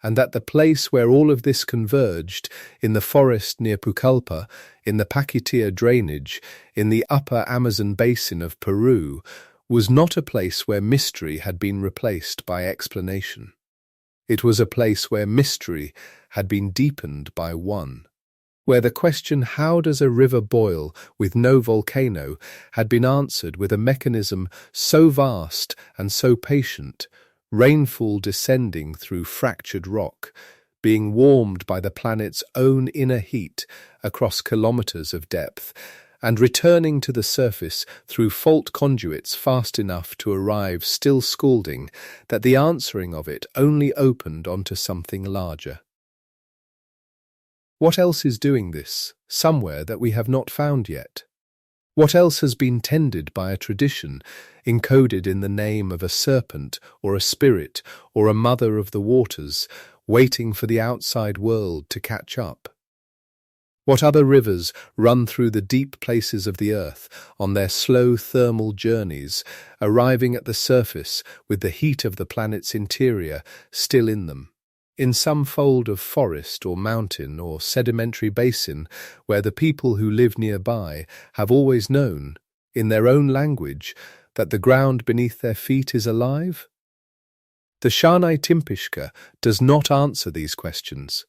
Speaker 1: and that the place where all of this converged, in the forest near Pucallpa, in the Paquitia drainage, in the upper Amazon basin of Peru, was not a place where mystery had been replaced by explanation. It was a place where mystery had been deepened by one, where the question, how does a river boil with no volcano, had been answered with a mechanism so vast and so patient, rainfall descending through fractured rock, being warmed by the planet's own inner heat across kilometers of depth, and returning to the surface through fault conduits fast enough to arrive still scalding, that the answering of it only opened onto something larger. What else is doing this, somewhere that we have not found yet? What else has been tended by a tradition, encoded in the name of a serpent or a spirit or a mother of the waters, waiting for the outside world to catch up? What other rivers run through the deep places of the earth on their slow thermal journeys, arriving at the surface with the heat of the planet's interior still in them? In some fold of forest or mountain or sedimentary basin where the people who live nearby have always known, in their own language, that the ground beneath their feet is alive? The Shanay-timpishka does not answer these questions.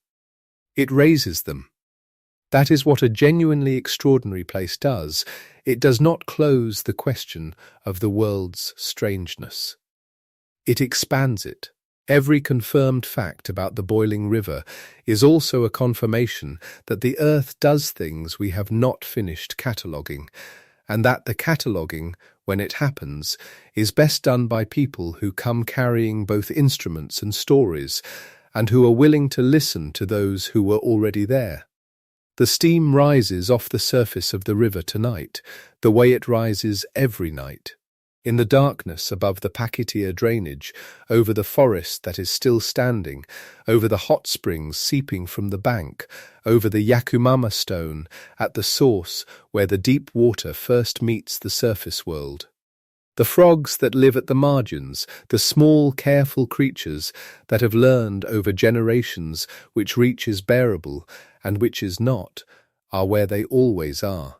Speaker 1: It raises them. That is what a genuinely extraordinary place does. It does not close the question of the world's strangeness. It expands it. Every confirmed fact about the boiling river is also a confirmation that the earth does things we have not finished cataloguing, and that the cataloguing, when it happens, is best done by people who come carrying both instruments and stories, and who are willing to listen to those who were already there. The steam rises off the surface of the river tonight, the way it rises every night. In the darkness above the Paquitia drainage, over the forest that is still standing, over the hot springs seeping from the bank, over the Yacumama stone at the source where the deep water first meets the surface world. The frogs that live at the margins, the small, careful creatures that have learned over generations which reach is bearable and which is not, are where they always are.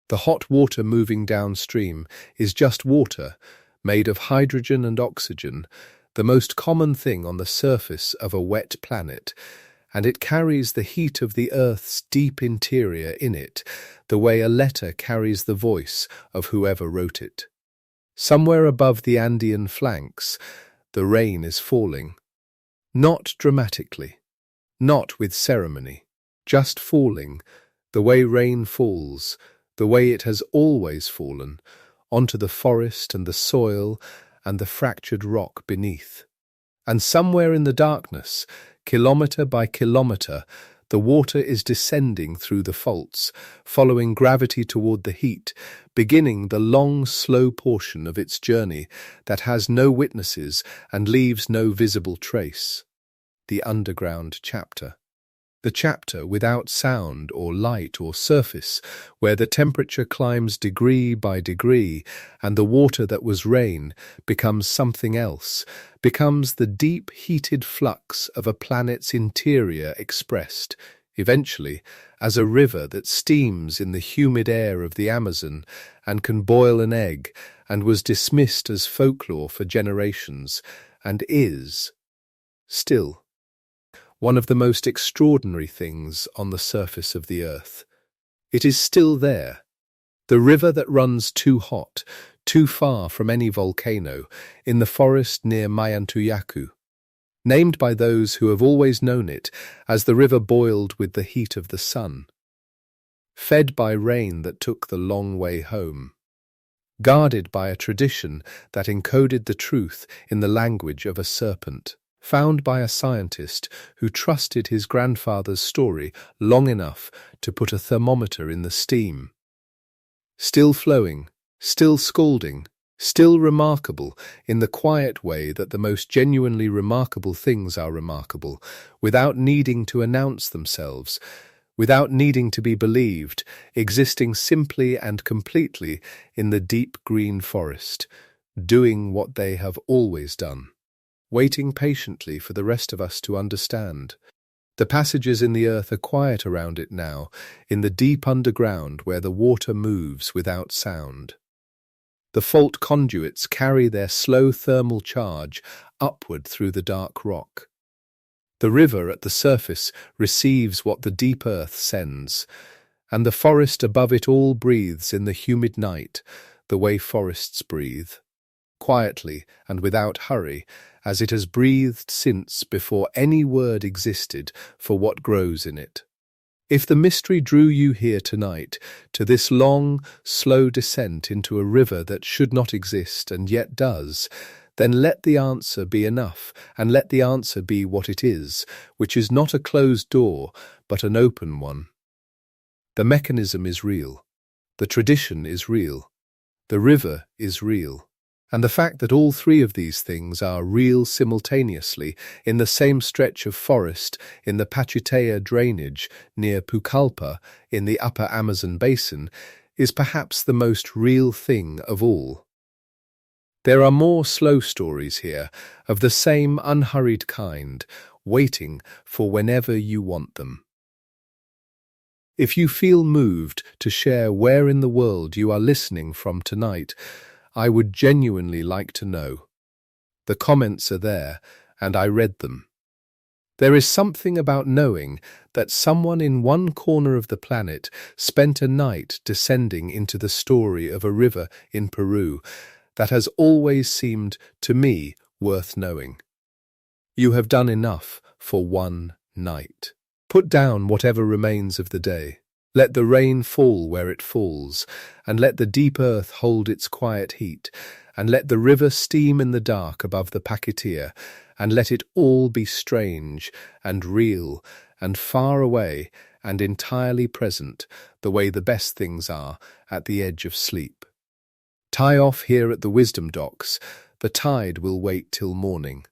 Speaker 1: The hot water moving downstream is just water, made of hydrogen and oxygen, the most common thing on the surface of a wet planet, and it carries the heat of the Earth's deep interior in it, the way a letter carries the voice of whoever wrote it. Somewhere above the Andean flanks, the rain is falling. Not dramatically, not with ceremony, just falling, the way rain falls, the way it has always fallen, onto the forest and the soil and the fractured rock beneath. And somewhere in the darkness, kilometre by kilometre, the water is descending through the faults, following gravity toward the heat, beginning the long, slow portion of its journey that has no witnesses and leaves no visible trace. The underground chapter. The chapter without sound or light or surface, where the temperature climbs degree by degree and the water that was rain becomes something else, becomes the deep heated flux of a planet's interior expressed, eventually, as a river that steams in the humid air of the Amazon and can boil an egg, and was dismissed as folklore for generations, and is, still, one of the most extraordinary things on the surface of the earth. It is still there, the river that runs too hot, too far from any volcano, in the forest near Mayantuyacu, named by those who have always known it as the river boiled with the heat of the sun, fed by rain that took the long way home, guarded by a tradition that encoded the truth in the language of a serpent, found by a scientist who trusted his grandfather's story long enough to put a thermometer in the steam. Still flowing, still scalding, still remarkable in the quiet way that the most genuinely remarkable things are remarkable, without needing to announce themselves, without needing to be believed, existing simply and completely in the deep green forest, doing what they have always done, waiting patiently for the rest of us to understand. The passages in the earth are quiet around it now, in the deep underground where the water moves without sound. The fault conduits carry their slow thermal charge upward through the dark rock. The river at the surface receives what the deep earth sends, and the forest above it all breathes in the humid night the way forests breathe, quietly and without hurry, as it has breathed since before any word existed for what grows in it. If the mystery drew you here tonight, to this long, slow descent into a river that should not exist and yet does, then let the answer be enough, and let the answer be what it is, which is not a closed door, but an open one. The mechanism is real. The tradition is real. The river is real. And the fact that all three of these things are real simultaneously in the same stretch of forest in the Pachitea drainage near Pucallpa in the upper Amazon basin is perhaps the most real thing of all. There are more slow stories here, of the same unhurried kind, waiting for whenever you want them. If you feel moved to share where in the world you are listening from tonight, I would genuinely like to know. The comments are there, and I read them. There is something about knowing that someone in one corner of the planet spent a night descending into the story of a river in Peru that has always seemed, to me, worth knowing. You have done enough for one night. Put down whatever remains of the day. Let the rain fall where it falls, and let the deep earth hold its quiet heat, and let the river steam in the dark above the Pachitea, and let it all be strange and real and far away and entirely present, the way the best things are at the edge of sleep. Tie off here at the Wisdom Docks. The tide will wait till morning.